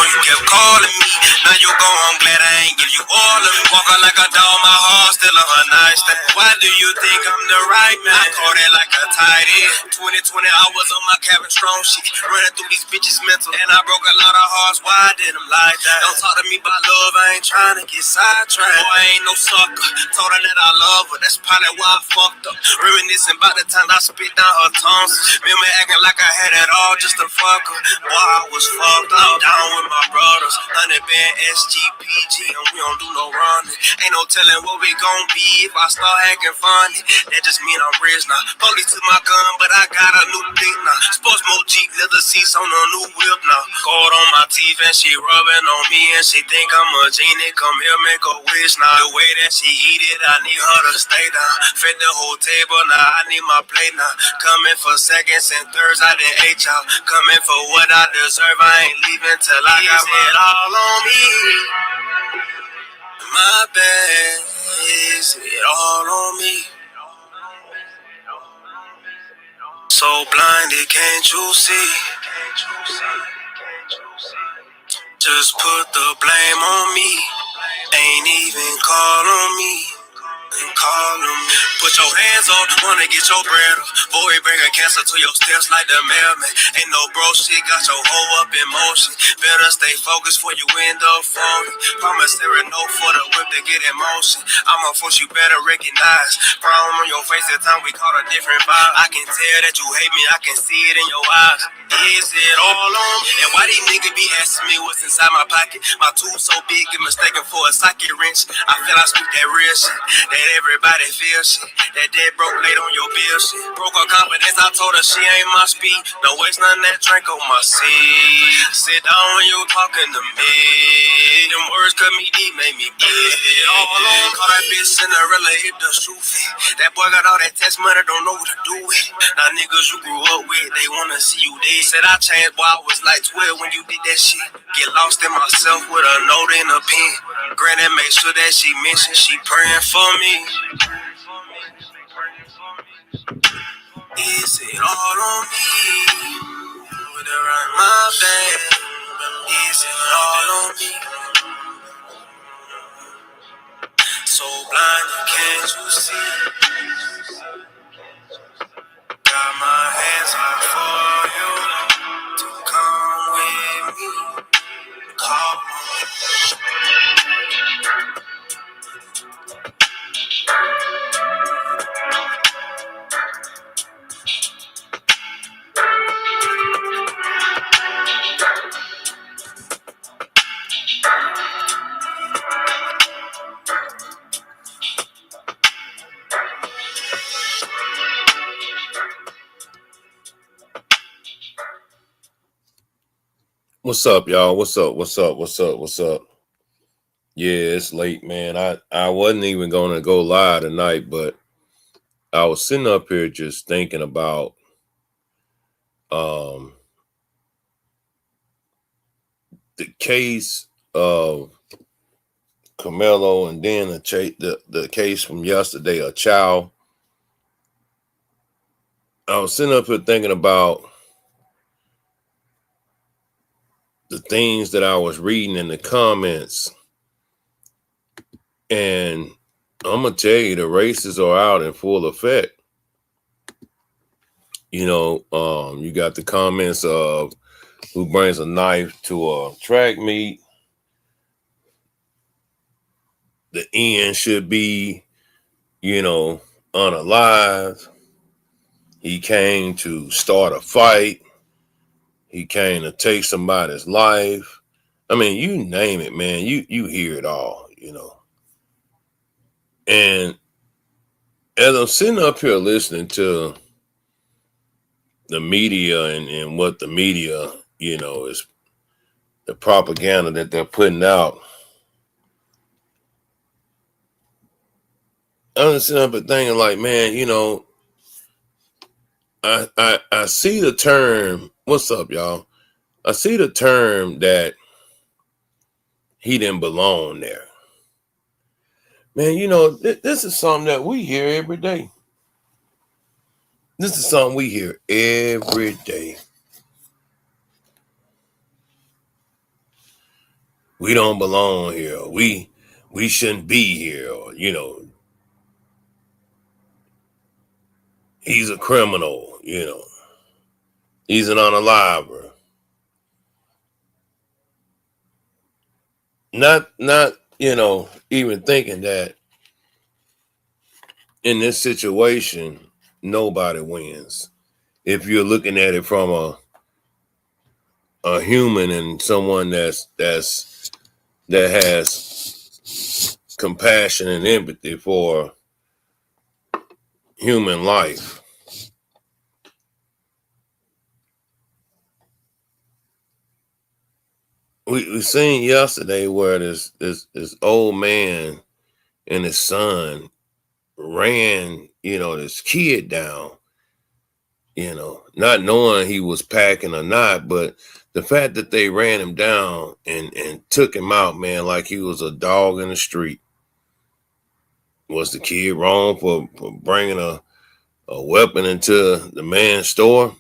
you kept calling me. Now you go, I'm glad I ain't give you all of me. Walking like a dog, my heart still on her nightstand. Why do you think I'm the right man? I caught it like a tight end. 2020, I was on my cabin strong shit, running through these bitches mental, and I broke a lot of hearts. Why I did them like that? Don't talk to me about love, I ain't trying to get sidetracked. Boy, I ain't no sucker. Told her that I love her, that's probably why I fucked up. Reminiscing about the time I spit down her tongue. Remember acting like I had it all just to fuck her. Boy, I was fucked up. Down with my brothers, 100 band SGPG, and we don't do no running. Ain't no telling what we gon' be if I start acting funny. That just mean I'm rich now. Police took my gun, but I got a new thing now. Sports mode Jeep, leather seats on a new whip now. Gold on my teeth and she rubbing on me and she think I'm a genie. Come here, make a wish now. The way that she eat it, I need her to stay down. Fed the whole table, now I need my plate now. Coming for seconds and thirds, I done ate y'all. Coming for what I deserve, I ain't leaving till I got it all on me. My bad, is it all on me? So blinded, can't you see? Just put the blame on me. Ain't even call on me. Put your hands on, wanna get your bread up. Boy, bring a cancer to your steps like the mailman. Ain't no bro shit, got your hoe up in motion. Better stay focused before you end up falling. Promissory note for the whip to get in motion. I'ma force you better recognize. Problem on your face that time we caught a different vibe. I can tell that you hate me, I can see it in your eyes. Is it all on me? And why these niggas be asking me what's inside my pocket? My tool so big, get mistaken for a socket wrench. I feel I speak that real shit, that everybody feel shit. That dead broke late on your bill shit. Broke her confidence, I told her she ain't my speed. No waste none that drink on my seat. Sit down when you talking to me. Them words cut me deep, make me bleed. It all on. Call that bitch Cinderella, hit the shoe fit. That boy got all that test money, don't know what to do with. Now niggas you grew up with, they wanna see you dead. Said I changed, boy, I was like 12 when you did that shit. Get lost in myself with a note and a pen. Granny make sure that she mentioned she praying for me. Is it all on me? Would it run my bad? Is it all on me? So blind, can't you see? Got my hands out for you to come with me. Call me. What's up, y'all? What's up? Yeah, it's late, man. I wasn't even going to go live tonight, but I was sitting up here just thinking about the case of Camelo and then the case from yesterday, a child. I was sitting up here thinking about the things that I was reading in the comments, and I'm gonna tell you, the races are out in full effect. You know, you got the comments of who brings a knife to a track meet. The end should be, unalive. He came to start a fight. He came to take somebody's life. I mean, you name it, man. You hear it all, And as I'm sitting up here listening to the media and what the media, is the propaganda that they're putting out, I'm sitting up and thinking like, man, I see the term, what's up, y'all? I see the term that he didn't belong there. Man, this is something that we hear every day. This is something we hear every day. we don't belong here. We shouldn't be here. Or, he's a criminal. He's an unaliver. Not even thinking that in this situation, nobody wins. If you're looking at it from a human and someone that has compassion and empathy for human life. We seen yesterday where this old man and his son ran, this kid down, not knowing he was packing or not, but the fact that they ran him down and took him out, man, like he was a dog in the street. Was the kid wrong for bringing a weapon into the man's store?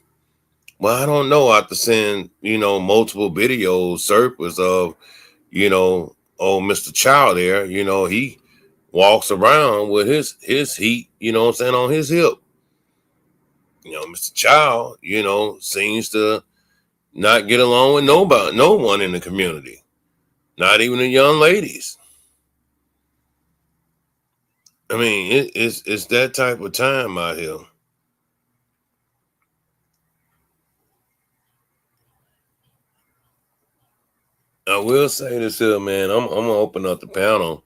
Well, I don't know. After seeing, multiple videos surface of, old Mr. Child there, he walks around with his heat, on his hip. Mr. Child, seems to not get along with no one in the community, not even the young ladies. I mean, it's that type of time out here. I will say this here, man. I'm gonna open up the panel.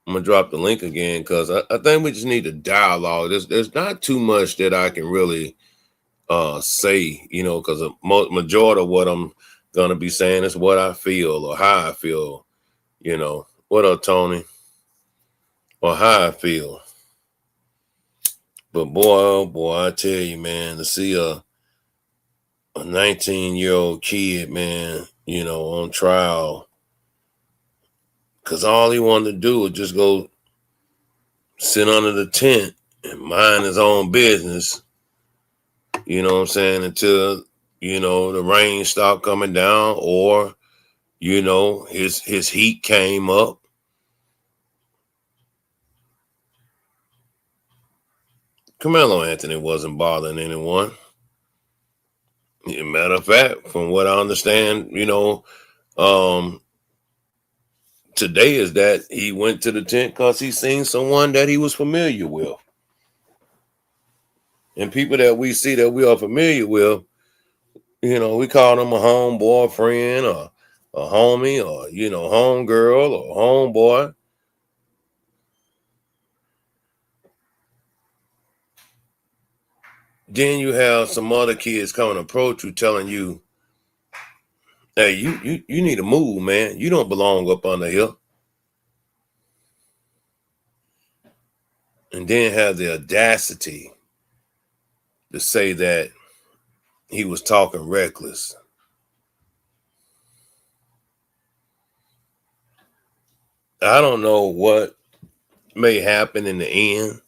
I'm gonna drop the link again because I think we just need to dialogue. There's not too much that I can really say, because the majority of what I'm gonna be saying is what I feel or how I feel. What up, Tony? Or how I feel. But boy, oh boy, I tell you, man, to see a 19-year-old kid, man, on trial, because all he wanted to do was just go sit under the tent and mind his own business, until, the rain stopped coming down or, his heat came up. Carmelo Anthony wasn't bothering anyone. Matter of fact, from what I understand, today is that he went to the tent because he seen someone that he was familiar with. And people that we see that we are familiar with, we call them a home boyfriend or a homie or, home girl or homeboy. Then you have some other kids coming to approach you telling you, hey, you need to move, man. You don't belong up under here. And then have the audacity to say that he was talking reckless. I don't know what may happen in the end,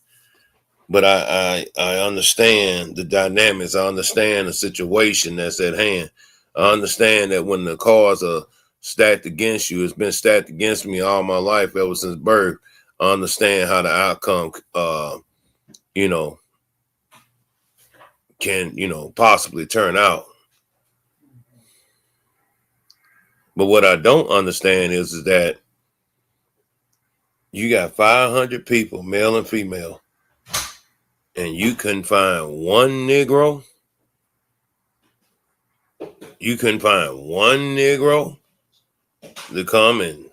but I understand the dynamics. I understand the situation that's at hand. I understand that when the cards are stacked against you, it's been stacked against me all my life ever since birth. I understand how the outcome, can, possibly turn out. But what I don't understand is that you got 500 people, male and female, and you couldn't find one Negro. You couldn't find one Negro to come and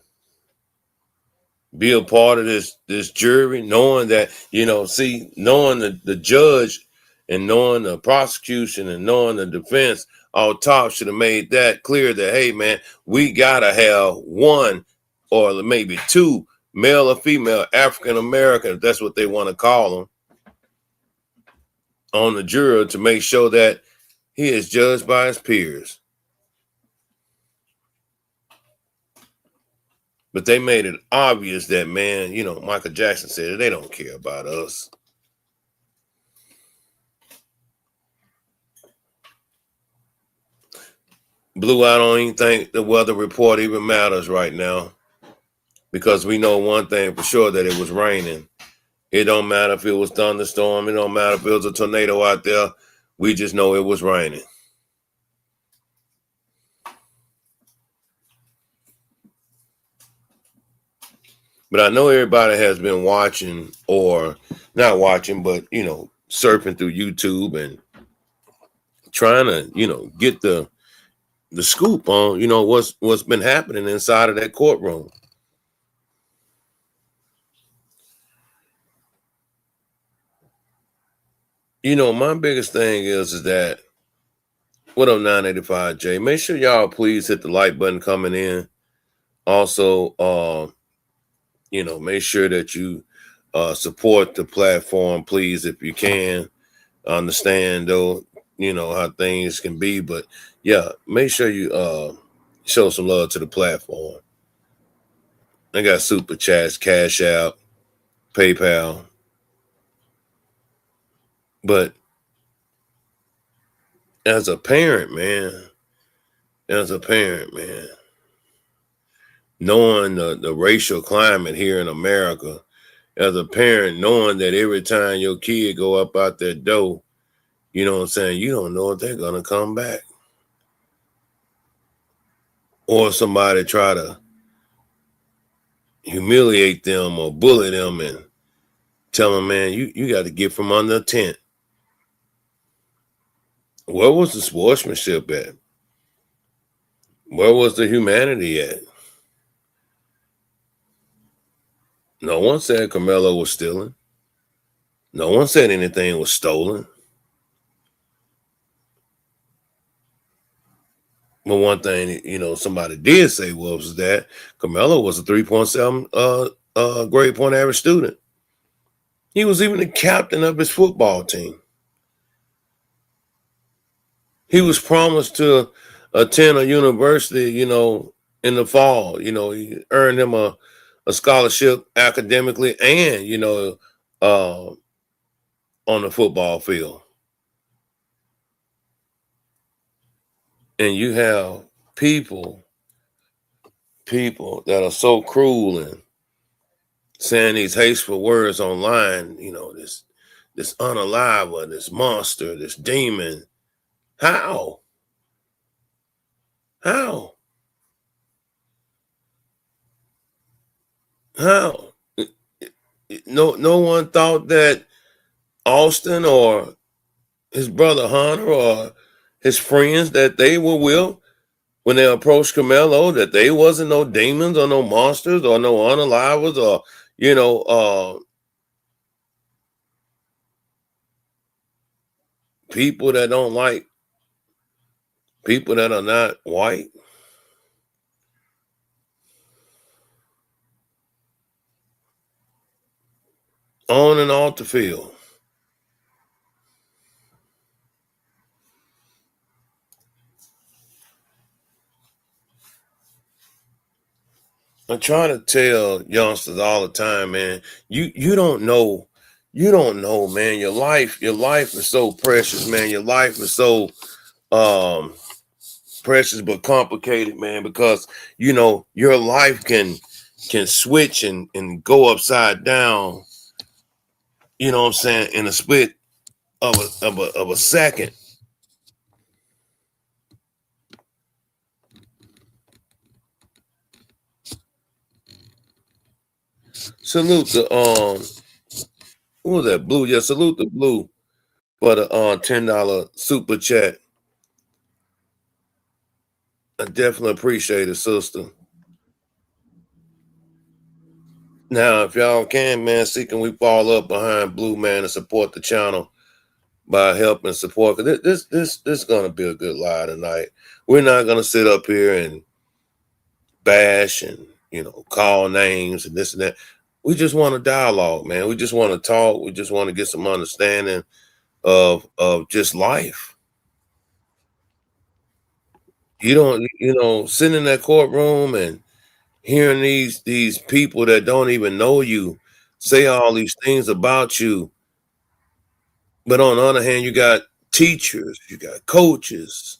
be a part of this jury, knowing that, knowing the judge and knowing the prosecution and knowing the defense all top should have made that clear that, hey, man, we got to have one or maybe two male or female African American, if that's what they want to call them, on the jury to make sure that he is judged by his peers. But they made it obvious that, man, Michael Jackson said they don't care about us. Blue, I don't even think the weather report even matters right now because we know one thing for sure that it was raining. It don't matter if it was thunderstorm. It don't matter if it was a tornado out there. We just know it was raining. But I know everybody has been watching or not watching, but, surfing through YouTube and trying to, get the scoop on, what's been happening inside of that courtroom. My biggest thing is that what up 985J? Make sure y'all please hit the like button coming in. Also, make sure that you support the platform, please, if you can. I understand though, how things can be, but yeah, make sure you show some love to the platform. I got super chats, Cash App, PayPal. But as a parent, man, knowing the racial climate here in America, as a parent, knowing that every time your kid go up out that door, you know what I'm saying, you don't know if they're gonna come back. Or somebody try to humiliate them or bully them and tell them, man, you got to get from under a tent. Where was the sportsmanship at? Where was the humanity at? No one said Carmelo was stealing. No one said anything was stolen. But one thing, somebody did say was that Carmelo was a 3.7 grade point average student. He was even the captain of his football team. He was promised to attend a university, in the fall. He earned him a scholarship academically and, on the football field. And you have people that are so cruel and saying these hateful words online, this unaliver, this monster, this demon. How? How? How? No one thought that Austin or his brother Hunter or his friends that they were with when they approached Carmelo, that they wasn't no demons or no monsters or no unalivers or, people that don't like people that are not white. On and off the field. I try to tell youngsters all the time, man, you don't know, man. Your life is so precious, man. Your life is so precious but complicated, man, because your life can switch and go upside down, you know what I'm saying, in a split of a second. Salute the who was that, Blue? Yeah, salute the Blue for the $10 super chat. I definitely appreciate it, sister. Now, if y'all can, man, see, can we fall up behind Blue, man, and support the channel by helping support? Because this gonna be a good lie tonight. We're not gonna sit up here and bash and call names and this and that. We just want to dialogue, man. We just want to talk. We just want to get some understanding of just life. You don't, sitting in that courtroom and hearing these people that don't even know you say all these things about you. But on the other hand, you got teachers, you got coaches,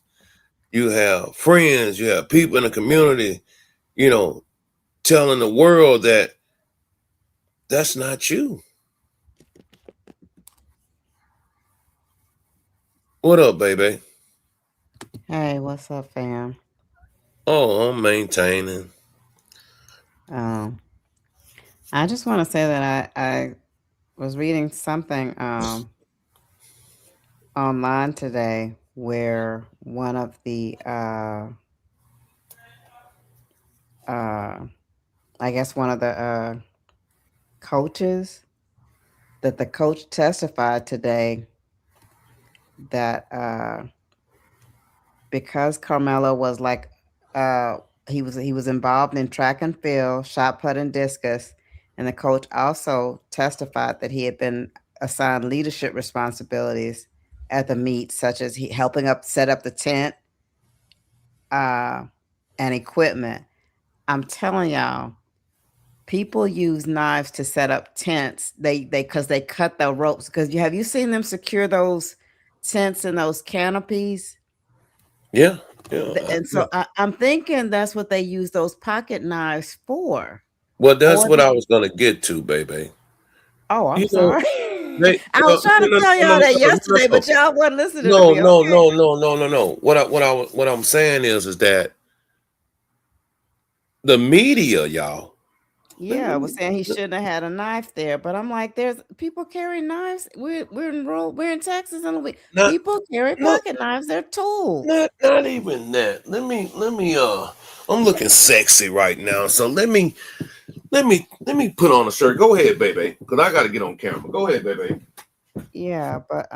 you have friends, you have people in the community, you know, telling the world that that's not you. What up, baby? Hey, what's up, fam? Oh, I'm maintaining. Um, I just want to say that I was reading something online today where one of the uh I guess one of the coaches that the coach testified today that because Carmelo was like uh he was involved in track and field, shot put and discus, and the coach also testified that he had been assigned leadership responsibilities at the meet, such as he helping up set up the tent uh and equipment. I'm telling y'all, people use knives to set up tents. They because they cut the ropes. Because have you seen them secure those tents and those canopies? Yeah, yeah, And yeah. so I'm thinking that's what they use those pocket knives for. Well, that's Or what I was gonna get to, baby. oh, I'm You know, sorry. they I no was trying to no tell no y'all that yesterday, but y'all wasn't listening to no me. no Okay. no no no no no. What I'm saying is that the media, y'all. Let Yeah, I was me, saying he shouldn't have had a knife there, but I'm like, there's people carry knives. We're in Texas, and not people carry not pocket knives. They're tools. not even that. Let me I'm looking sexy right now. So let me put on a shirt. Go ahead, baby. Cause I gotta get on camera. Go ahead, baby. Yeah, but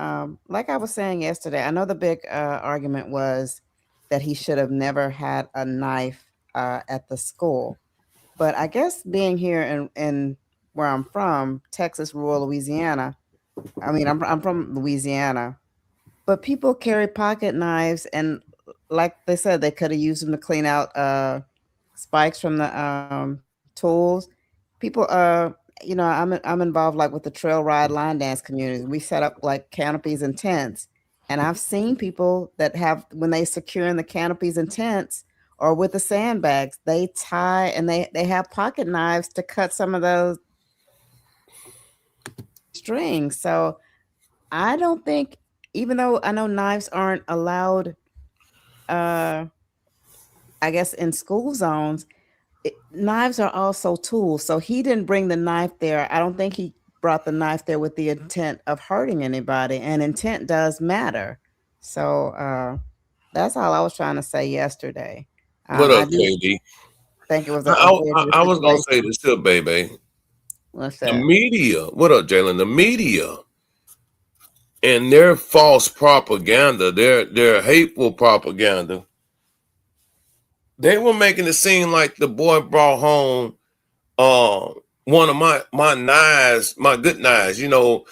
like I was saying yesterday, I know the big argument was that he should have never had a knife at the school. But I guess being here in where I'm from, Texas, rural Louisiana. I mean, I'm from Louisiana, but people carry pocket knives, and like they said, they could have used them to clean out spikes from the tools. People, I'm involved like with the trail ride line dance community. We set up like canopies and tents, and I've seen people that have when they secure in the canopies and tents or with the sandbags, they tie and they have pocket knives to cut some of those strings. So I don't think, even though I know knives aren't allowed, uh, I guess in school zones, knives are also tools. So he didn't bring the knife there. I don't think he brought the knife there with the intent of hurting anybody, and intent does matter. So that's all I was trying to say yesterday. What I up, do KD? think it was I, a avoidable I was gonna say situation. this too, baby. What's The that? media. What up, Jalen? The media and their false propaganda, their hateful propaganda. They were making it seem like the boy brought home one of my knives, my good knives, the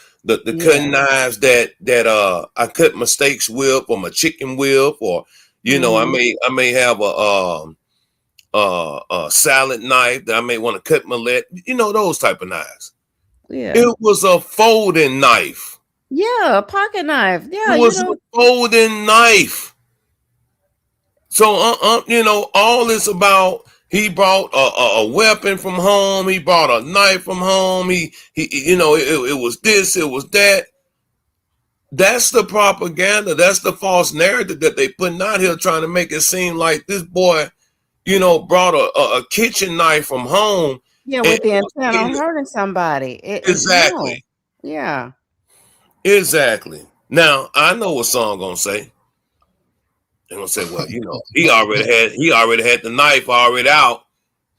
Yeah. cutting knives that I cut my steaks with, or my chicken with, or Hmm. I may have a salad knife that I may want to cut my leg, those type of knives. Yeah. It was a folding knife. Yeah, a pocket knife. It Yeah, was a folding knife. So, all this about he brought a weapon from home. He brought a knife from home. It was this, it was that. That's the propaganda. That's the false narrative that they putting out here, trying to make it seem like this boy, brought a kitchen knife from home. yeah, And with the was intent on getting hurting somebody. No. exactly, Yeah. exactly. Now I know what song gonna say. They're gonna say, well, he already had the knife already out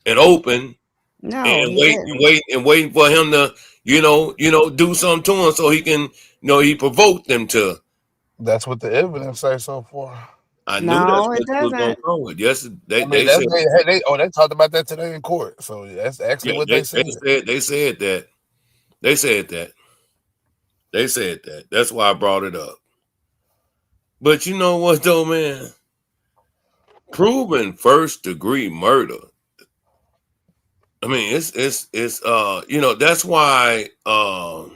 and open, No, and he waiting and didn't. waiting and waiting for him to, do something to him so he can, he provoked them to. That's what the evidence say so far. I knew that's No, it what you was gonna doesn't. come with. Yes, I mean, they that's said, they talked about that today in court. So that's actually yeah, what they, they they said. said they said that. They said that. They said that. That's why I brought it up. But you know what though, man? Proven first degree murder. I mean, it's that's why uh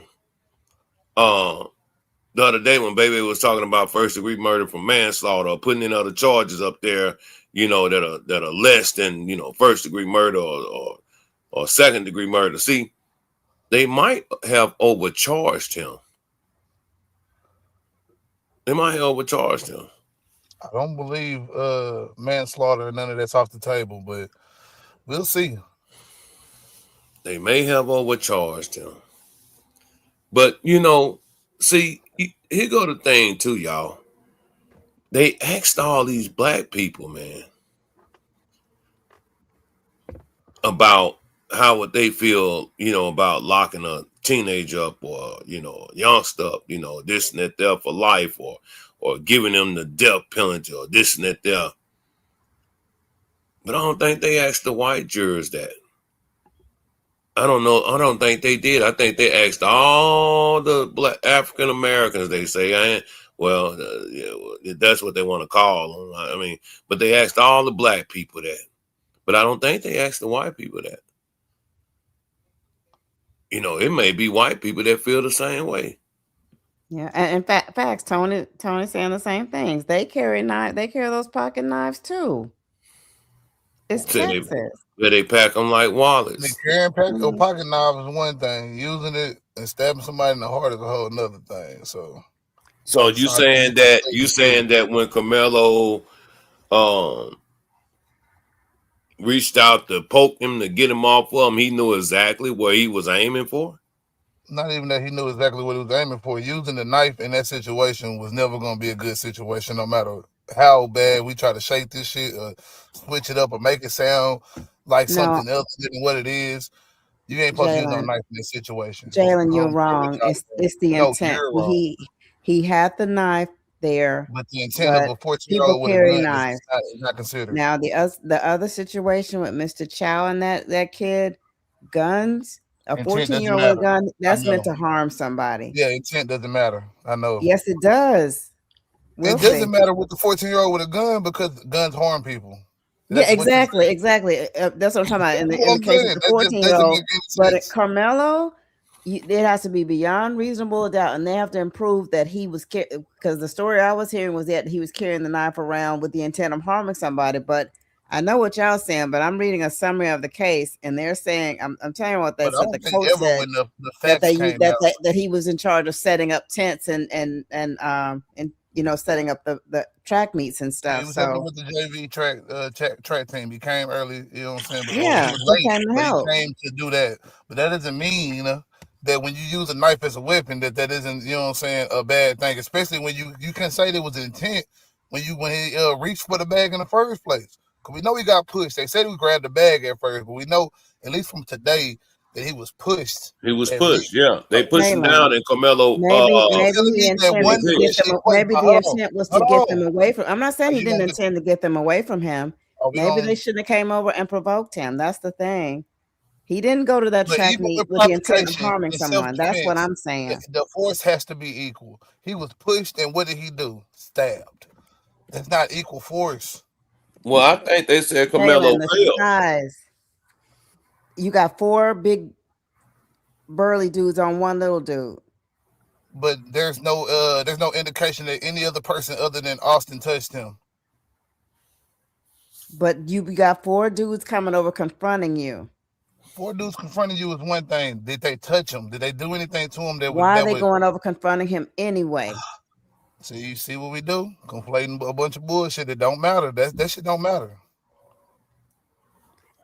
the other day when Baby was talking about first degree murder for manslaughter or putting in other charges up there, that are less than, first degree murder or second degree murder. See, they might have overcharged him. They might have overcharged him. I don't believe manslaughter, none of that's off the table, but we'll see. They may have overcharged him. But, see, here go the thing too, y'all. They asked all these black people, man, about how would they feel, about locking a teenager up or, a youngster up, this and that there for life or giving them the death penalty or this and that there. But I don't think they asked the white jurors that. I don't know. I don't think they did. I think they asked all the black African Americans. They say, that's what they want to call them. I mean, but they asked all the black people that. But I don't think they asked the white people that. It may be white people that feel the same way. Yeah, and in facts, Tony's saying the same things. They carry those pocket knives too. It's Texas. They pack them like wallets. Carrying pocket knife is one thing. Using it and stabbing somebody in the heart is a whole another thing. So you saying that when Carmelo reached out to poke him to get him off of him, he knew exactly where he was aiming for? Not even that he knew exactly what he was aiming for. Using the knife in that situation was never going to be a good situation, no matter how bad we try to shake this shit or switch it up or make it sound like something else than what it is. You ain't supposed to use no knife in this situation. Jalen, you're wrong. It's the intent. He had the knife there, but the intent of a 14-year-old with a gun is not considered. Now the other situation with Mr. Chow and that kid, guns. A 14-year-old gun, that's meant to harm somebody. Yeah, intent doesn't matter. I know. Yes, it does. It doesn't matter with the 14-year-old with a gun because guns harm people. That's exactly. That's what I'm talking about. In the case of the 14-year-old, but at Carmelo, it has to be beyond reasonable doubt, and they have to prove that he was because the story I was hearing was that he was carrying the knife around with the intent of harming somebody, but I know what y'all saying, but I'm reading a summary of the case, and they're saying, I'm telling you what they said. The coach said that he was in charge of setting up tents and setting up the track meets and stuff. He was helping with the JV track team. He came early, you know what I'm saying? But yeah, he came to do that. But that doesn't mean that when you use a knife as a weapon, that isn't, you know what I'm saying, a bad thing. Especially when you can say there was intent when he reached for the bag in the first place. We know he got pushed. They said he grabbed the bag at first, but we know, at least from today, that he was pushed. He was pushed, yeah. They pushed him down, and Carmelo. Maybe the intent was to get them away from. I'm not saying he didn't intend to get them away from him. Maybe they shouldn't have came over and provoked him. That's the thing. He didn't go to that track meet with the intent of harming someone. That's what I'm saying. The force has to be equal. He was pushed, and what did he do? Stabbed. That's not equal force. Well, I think they said Carmelo failed. You got 4 big burly dudes on one little dude. But there's no indication that any other person other than Austin touched him. But you got 4 dudes coming over confronting you. 4 dudes confronting you is one thing. Did they touch him? Did they do anything to him? Why are they going over confronting him anyway? So you see what we do? Conflating a bunch of bullshit that don't matter. That shit don't matter.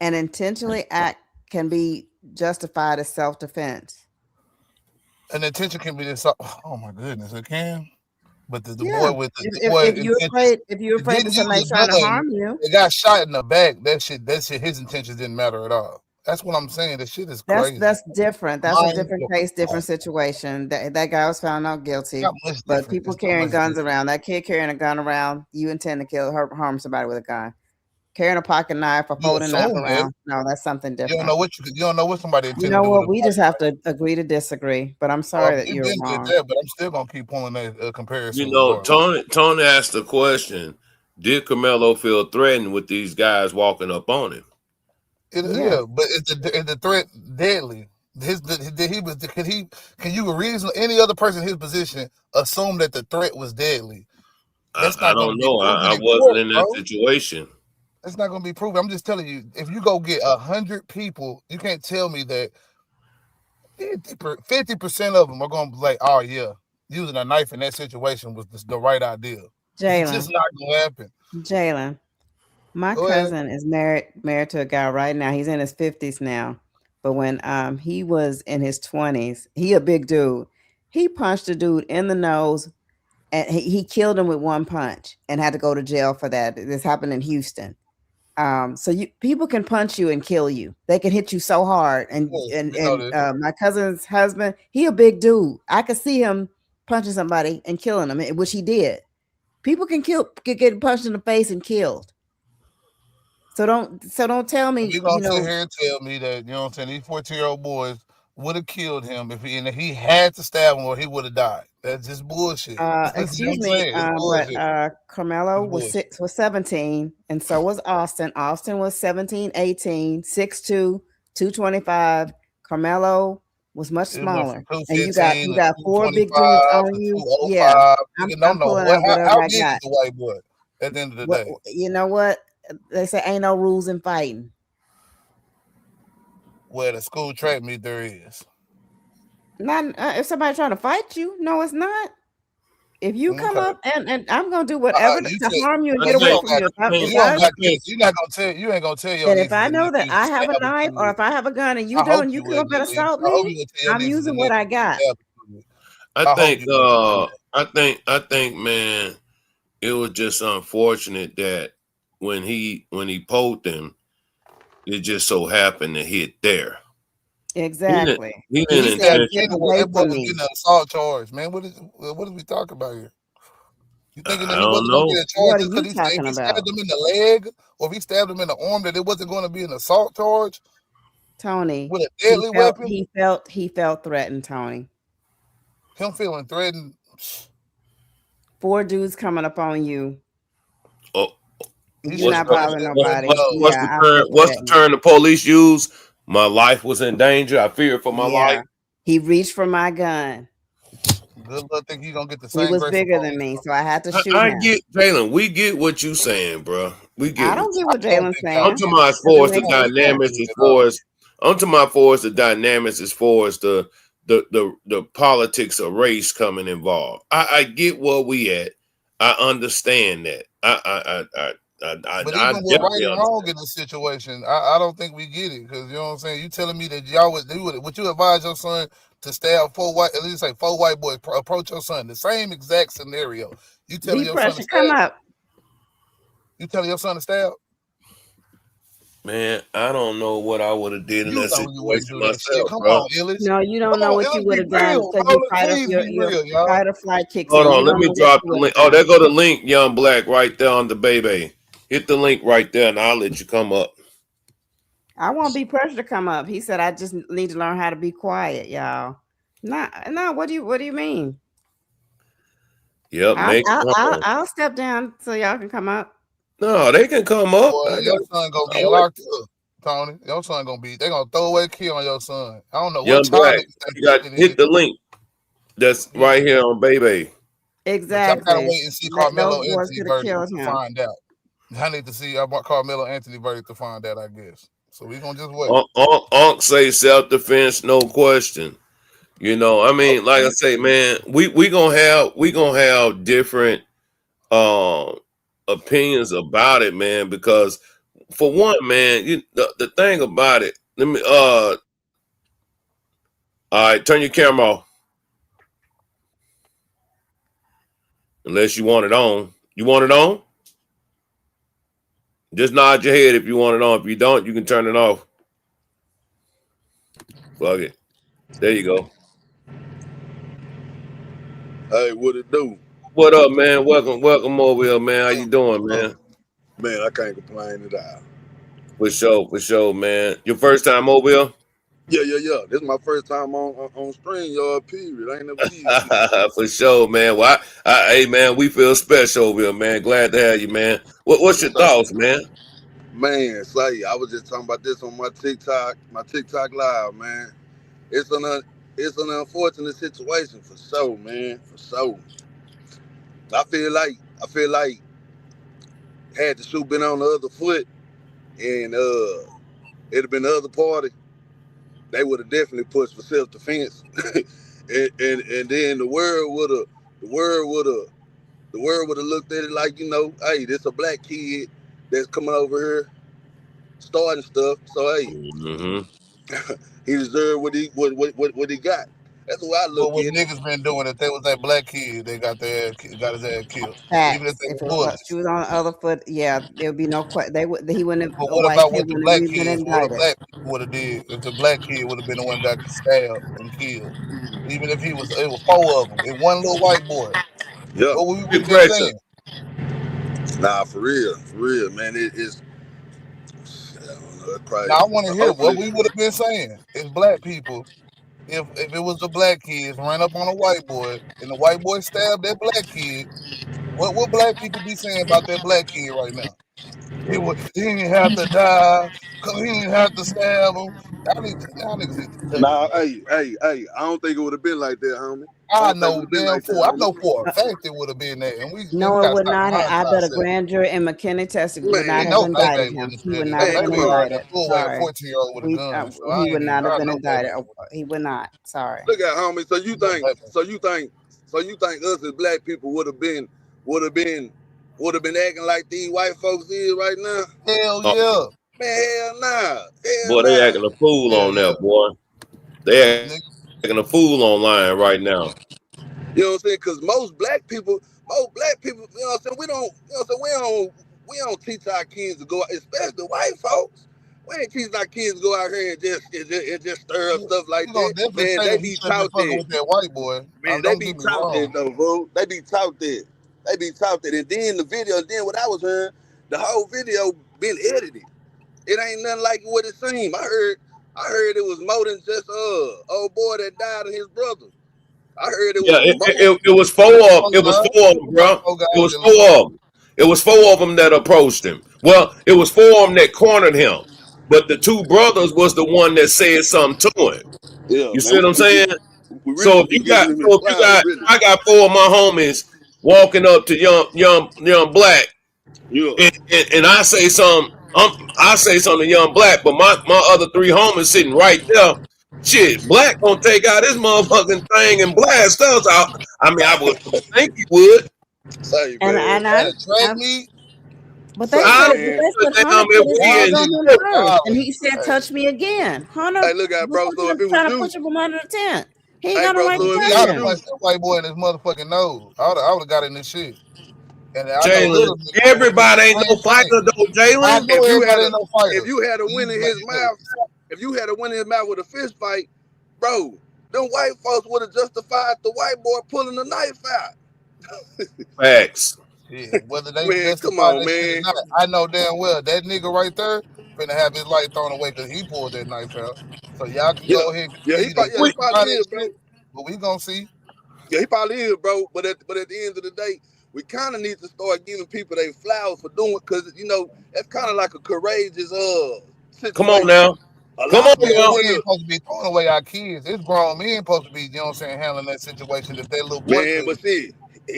An intentionally act can be justified as self-defense. An intention can be this. Oh my goodness, it can. But the boy with the if you're afraid that somebody's trying to harm you, they got shot in the back. That shit. His intentions didn't matter at all. That's what I'm saying. This shit is crazy. That's different. That's a different case, different situation. That guy was found not guilty. But people carrying guns around, that kid carrying a gun around, you intend to harm somebody with a gun. Carrying a pocket knife or folding knife around. No, that's something different. You don't know what somebody intended. You know what? We just have to agree to disagree. But I'm sorry that you're wrong. But I'm still gonna keep pulling that comparison. Tony asked the question: did Carmelo feel threatened with these guys walking up on him? Yeah, but is the threat deadly? Can you reason any other person in his position assume that the threat was deadly? That's I not going to don't be know. proven I in wasn't court, in that bro. situation. It's not going to be proven. I'm just telling you, if you go get 100 people, you can't tell me that 50% of them are going to be like, oh yeah, using a knife in that situation was the right idea. It's just Jalen, not going to happen. Jalen, my Go ahead. cousin is married to a guy right now. He's in his 50s now. But when he was in his 20s, he a big dude. He punched a dude in the nose and he killed him with one punch and had to go to jail for that. This happened in Houston. So people can punch you and kill you. They can hit you so hard. And Yes, and we know and this. my cousin's husband, he a big dude. I could see him punching somebody and killing them, which he did. People can get punched in the face and killed. So don't tell And me, you're going to sit here and tell me that, you know what I'm saying, these 14-year-old boys would have killed him if he had to stab him or he would have died. That's just bullshit. You know what excuse I'm me, saying? It's but bullshit. Carmelo It's bullshit. was 17, and so was Austin. Austin was 17, 18, 6'2", 225. Carmelo was much It went from smaller. And you 215 to got four big dudes 225 on to you. Yeah. 205. Nigga don't I'm know pulling what. out whatever How I big is got. the white boy at the end of the day? You know what? They say ain't no rules in fighting. Where the school track meet there is. Not if somebody trying to fight you. No, it's not. If you come Okay. up and I'm gonna do whatever You to said, harm you and but get you away don't from got. you. You If don't I got to. You're not gonna tell. You ain't gonna tell your and if nieces I and know that nephews to I have stab a it knife to or you. if I have a gun and you I hope don't, you you come up wouldn't, and at least. assault I hope me, you would tell your I'm nieces using and what I nephews to got. stab it to you. I I hope think you would. I think, man, it was just unfortunate that when he pulled them, it just so happened to hit there. Exactly. He He didn't said, intention. "Get Anyway, away that boy from was me." getting an assault charge, man. What is we talking about here? You thinking I that he don't wasn't gonna get know. a charge What are just you because if talking he stabbed about, him in the leg or if he stabbed him in the arm, that it wasn't going to be an assault charge Tony? with a deadly weapon? He felt threatened, Tony. Him feeling threatened. 4 dudes coming up on you. Oh, He You're should not have never bothering said nothing. nobody. what's Yeah, the I term? feel What's the threatened. term the police use? My life was in danger. I feared for my life. Yeah. He reached for my gun. Good luck think he's gonna get the He same was grace of bigger than police. me, so I had to shoot I him. get Jalen. We get what you saying, bro. We get I what don't get you. what I don't Jalen's think Tom I'm saying. talking about as Doesn't far as the make any sense. dynamics, as far as I'm talking about for as the dynamics, as far as the politics of race coming involved. I get where we at. I understand that. But I even with right definitely and wrong understand. in this situation, I don't think we get it because you know what I'm saying. You telling me that y'all would you advise your son to stab 4 white, at least say 4 white boys approach your son the same exact scenario? You telling Be your son to pressure, come stab? up. You telling your son to stab? Man, I don't know what I would have did in You that know you wouldn't situation do that shit. myself, Come bro. on, Illich. No, you don't Come know on, what you Illich, would be have done real, because bro. Please be your real, y'all. fight or flight kicks Hold in. You on, let don't me know what drop you the would have link. Oh, done. there go the link, Young Black, right there on the baby. Hit the link right there, and I'll let you come up. I won't be pressured to come up. He said I just need to learn how to be quiet, y'all. No. What do you mean? Yep, make it known. I'll step down so y'all can come up. No, they can come up. Boy, I your got. son gonna I get wait. locked up, Tony. Your son they gonna throw away a key on your son. I don't know what Young child Black, niggas think you this got shit hit is. the link. That's Yeah. right here on baby. But y'all gotta Exactly. wait and see Carmelo Those boys Anthony could have verdict killed to him. find out. I need to see Carmelo Anthony verdict to find out, I guess. So we gonna just wait. Unc say self defense, no question. You know, I mean, like I say, man, we gonna have different opinions about it, man. Because for one, man, the thing about it. Let me all right, turn your camera off. Unless you want it on. You want it on? Just nod your head if you want it on. If you don't, you can turn it off. Fuck it. There you go. Hey, what it do? What up, man? Welcome over here, man. How you doing, man? Man, I can't complain at all. For sure, man. Your first time over here? Yeah. This is my first time on StreamYard, period. I ain't never did. For sure, man. Well, hey, man, we feel special over here, man. Glad to have you, man. What's your thoughts, man? Man, say, I was just talking about this on my TikTok live, man. it's an unfortunate situation for sure, man. For sure. I feel like had the shoe been on the other foot and it'd have been the other party, they would have definitely pushed for self defense. And then the world would have looked at it like, hey, this a black kid that's coming over here starting stuff. So hey, he deserved what he got. That's the way I But look what at it. niggas been doing, if they was that black kid, they got his ass killed. Even if Facts. they If were it was, bullies. she was on the other foot, yeah, there would be no question. He wouldn't have. But A what white about kid what the wouldn't have black even been kids, what the indicted. black people would have did if the black kid would have been the one that got stabbed and killed? Even if it was 4 of them, and one little white boy, Yeah. what we would Big have been pressure. saying? Nah, for real, man. It's I don't know, it's crazy. Now I want to hear what Hopefully, we would have been saying as black people if it was the black kids ran up on a white boy and the white boy stabbed that black kid. What would black people be saying about that black kid right now? He didn't have to die. He didn't have to stab him. Y'all niggas need to cut it, nah, man. hey, I don't think it would have been like that, homie. I I don't think it know would have been damn like that, for I homie. know for a Uh, fact it would have been that, and we No, it gotta would stop not have. lying I to bet a ourselves. grand jury in McKinney, Texas would not Man, have No, they indicted wouldn't him. have He said would it. not have man, They been come been on. trying to indicted. pull away a Sorry, 14-year-old with a gun, so I he ain't would even. not have I been know black indicted. people. He would not. Sorry. Look at homie. So you You know think black people. so you think so you think us as black people would have been acting like these white folks is right now? Hell Oh, yeah, Man, hell nah. Hell boy, they nah. acting a fool hell on yeah, there, boy. They acting nigga. a fool online right now. You know what I'm saying? Because most black people, you know what I'm saying, we don't, you know what I'm saying, we don't teach our kids to go out, especially white folks. We ain't teaching our kids to go out here and just stir up You stuff like you gonna that. definitely Man, say they that he be should have been taught fucking that. with that white boy. Man, they Don't be get me taught that wrong. though, bro. They be taught that. They be taught that. And then the video, then what I was hearing, the whole video been edited. It ain't nothing like what it seemed. I heard it was more than just old boy that died and his brother. I heard it Yeah, was more. it was four It was of four it was guys. four of It them, was like bro. 4 It guys was that looked four like of them. It was four of them that approached him. Well, it was four of them that cornered him, but the two brothers was the one that said something to him. Yeah, You man, see what I'm saying? we really So if should be you got, giving him his flowers, really. I got four of my homies walking up to young black, Yeah. and I say something, I say something to young black, but my other three homies sitting right there. Shit, black gonna take out his motherfucking thing and blast us out. I mean, I would think he would. Say, And man. and at a track I meet. but they Say, I said, don't but man. they give said a damn Hunter if put his we Y'all hands in. on niggas him so first, and violent. he said, Hey, "Touch me again." Hunter Hey, look at was bro. supposed So if to it was trying to you, push him from under the tent. He ain't hey, got no bro. right to So if nigga, it touch I'd was have him. you, punched that white boy in his motherfucking nose. I would have got in this shit. And I know Jalen, little niggas that would do everybody the ain't same no fighter thing. though, I Jalen. know everybody ain't no if fighter. you had a You win in just his make it mouth, if you had a win in his mouth with a fist fight, bro, them white folks would have justified the white boy pulling the knife out. Facts. yeah, whether they Man, come justify on, that shit or man. not, I know damn well that nigga right there finna have his light thrown away because he pulled that knife out. So y'all can Yeah, go ahead and yeah, continue to he We, probably try is, that bro. shit, but we gonna see. Yeah, he probably is, bro. But at the end of the day, we kind of need to start giving people their flowers for doing, because that's kind of like a courageous come on situation. now. A Come lot on of Man, people now. we wouldn't ain't have. supposed to be throwing away our kids. It's grown men supposed to be, you know what I'm saying, handling that situation if that little boy Man, could.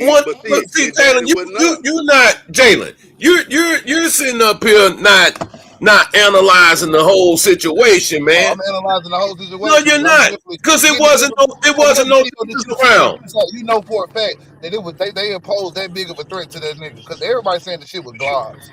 One, but see, His daddy Jalen, wouldn't know. you're not Jalen. You're sitting up here not analyzing the whole situation, Oh, man. I'm analyzing the whole No, situation, you're but I'm not, definitely because it nigga. wasn't So what no video did teachers you see that around. you saw? You know for a fact that it was they imposed that big of a threat to that nigga because everybody saying the shit was gloss.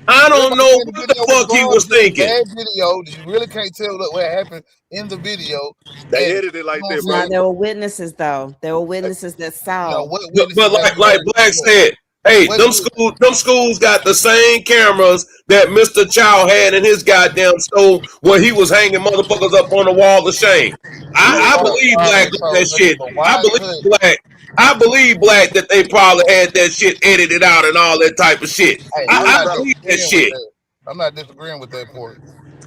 I don't Everybody know saying the what the video was fuck he gloss. was It's a thinking. bad video. You really can't tell what happened in the video, They and edited it you like know what I'm that, Now bro. saying. there were witnesses, though. There were witnesses that You know saw. what But witnesses have you like heard Black before? said, hey, What them schools got the same cameras that Mr. Chow had in his goddamn school where he was hanging motherfuckers up on the wall of shame. Man, I all bro. believe right, Black on so that nothing shit. but I wide believe cut. Black. I believe Black that they probably had that shit edited out and all that type of shit. Hey, I'm Man, I not bro. believe that disagreeing with shit. that. I'm not disagreeing with that part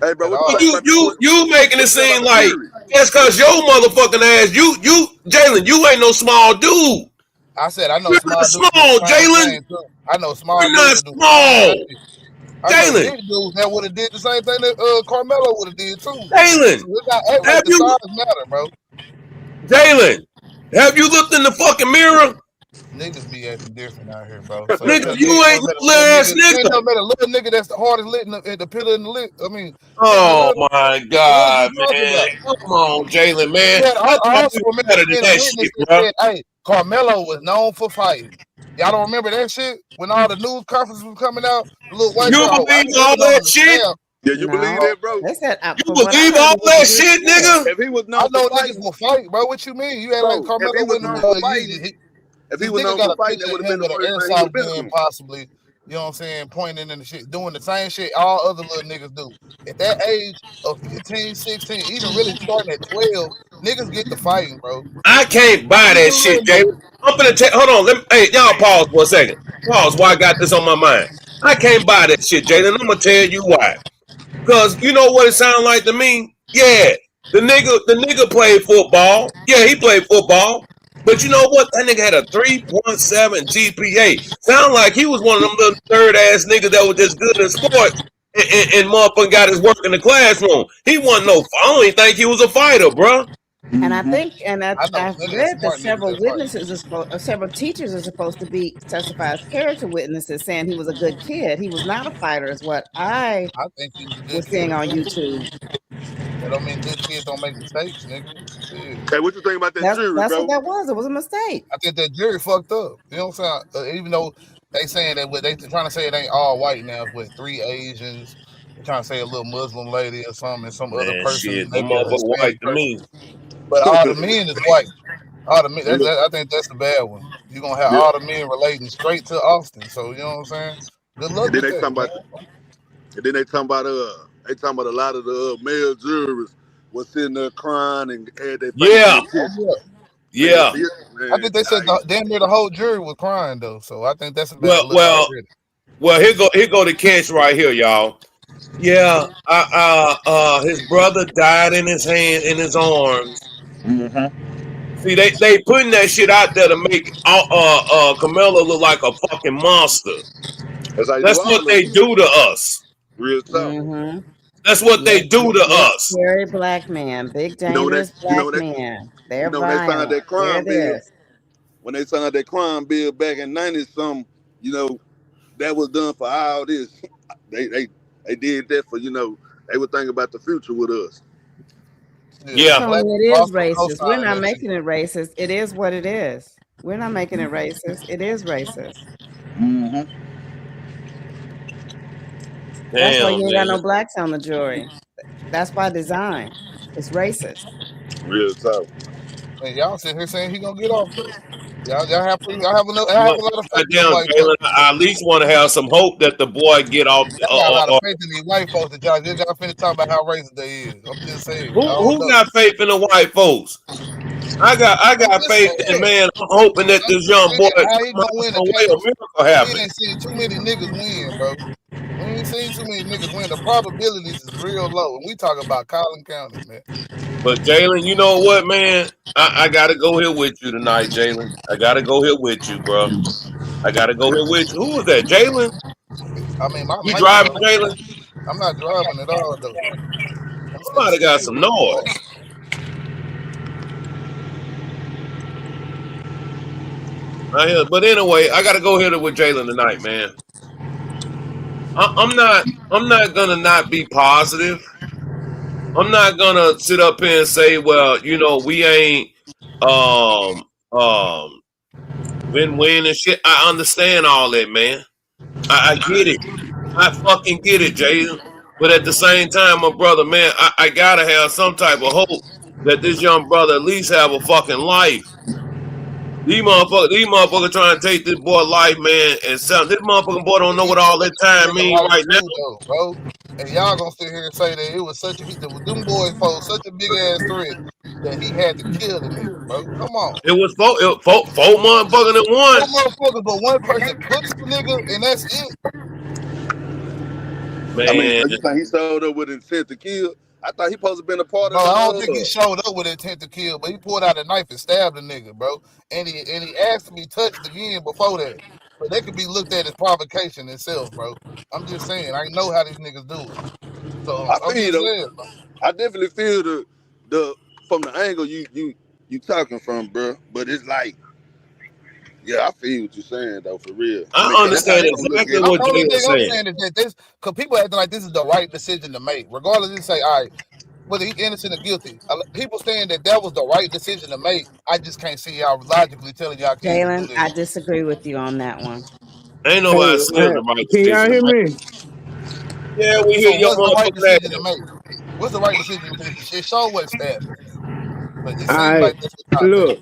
Hey, bro, at what you But think all. about the what, you making it what you think about seem the like jury? just cause your motherfucking ass, you Jalen, you ain't no small dude. I said I know You're small not dudes do the small, same Jalen. thing too. I know small You're dudes not that do the same small. kind of shit. I know Jalen, big dudes that would have did the same thing that Carmelo would have did too. Jalen, So it got act like have the you, size matter, bro. Jalen, have you looked in the fucking mirror? Niggas be acting different out here, bro. So Nigga, you you ain't ain't never met a little little ass nigga. You ain't nigga. never met a little nigga that's the hardest lit in the pillar in the lit. I mean, in the Oh little. my So what you God, talking man. about? Come on, Jalen, man. Yeah, I I thought also you remember were better than seeing a that witness shit, that bro. said, "Hey, Carmelo was known for fighting." Y'all don't remember that shit when all the news conferences was coming out? The little white You girl, oh, I believe never all known that him to shit? stab. Yeah, you believe No, that, bro? they said You from what I believe heard, all he was a that good shit, kid. nigga? If he was I known for know niggas fighting, will fight, bro. What you mean? You act like bro, if he Carmelo was wasn't known no for boy. fighting, if he This was nigga known got for a fighting, that picture would of have him been the with an first thing he would airsoft have been gun, on. possibly. You know what I'm saying? Pointing in the shit, doing the same shit all other little niggas do. At that age of 15, 16, even really starting at 12, niggas get to fighting, bro. I can't buy Even that shit, little Jalen. niggas. I'm gonna take. Hold on. Hey, y'all pause for a second. Pause. Why I got this on my mind? I can't buy that shit, Jalen. I'm gonna tell you why. Cause you know what it sounds like to me? Yeah. The nigga played football. Yeah, he played football. But you know what? That nigga had a 3.7 GPA. Sound like he was one of them little third ass niggas that was just good in sports and motherfucker got his work in the classroom. He wasn't no, I don't even think he was a fighter, bro. And I think, and I know I've plenty of read that smart niggas several that fight. witnesses, several teachers are supposed to be testify as character witnesses, saying he was a good kid. He was not a fighter, is what I I think he was a good was kid seeing on too. YouTube. That don't mean good kids don't make mistakes, nigga. Shit. Hey, what you think about that jury, That's what bro? that was. It was a mistake. I think that jury fucked up. You know what I'm saying? Even though they saying that they trying to say it ain't all white now, with 3 Asians, they trying to say a little Muslim lady or something, and some other Man, person, shit, them maybe a motherfucker white Hispanic to person. me. But all the men is white. All the men. Real, I think that's the bad one. You're gonna have yeah. all the men relating straight to Austin. So you know what I'm saying? Good luck And then with they that, talking about, man. they talking about a lot of the male jurors was sitting there crying and had their face in Yeah, their Oh chest. yeah. Man, yeah. see it, I man. think they said damn near the whole jury was crying though. So I think that's a bad Well, look well, already. well. Here go the catch right here, y'all. Yeah, his brother died in his hand, in his arms. Mm-hmm. See, they putting that shit out there to make Carmelo look like a fucking monster. That's how you do That's all what of they it. do to us. Real talk. Mm-hmm. That's what Yes, they do big, to big, us. scary black man, big, You know when they, dangerous you know black when they, man. you They're know when they signed violent. that They're crime bill, this. when they signed that crime bill back in '90 some, you know, that was done for all this. They they they did that for, they were thinking about the future with us. Yeah, Yeah, black Tony, it people is also racist. We're co-signing not that shit. making it racist. It is what it is. We're not making it racist. It is racist. Mm-hmm. That's why damn, you ain't got no Jalen. blacks on the jury. That's by design. It's racist. Real talk. And y'all sit here saying he gonna get off though. I have Well, a lot of faith in them goddamn, white Jalen. folks. I at least want to have some hope that the boy get off. Y'all got a lot of faith in these white folks that y'all finna talk about how racist they is. I'm just saying. I don't Who know. got faith in the white folks? I I'm got just faith in, saying. man. I'm hoping that I'm this just young boy saying how he come gonna out win a some way a case. miracle We happen. ain't seen too many niggas win, bro. We ain't seen too many niggas win. The probabilities is real low. And we talk about Collin County, man. But Jalen, you know what, man? I gotta go here with you tonight, Jalen. I gotta go here with you, bro. I gotta go here with you. Who was that, Jalen? I mean, my You mic is driving, on. Jalen? I'm not driving at all though. I'm finna Somebody see got you. some noise. I hear, but anyway, I gotta go here with Jalen tonight, man. I'm not gonna not be positive. I'm not gonna sit up here and say, well, we ain't um um been winning shit. I understand all that, man. I get it. I fucking get it, Jaden. But at the same time, my brother, man, I gotta have some type of hope that this young brother at least have a fucking life. These motherfuckers trying to take this boy life, man, and some this motherfucking boy don't know He what all that deserved to time take a mean life right now. too, though, bro. And y'all gonna sit here and say that it was such a them boys posed such a big ass threat that he had to kill the nigga, bro. Come on. It was four motherfucking at 4 once. motherfuckers, but one person pushed the nigga, and that's it. I mean, Man, so you think he showed up with intent to kill? I thought he supposed to been a part of Bro, the. I don't think he showed up with intent to kill, but he pulled out a knife and stabbed the nigga, bro. And he asked to be touched again before that. So that could be looked at as provocation itself, bro. I'm just saying. I know how these niggas do it. So I I'm feel just though. saying. I definitely feel the from the angle you talking from, bro. But it's like, yeah, I feel what you're saying though, for real. I I mean, 'cause that's how understand they gonna look exactly at it. what The only Jay thing is I'm saying. saying is that this, because people acting like this is the right decision to make, regardless. They say, all right, whether he innocent or guilty. People saying that was the right decision to make. I just can't see y'all logically telling y'all kids to do Jalen, that I shit. disagree with you on that one. Ain't Hey, nobody saying the right can y'all decision to hear make. me? Yeah, we hear So your what's the right motherfucking decision to ass. make? What's the right decision to make? It show what's happening, but it All seems right, like that's what y'all think.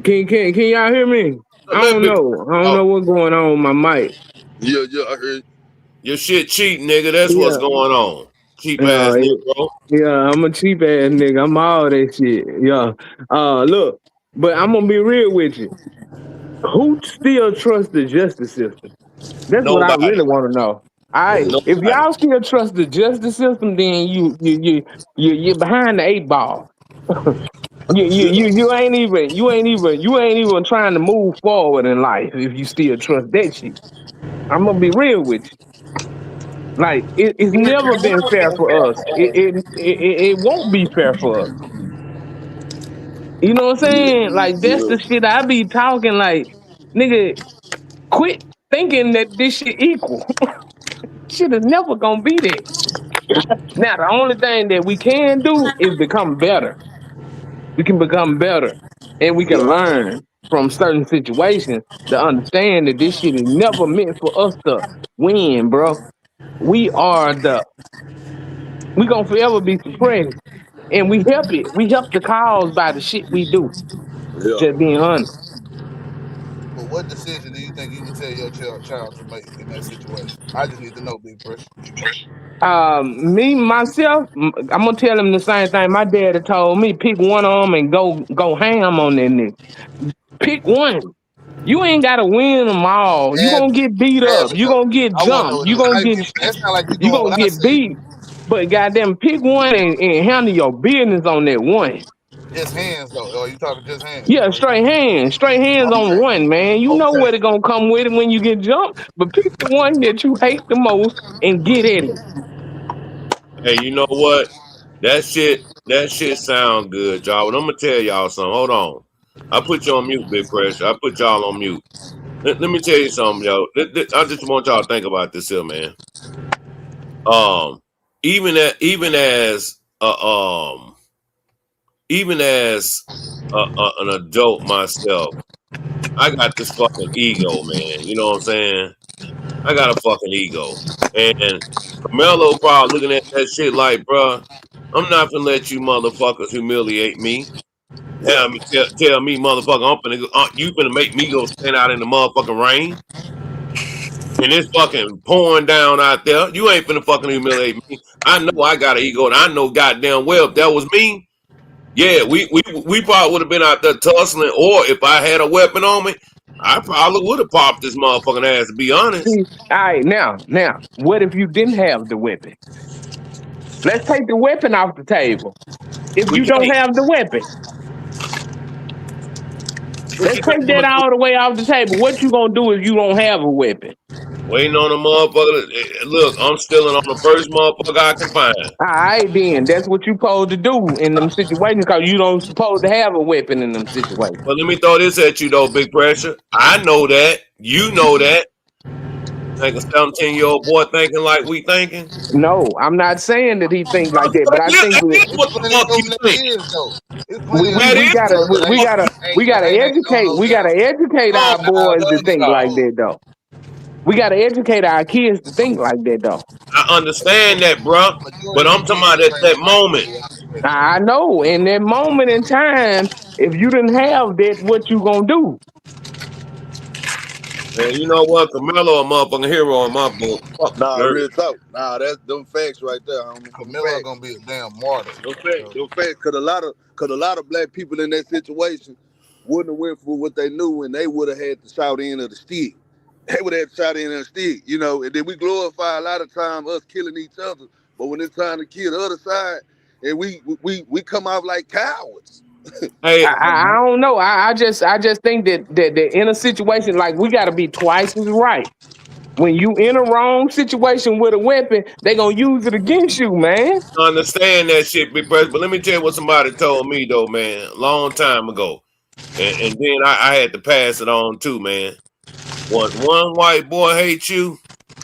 look, can y'all hear me? I Let don't big know. I don't talk. know what's going on with my mic. Yeah, yeah, I heard. Your shit cheap, nigga. That's what's Yeah, going on. Cheap yeah, ass nigga, yeah. I'm a cheap ass nigga. I'm all that shit. Yeah. Look, but I'm gonna be real with you. Who still trusts the justice system? That's what I Nobody. really want to know. All right, if Nobody. y'all still trust the justice system, then you're behind the eight ball. You ain't even trying to move forward in life if you still trust that shit. I'm gonna be real with you. Like it's never been fair for us. It won't be fair for us. You know what I'm saying? Like that's Yeah, the shit I be talking like, nigga, quit thinking that this shit equal. Shit is never gonna be there. Now the only thing that we can do is become better. We can become better and we can yeah, learn from certain situations to understand that this shit is never meant for us to win, bro. We are we gonna forever be suppressed and we help it. We help the cause by the shit we do. yeah. Just being honest. But what decision do you think you would tell your child to make in that situation? I just need to know, big pressure. Me myself, I'm gonna tell him the same thing my daddy told me. Pick one of them and go ham on that nigga. Pick one. You ain't gotta win them all. You Have gonna it, get beat have up. it You though. gonna get I want to jumped. know You this. gonna How you get get? That sound like you you doing gonna what I get said. beat. But goddamn, pick one and handle your business on that one. Just hands though. Or you talking just hands? Yeah, straight hands on Okay. one, man. You know Okay. what it gonna come with it when you get jumped. But pick the one that you hate the most and get at it. Hey, you know what? That shit sound good, y'all. But I'm gonna tell y'all something. Hold on. I put you on mute, big pressure. I put y'all on mute. Let me tell you something, yo. I just want y'all to think about this here, man. Um, even as even as an adult myself, I got this fucking ego, man. You know what I'm saying? I got a fucking ego. And Carmelo probably looking at that shit like, bruh, I'm not gonna let you motherfuckers humiliate me. Yeah, Tell me, motherfucker, you finna make me go stand out in the motherfucking rain and it's fucking pouring down out there. You ain't finna fucking humiliate me. I know I got an ego, and I know goddamn well if that was me, yeah, we probably would have been out there tussling, or if I had a weapon on me, I probably would have popped this motherfucking ass. To be honest, See, all right, now, what if you didn't have the weapon? Let's take the weapon off the table. If we you don't can't. have the weapon, What let's you think take I'm that gonna do? all the way off the table. What you gonna do if you don't have a weapon? Waiting on a motherfucker. Look, I'm stealing on the first motherfucker I can find. All right, then that's what you supposed to do in them situations because you don't supposed to have a weapon in them situations. But let me throw this at you though, big pressure. I know that. You know that. Like a 17-year-old boy thinking like we thinking. No, I'm not saying that he think like that, but I Yeah, think that is It's what the plenty fuck of you them that think. is though. It's we plenty of we, That them we is gotta what we, the we fuck gotta you we gotta educate we gotta educate our boys to think like underdog. that though. We gotta educate our kids to think like that though. I understand that, bro. But Majority of I'm these talking kids about at ain't that like moment. that though. I know in that moment in time, if you didn't have that, what you gonna do? Man, you know what? Carmelo a motherfucking hero in my book. Fuck nah, nerd. real talk. Nah, that's them facts right there, homie. Them Camilla facts. gonna be a damn martyr. Them facts. Them facts. Cause a lot of black people in that situation wouldn't have went for what they knew, and they would have had to shout in of the stick. They would have had to shout in of the stick, you know. And then we glorify a lot of time us killing each other, but when it's time to kill the other side, and we come out like cowards. Hey, I don't know. I just think that in a situation like we got to be twice as right. When you in a wrong situation with a weapon, they gonna use it against you, man. I understand that shit, big brother. But let me tell you what somebody told me though, man, a long time ago, and then I had to pass it on too, man. Once one white boy hates you,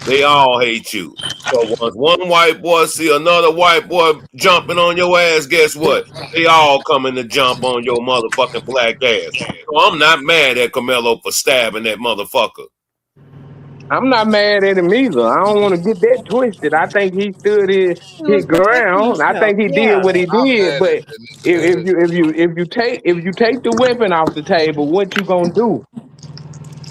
they all hate you. So once one white boy see another white boy jumping on your ass, guess what? They all coming to jump on your motherfucking black ass. So I'm not mad at Carmelo for stabbing that motherfucker. I'm not mad at him either. I don't want to get that twisted. I think he stood He his was protecting ground. I himself. think he did Yeah. what he I'm did. mad at But that nigga. if you take the weapon off the table, what you gonna do?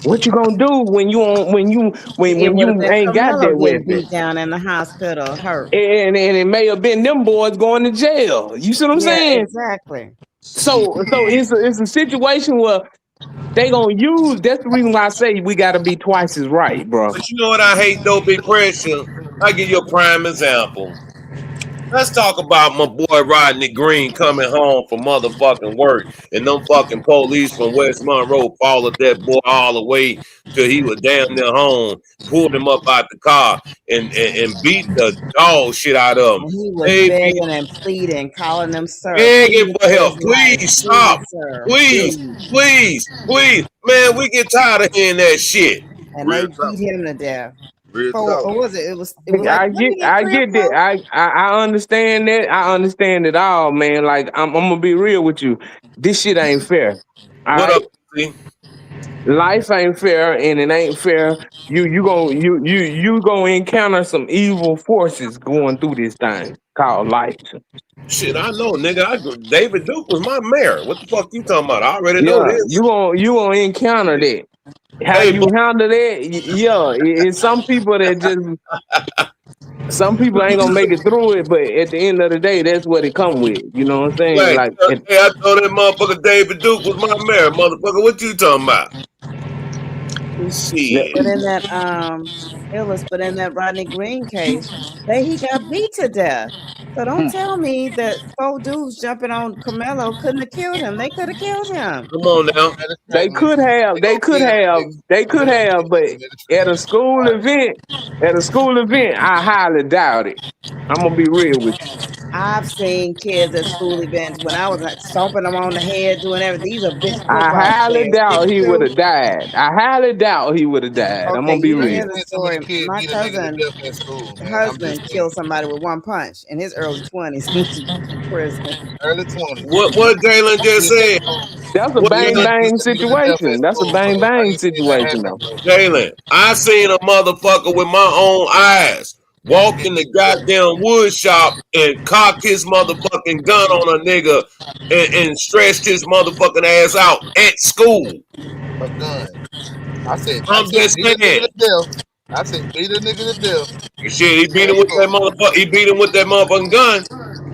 What you gonna do It when would have you been ain't got Carmelo that getting weapon? beat down in the hospital, hurt. And it may have been them boys going to jail. You see what I'm Yeah, saying? exactly. So it's a situation where they gonna use. That's the reason why I say we got to be twice as right, bro. But you know what I hate though, big pressure? I give you a prime example. Let's talk about my boy Rodney Green coming home from motherfucking work and them fucking police from West Monroe followed that boy all the way till he was damn near home, pulled him up out the car and beat the dog shit out of him. And he was They be begging and pleading, calling them sir, begging pleading for for help. his life. Please stop. Please, sir, Please, please. please, please. Man, we get tired of hearing that shit. And they Real beat talk. him to death. Real For talk. what was it? It was like I 3 or get that. 4. I understand that. I understand it all, man. Like I'm gonna be real with you. This shit ain't fair. All What up, right, see? life ain't fair, and it ain't fair. You gonna encounter some evil forces going through this thing called life. Shit, I know, nigga. David Duke was my mayor. What the fuck you talking about? I already know Yeah, this. you gonna encounter that. How Hey, you handle that? Yeah, it's some people that just some people ain't gonna make it through it, but at the end of the day, that's what it come with. You know what I'm saying? Hey, Like, hey, I told that motherfucker David Duke was my mayor, motherfucker. What you talking about? But Shit. in that but in that Rodney Green case, he got beat to death. So don't tell me that 4 dudes jumping on Carmelo couldn't have killed him. They could have killed him. Come on now. Matter of they fact, man, could have, they gonna kill that nigga. they could They gonna have, kill but that nigga in the at a trenches. school event, I highly doubt it. I'm gonna be real with you. I've seen kids at school events when I was like stomping them on the head, doing everything. These are big I football highly players. doubt he would 6'2". have died. I highly doubt he would have died. I'm Okay, gonna be you didn't I real. hear ain't the seen so many story. kids My beat a nigga to cousin death at school, man. I'm just husband saying. killed somebody with one punch in his early 20s. He was in prison. Early 20s. What Jalen just Beat a said? nigga, That's a What beat bang Jalen? bang a nigga to death at situation. That's a school, bang bro. I bang ain't seen that situation happen, though. bro. Jalen, I seen a motherfucker with my own eyes walk in the goddamn wood shop and cock his motherfucking gun on a nigga and stretched his motherfucking ass out at school. A gun. I I'm said just beat a nigga saying. to death. I said beat a nigga to death Shit, he beat at him with that school. motherfucker. He beat him with that motherfucking gun.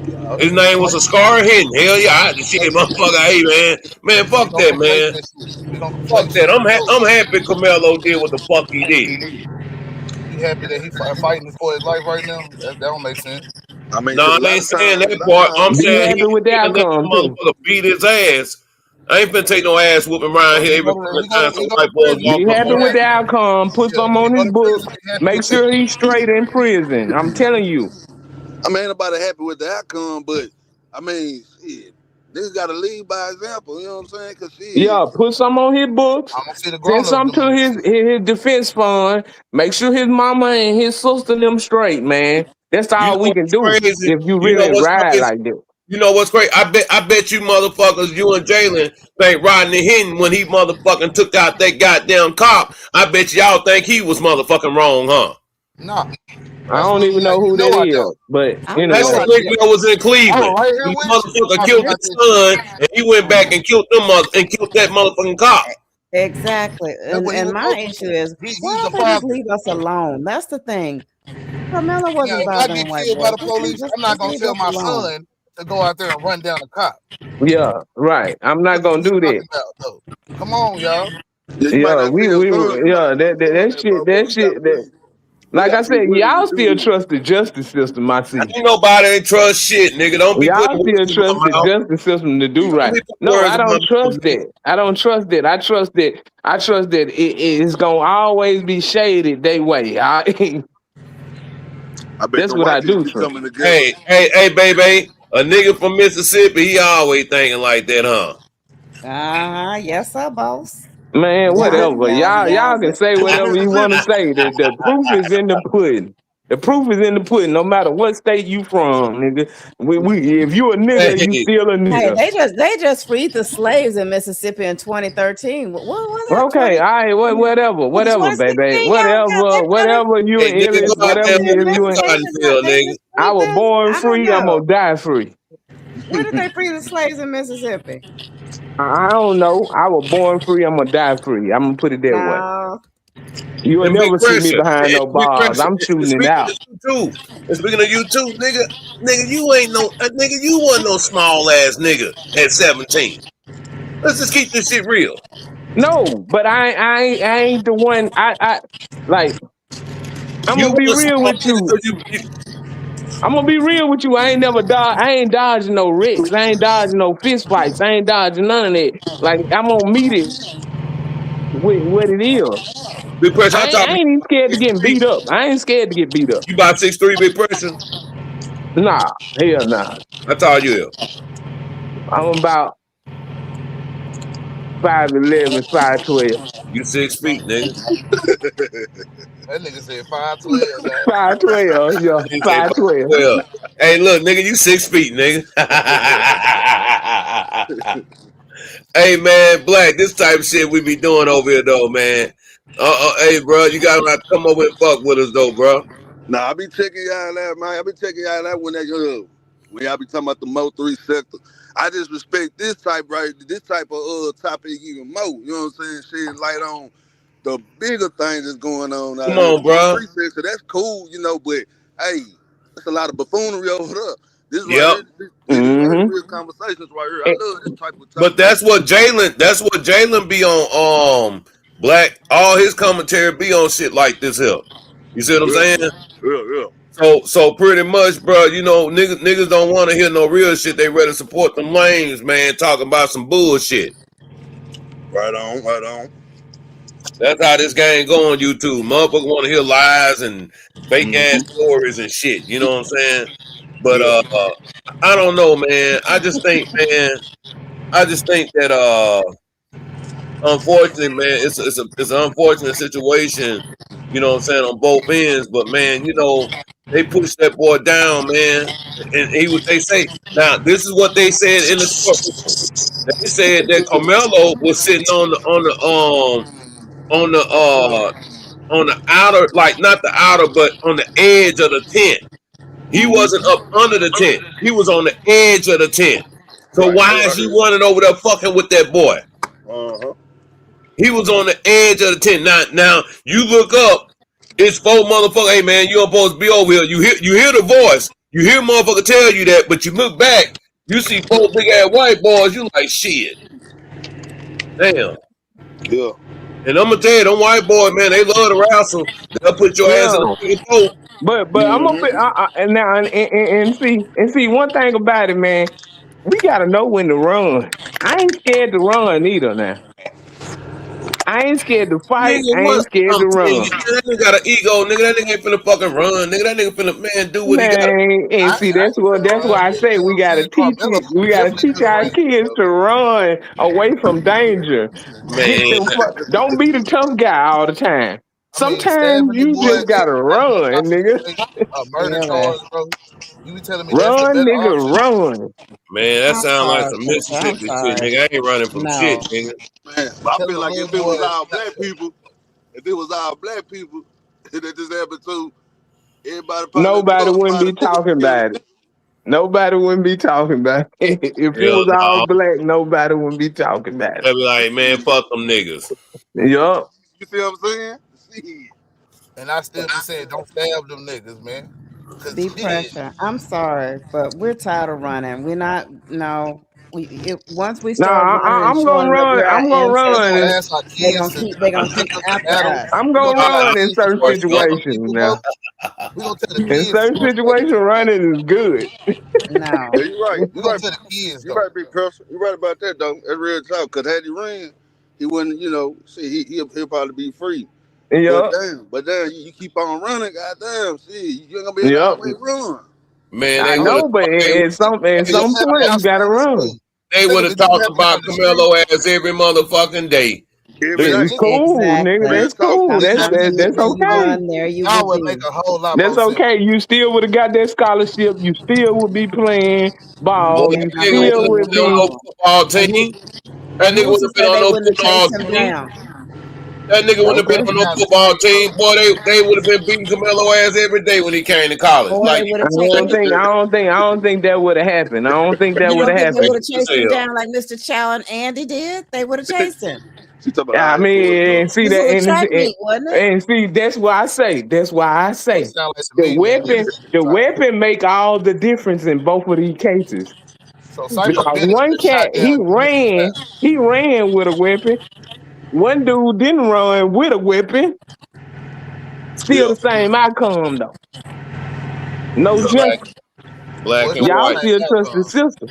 Yeah. His name was Like, a Scar Hidden. Hell yeah, I had to shit, hey, motherfucker. Hey man, we fuck gonna that, conflate man. that shit. We gonna Fuck conflate that. shit for sure. I'm happy Carmelo did what the fuck he did. You happy that he fighting for his life right now? That don't make sense. I mean, No, cause I ain't saying that part. I'm Be saying happy with the he let that outcome too. motherfucker beat his ass. I ain't finna take no ass whooping around So here every fucking time he some go to white boys prison. walk Be up happy on with him. the outcome. Put Yeah, some when he on go his to book. prison, he happy Make with that. sure he's straight in prison. I'm telling you. I mean, ain't nobody happy with the outcome, but I mean, shit, niggas gotta lead by example. You know what I'm saying? Cause shit, Yeah, put some on his books. I don't see the Send grown ups some doing to this his, shit. his defense fund. Make sure his mama and his sister them straight, man. That's You all know we can what's do crazy? if you You know really what's ride crazy? like that. You know what's crazy? I bet you motherfuckers, you and Jalen think Rodney Hinton when he motherfucking took out that goddamn cop. I bet y'all think he was motherfucking wrong, huh? Nah, I don't absolutely even not. know You who know that I is, don't. but I You That know anyway. I shit mean, like don't. was in I'm Cleveland. right here The with you motherfucker talking killed about his this shit. son and he went back and killed them and killed that motherfucking cop. exactly. That's And what he and was my supposed to issue do. is, why He's the don't they just father. leave us alone? That's the thing. Carmelo Now, wasn't if I bothering get white killed by boys. the Just police, I'm not just gonna leave tell us my alone. son to go out there and run down a cop. Yeah, right. I'm not What are gonna we do that. talking about though? Come on, y'all. yeah, you might Yeah, not tell your son, you might yeah, not tell your son that that shit, motherfucker, you gotta that leave. Like I gotta be said, willing to y'all do still this. trust the justice system. I see. Ain't nobody ain't trust shit, nigga. Don't be Y'all putting words still in my trust the mouth. justice system to do Don't right. be putting No, words I in my don't mouth, trust nigga. that. I don't trust that. I trust that. I trust that it's gonna always be shaded that way. I bet That's the what I righteous do be trust. coming together. Hey, baby. A nigga from Mississippi, he always thinking like that, huh? Yes, sir, boss. Man, Yeah, whatever. yeah, yeah. Y'all can say From whatever you want to Mississippi. say. The proof is in the pudding. The proof is in the pudding. No matter what state you from, nigga. We if you a nigga, you Hey, still a Hey, nigga. they just freed the slaves in Mississippi in 2013. What was that? Okay, 20 all right, was it whatever, baby, 2016? Y'all got whatever. You hey, and nigga, Illis, go out that there whatever. and If pick you a and they cotton just got field, they nigga. just I freed was this. born I don't free. I'm know. gonna die free. Where did they free the slaves in Mississippi? I don't know. I was born free. I'm gonna die free. I'm gonna put it that way. No. You will And big never see me pressure. behind no Big bars. pressure. I'm And shooting it speaking out. of you too. And speaking of you too, nigga, you ain't no nigga, you wasn't no small ass nigga at 17. Let's just keep this shit real. No, but I ain't the one. I like. I'm You gonna be want a real small with nigga you. because you I'm gonna be real with you. I ain't never dodge. I ain't dodging no wrecks. I ain't dodging no fist fights. I ain't dodging none of that. Like I'm gonna meet it with what it is. big pressure. I'm I talking ain't even scared to six get three. beat up. I ain't scared to get beat up. You about 6'3", big pressure. Nah, hell nah. That's all you is. I'm about 5'11", 5'12". You 6 feet, nigga. That nigga said 5'12", guys. 5'12", yeah, Nigga say 5'12". 5'12". Hey, look, nigga, you 6 feet, nigga. Hey man, Black, this type of shit we be doing over here though, man. Hey, bro, you gotta come over and fuck with us though, bro. Nah, I be checking y'all out, man. I be checking y'all out when y'all be talking about the Mo 3 sector. I just respect this type of topic even more. You know what I'm saying? Shedding light on the bigger things that's going on out Come here. on, The Mo bro. 3 sector, that's cool, but hey, that's a lot of buffoonery over there. This right Yep. here, this right here, Mm-hmm. real conversations right here. I love this type of But topic. that's what Jalen be on. Black. All his commentary be on shit like this here. You see what I'm Yeah, saying? yeah. So pretty much, bro. You know, niggas don't want to hear no real shit. They rather support them lames, man. Talking about some bullshit. Right on, right on. That's how this game go on YouTube. Motherfuckers want to hear lies and fake ass Mm-hmm. stories and shit. You know what I'm saying? But Yeah. I don't know, man. I just think that unfortunately, man, it's an unfortunate situation. You know what I'm saying, on both ends. But man, they pushed that boy down, man. And they say now this is what they said in the court report. They said that Carmelo was sitting on the outer, like not the outer, but on the edge of the tent. He wasn't Mm-hmm. up under the tent. He was on the edge of the tent. So Right, why that's is right he here. running over there fucking with that boy? Uh-huh. He was on the edge of the tent. Now you look up, it's four motherfuckers. Hey man, you don't supposed to be over here. You hear the voice. You hear motherfucker tell you that, but you look back, you see four big ass white boys. You like shit. Damn. Yeah. And I'm gonna tell you, them white boys, man, they love to wrestle. They'll put your ass in Yeah, the fucking boat. but I'm gonna Mm-hmm. and now and see one thing about it, man. We gotta know when to run. I ain't scared to run either. Now I ain't scared to fight. Nigga, I what? ain't scared I'm to telling you, run. man, that nigga got an ego, nigga. That nigga ain't finna fucking run, nigga. That nigga finna, man, do what he gotta. Man, and see I that's ain't what finna that's run. why I You say know we what I'm gotta saying? teach Carmelo definitely teach couldn't our run, kids bro. to run away from danger. Man, Don't be the tough guy all the time. I mean, Sometimes stabbing the you boy just gotta and run, about to nigga. face a murder Really? charge, bro. You be telling me that's the Run, better nigga, option? run. man, that I'm sound like sorry, some Pressure. I'm Mississippi shit, sorry. nigga. I ain't running from shit, No. nigga. Man, but I Telling feel a like little if it was boy, all black people, if it was all black people that this happened to, everybody probably Nobody close wouldn't by be the nigga talking killing. about it. Notbody wouldn't be talking about it. If it Hell was all no. black, nobody wouldn't be talking about it. They be like, man, fuck them niggas. Yup. You see what I'm saying? See. and I still be saying don't stab them niggas, man. Cause Be shit, Pressure. I'm sorry, but we're tired of running. We're not. No, once we No, start running and I'm gonna showing what run. we're our I'm gonna We run, gonna and ancestors, ask our they're kids gonna to keep they're when gonna they keep come to after battle. us. I'm We gonna gonna tell our run in kids to certain respect them situations. people, bro. Now, We gonna tell the in kids to certain respect situations, them, bro. running is good. No. Yeah, you're right. We You're gonna right. tell the kids You're though. right, big person. You're right about that, though. That's real talk. Cause had he ran, he wouldn't. See, he'll probably be free. Yep, But damn, you keep on running. Goddamn, see, you ain't gonna be able to yep. always run. Man, I they would have know, but at If your some family point, you got gotta somebody to run. school, they think would of have it, you talked have it about on the street. Camelo ass every motherfucking day. Every It's day, Think, cool, nigga. Exactly. real That's talk. cool. Come think come to me That's where you okay. run, there you will y'all would make be. a whole lot That's more sense. okay. You still would have got that scholarship. You still would be playing Boy, ball. Yeah, You that nigga still wouldn't playing have would been on be. no ball. football And who team. That and nigga who's wouldn't to have been say on they no wouldn't have football chased him team. down? That nigga wouldn't have been Okay. on Especially no now the football same team. Boy, they would have been beating Camelo ass every day when he came to college. Or they Like, would I have don't taken think. I don't think that would have happened. I don't think that you would don't have think they happened. would have crazy as chased him hell. down like Mr. Chow and Andy did? They would have chased him. She talking about I all right, Forrest mean, Gump. see This that, was a track meet, wasn't it? and see that's why I say. That's why I boy say sound like some the media niggas weapon. to The try. weapon make all the difference in both of these cases. So Psycho Because Billy could one have shot cat down Camille's family. he ran with a weapon. One dude didn't run with a weapon. Still Yeah, the same outcome though. No yeah. Black, justice. black Well, it's and not the Y'all white. same still trust the outcome. system.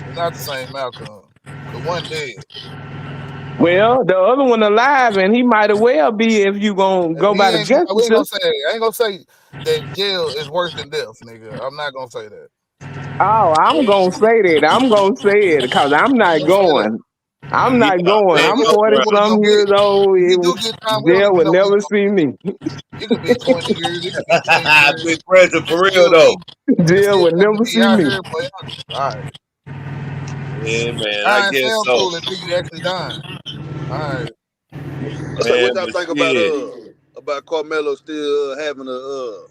It's not the same outcome. Cause one dead. Well, the other one alive, and he might as well be if you gonna And go by the we justice ain't gonna system. say I ain't gonna say that jail is worse than death, nigga. I'm not gonna say that. Oh, I'm gonna say that. I'm gonna say it because I'm I'm not gonna say that. going. I'm Yeah, not going. ain't I'm no Well, 40 running. we don't some know years old. if he do get time, we don't Jail even would know when never it's gonna see be. me. It could be 20 years, it could be 10 years. Big pressure for real Still though. be niggas Jail still would claiming never he see out me. here, but all right. Yeah, man, I Dying guess sound so. cool until you actually dying. All right. So what Man, y'all but think shit. about Carmelo still having a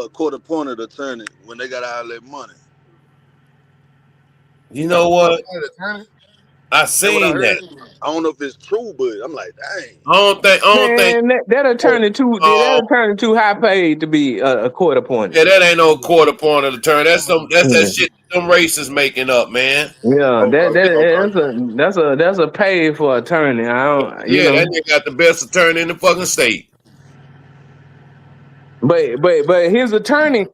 court appointed attorney when they got all that money? You Got know a court what? appointed attorney. I That's what I seen that. heard. I don't know if it's true, but I'm like, dang. I don't think Man, that oh, attorney too high paid to be a court appointed. yeah, that ain't no quarter point of the turn. That's that Yeah, shit them racists making up, man. yeah, Okay, okay. that's a pay for attorney. I don't, Yeah, that nigga got the best attorney in the fucking state. but his attorney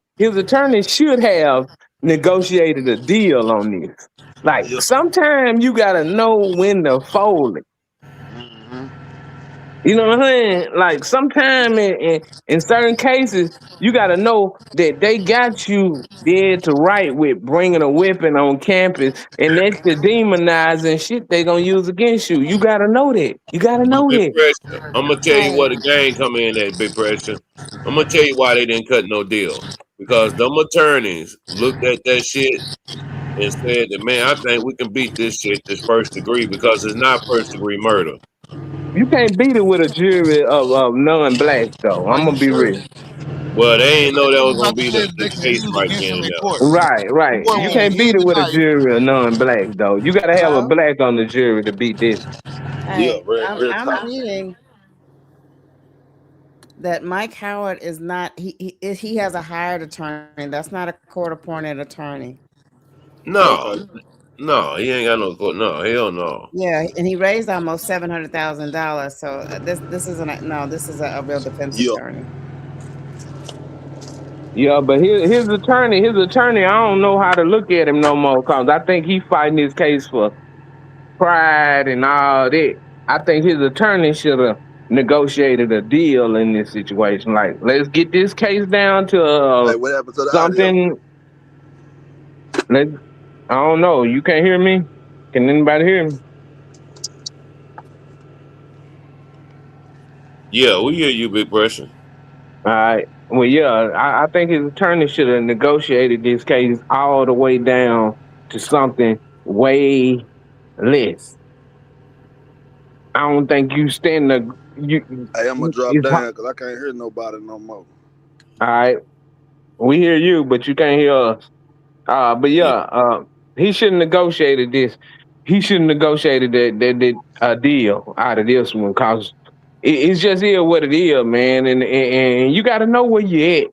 should have negotiated a deal on this. Like Yeah. sometimes you gotta know when to fold it. Hmm. You know what I'm saying? Like sometime in certain cases, you got to know that they got you dead to right with bringing a weapon on campus, and that's the demonizing shit they gonna use against you. You got to know that. You got to But know big that. pressure. I'm gonna tell you Hey, what the game come in at, big pressure. I'm gonna tell you why they didn't cut no deal. Because them attorneys looked at that shit and said that, man, I think we can beat this shit, this first degree, because it's not first degree murder. You can't beat it with a jury of non-blacks, though. Are I'm you gonna be sure? real. Well, they ain't Because know the that thing was gonna about be that is the they can case use right against then him and in there. court. Right, The right. boy You won't can't hear beat it the with a knife. jury of non-blacks, though. You got to have a hello. black on the jury to beat this. Yeah, Hey, real I'm talk. reading that Mike Howard is not he has a hired attorney. That's not a court appointed attorney. No, Okay. no, he ain't got no court. No, hell no. Yeah, and he raised almost $700,000. So this isn't no, this is a real defense Yeah. attorney. Yeah, but his attorney, I don't know how to look at him no more because I think he fighting his case for pride and all that. I think his attorney should have negotiated a deal in this situation. Like, let's get this case down to Hey, what happened to the audio? something. Let I don't know. You can't hear me? Can anybody hear me? Yeah, we hear you, big pressure. All right. Well, yeah, I think his attorney should have negotiated this case all the way down to something way less. I don't think you stand the you. Hey, I'm gonna drop It's all down because I can't hear nobody no more. right. We hear you, but you can't hear us. But yeah, Yeah. he should have negotiated this. He should have negotiated that deal out of this one because it's just here what it is, man. And you got to know where you at.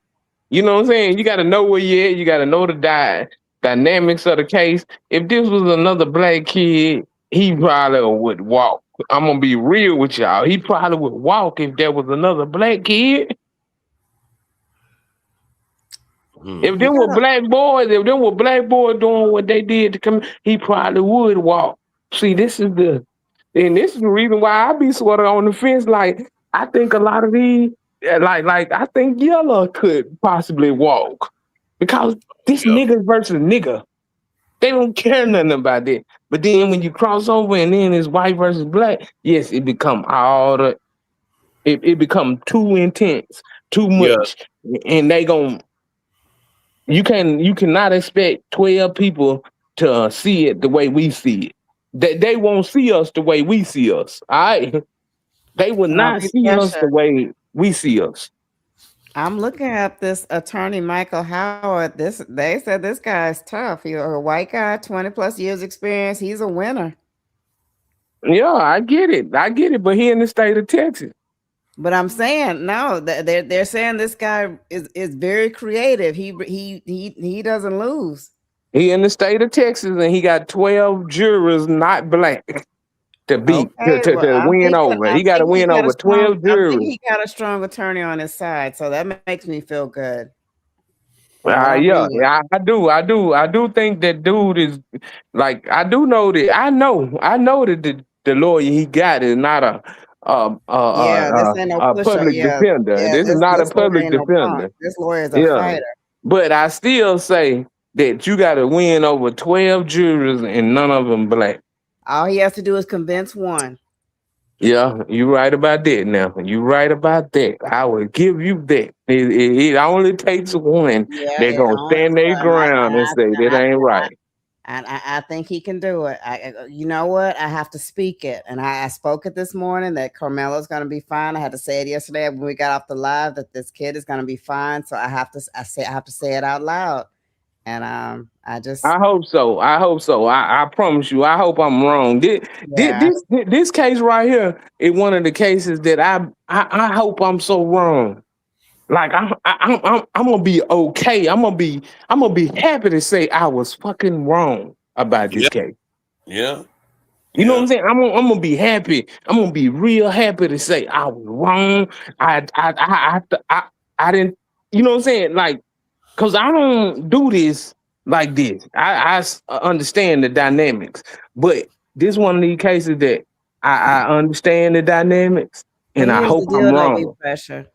You know what I'm saying? You got to know where you at. You got to know the dynamics of the case. If this was another black kid, he probably would walk. I'm gonna be real with y'all. He probably would walk if there was another black kid. If You there were gotta, black boys doing what they did to come, he probably would walk. See, this is the reason why I be sort of on the fence. Like, I think a lot of these, like I think Yella could possibly walk because this Yeah. nigga versus nigga, they don't care nothing about that. But then when you cross over and then it's white versus black, yes, it become too intense, too Yeah. much, and you cannot expect 12 people to see it the way we see it. They won't see us the way we see us. All right. They will not be see us the pressure. way we see us. I'm looking at this attorney Michael Howard. They said this guy's tough. He's a white guy, 20 plus years experience. He's a winner. Yeah, I get it. But he in the state of Texas. But I'm saying no. They're saying this guy is very creative. He doesn't lose. He in the state of Texas and he got 12 jurors not black to beat Okay, well, to win over. He got to win over 12 I think jurors. he got a strong attorney on his side, so that makes me feel good. You know what I Yeah, mean? yeah, I do think that dude is like I do know that I know that the lawyer he got is not Yeah, this ain't no a pusher. public Yeah, defender. yeah. This is not a This lawyer public ain't no punk. defender. This lawyer is a Yeah, fighter. but I still say that you got to win over 12 jurors and none of them black. All he has to do is convince one. Yeah, you right about that. Now you right about that. I will give you that. It only takes one. Yeah, They're gonna stand their ground and say that ain't right. I think he can do it. You know what? I have to speak it, and I spoke it this morning that Carmelo's going to be fine. I had to say it yesterday when we got off the live that this kid is going to be fine. So I have to say it out loud, and I hope so. I promise you. I hope I'm wrong. yeah. This case right here is one of the cases that I hope I'm so wrong. Like I'm gonna be okay. I'm gonna be happy to say I was fucking wrong about this Yeah. case. Yeah. You know what I'm saying? I'm gonna be happy. I'm gonna be real happy to say I was wrong. I didn't. You know what I'm saying? Like, cause I don't do this like this. Understand the dynamics, but this one of these cases that I understand the dynamics, But and I here's the hope I'm deal, no be wrong. pressure.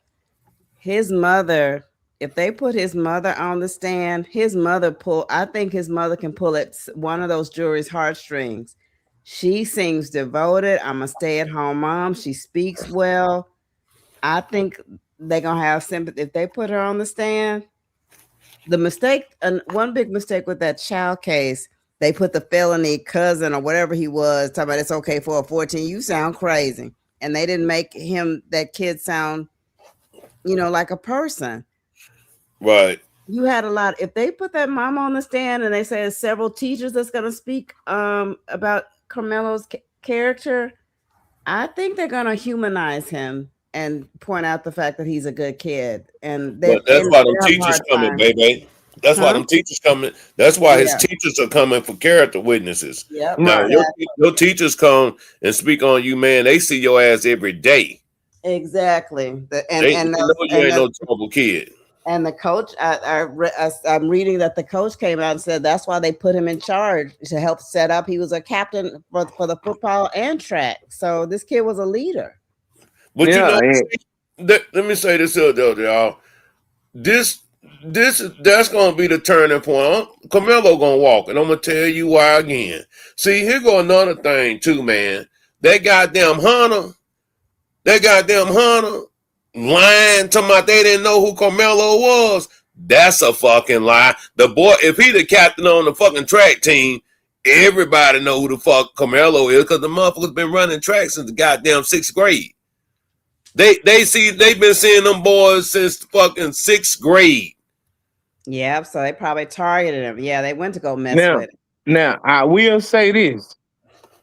His mother, if they put his mother on the stand, I think his mother can pull at one of those jury's heartstrings. She seems devoted. I'm a stay-at-home mom. She speaks well. I think they're gonna have sympathy if they put her on the stand. The mistake, and one big mistake with that child case, they put the felony cousin or whatever he was, talking about it's okay for a 14. You sound crazy. And they didn't make that kid sound, like a person. Right. You had a lot. If they put that mom on the stand and they say there's several teachers that's going to speak about Carmelo's character, I think they're going to humanize him and point out the fact that he's a good kid. And they But that's why them have a teachers hard coming, time. baby. That's why Huh? them teachers coming. That's why his Yeah. teachers are coming for character witnesses. Yep. Now Right. your teachers come and speak on you, man. They see your ass every day. Exactly. They know you ain't no trouble kid. And the coach, I'm reading that the coach came out and said that's why they put him in charge to help set up. He was a captain for the football and track. So this kid was a leader. But Yeah, let me say this though, y'all. That's gonna be the turning point. Carmelo gonna walk, and I'm gonna tell you why again. See, here go another thing too, man. That goddamn Hunter lying, talking about they didn't know who Carmelo was. That's a fucking lie. The boy, if he the captain on the fucking track team, everybody know who the fuck Carmelo is because the motherfucker's been running track since the goddamn 6th grade. They've been seeing them boys since the fucking 6th grade. Yep. So they probably targeted him. Yeah, they went to go mess with him. Now I will say this: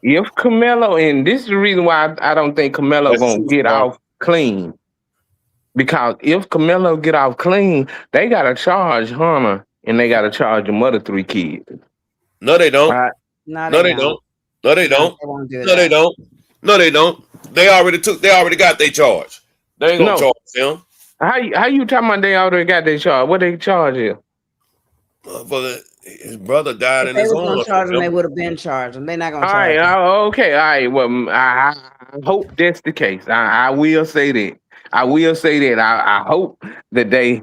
if Carmelo, and this is the reason why I don't think Carmelo That's gonna true, get Mark. off clean, Because if Camelo get off clean, they gotta charge Hunter and they gotta charge the mother 3 kids. No, they don't. Right? No, No, they they don't. don't. No, they No, don't. they won't do No, they that. don't. No, they don't. They already got their charge. They ain't gonna No. charge him. How you talking about they already got their charge? What they charge you? Motherfucker, his brother died If in they his was gonna arms. charge them, they Remember? would have been charged them. They're not gonna All charge right, them. okay, all right. Well, I hope that's the case. I will say that. I will say that. I hope that they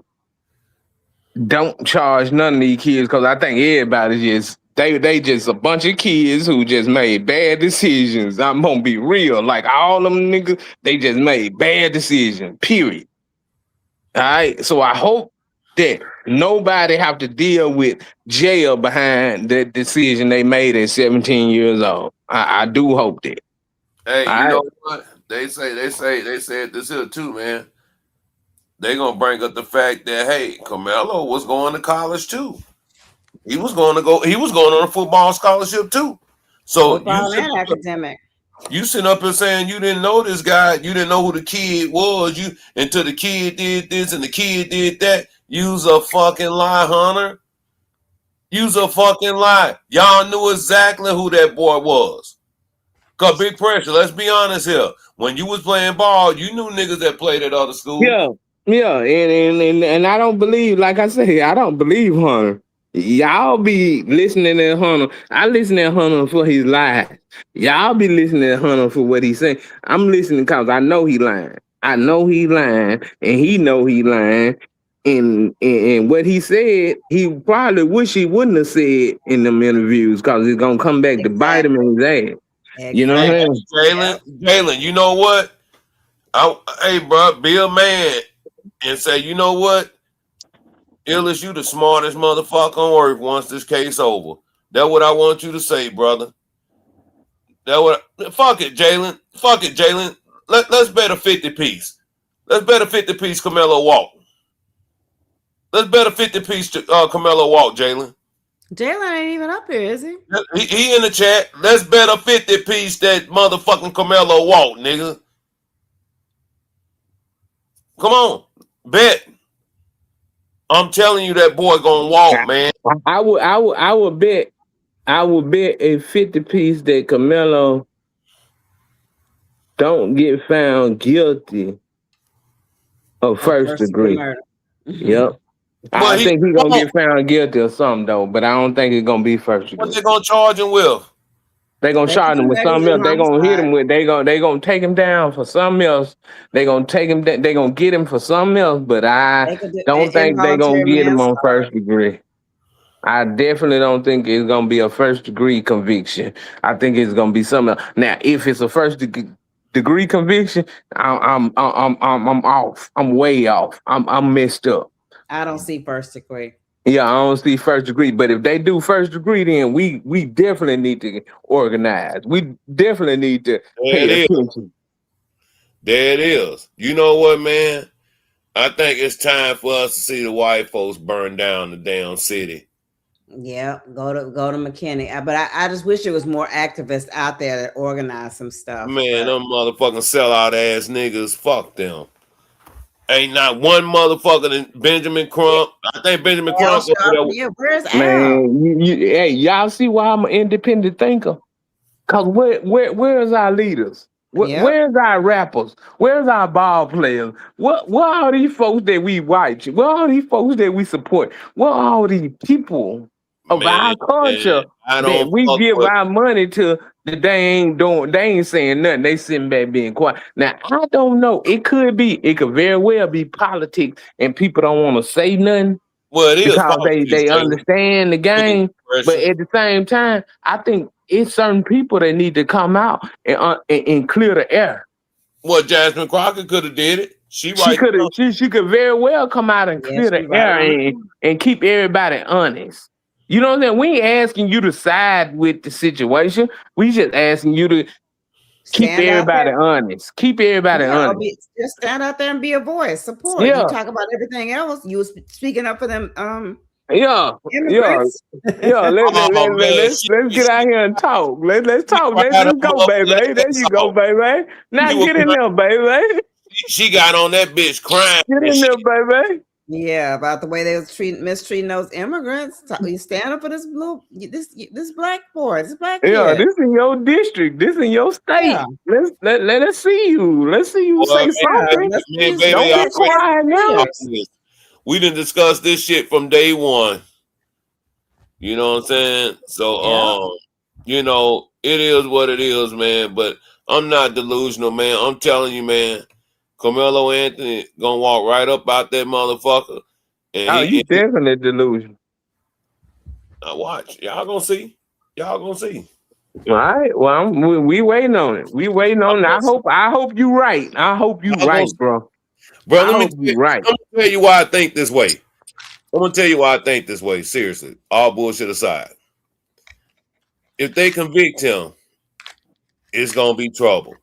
don't charge none of these kids because I think everybody just they just a bunch of kids who just made bad decisions. I'm gonna be real. Like all them niggas, they just made bad decisions. Period. All right. So I hope that nobody have to deal with jail behind the decision they made at 17 years old. I do hope that. Hey, All you right. know what? They said this here too, man. They gonna bring up the fact that hey, Carmelo was going to college too. He was going on a football scholarship too. So Football and academic. you sitting up here saying you didn't know this guy, you didn't know who the kid was, you until the kid did this and the kid did that. You's a fucking lie, Hunter. You's a fucking lie. Y'all knew exactly who that boy was. Cause big pressure. Let's be honest here. When you was playing ball, you knew niggas that played at other schools. Yeah, and I don't believe, like I say, I don't believe Hunter. Y'all be listening to Hunter. I listen to Hunter for his lies. Y'all be listening to Hunter for what he's saying. I'm listening because I know he lying. I know he lying, and he know he lying. And what he said, he probably wish he wouldn't have said in them interviews because it's gonna come back to bite him in his ass. Exactly. You know what I'm saying? Jalen, you know what? Hey, bro, be a man and say, you know what? Illis, you the smartest motherfucker on earth once this case over. That's what I want you to say, brother. Fuck it, Jalen. Fuck it, Jalen. Let's bet a 50 piece. Let's bet a 50 piece Carmelo walk. Let's bet a 50 piece Carmelo walk, Jalen. Jalen ain't even up here, is he? He in the chat. Let's bet a 50 piece that motherfucking Carmelo walk, nigga. Come on, bet. I'm telling you that boy gonna walk, man. I would bet a 50 piece that Carmelo don't get found guilty of first degree. Murder. Yep. I think he's gonna get found guilty of something though, but I don't think it's gonna be first degree. What they gonna charge him with? They gonna charge him with something else. They gonna hit him with. They gonna take him down for something else. They gonna take him. They gonna get him for something else. But I don't think they gonna get him on first degree. I definitely don't think it's gonna be a first degree conviction. I think it's gonna be something else. Now, if it's a first degree conviction, I'm off. I'm way off. I'm messed up. I don't see first degree. Yeah, I don't see first degree, but if they do first degree, then we definitely need to organize. We definitely need to pay attention. There it is. You know what, man? I think it's time for us to see the white folks burn down the damn city. Yeah, go to McKinney. But I just wish there was more activists out there that organize some stuff. Man, them motherfucking sellout ass niggas, fuck them. Ain't not one motherfucker in Benjamin Crump. I think Benjamin Crump. Where's Al? Man, hey, y'all see why I'm an independent thinker? Cause where's our leaders? Where's our rappers? Where's our ball players? What are these folks that we watch? What are these folks that we support? What are all these people of our culture that we give our money to that they ain't saying nothing. They sitting back being quiet. Now, I don't know. It could very well be politics and people don't want to say nothing. Well, it is because they understand the game. But at the same time, I think it's certain people that need to come out and clear the air. Well, Jasmine Crockett could have did it. She could very well come out and clear the air and keep everybody honest. You know what I'm saying? We ain't asking you to side with the situation. We just asking you to keep everybody honest. Keep everybody honest. Just stand out there and be a voice. Support. Yeah. You talk about everything else. You was speaking up for them. Immigrants. Let's get out here and talk. Let's talk. Let's go, baby. There you go, baby. Now get in there, baby. she got on that bitch crying. Get And in she, there, baby. Yeah, about the way they was mistreating those immigrants. You stand up for this black boy, this black Yeah, kid. this in your district. This in your Yeah, state. Let us see you. Let's see you well, say yeah. something. Let's me see and you baby Don't be stand quiet for now. years. we didn't discuss this shit from day one. You know what I'm saying? So, Yeah. you know, it is what it is, man. But I'm not delusional, man. I'm telling you, man. Carmelo Anthony gonna walk right up out that motherfucker, and Oh, you he definitely delusional. now watch. Y'all gonna see. Y'all gonna see. All right. Well, we waiting on it. We waiting Y'all on it. gonna see. I hope you right. I hope you Y'all gonna right, see. bro. Bro, I hope you right. I'm gonna tell you why I think this way. I'm gonna tell you why I think this way. Seriously, all bullshit aside. If they convict him, it's gonna be trouble.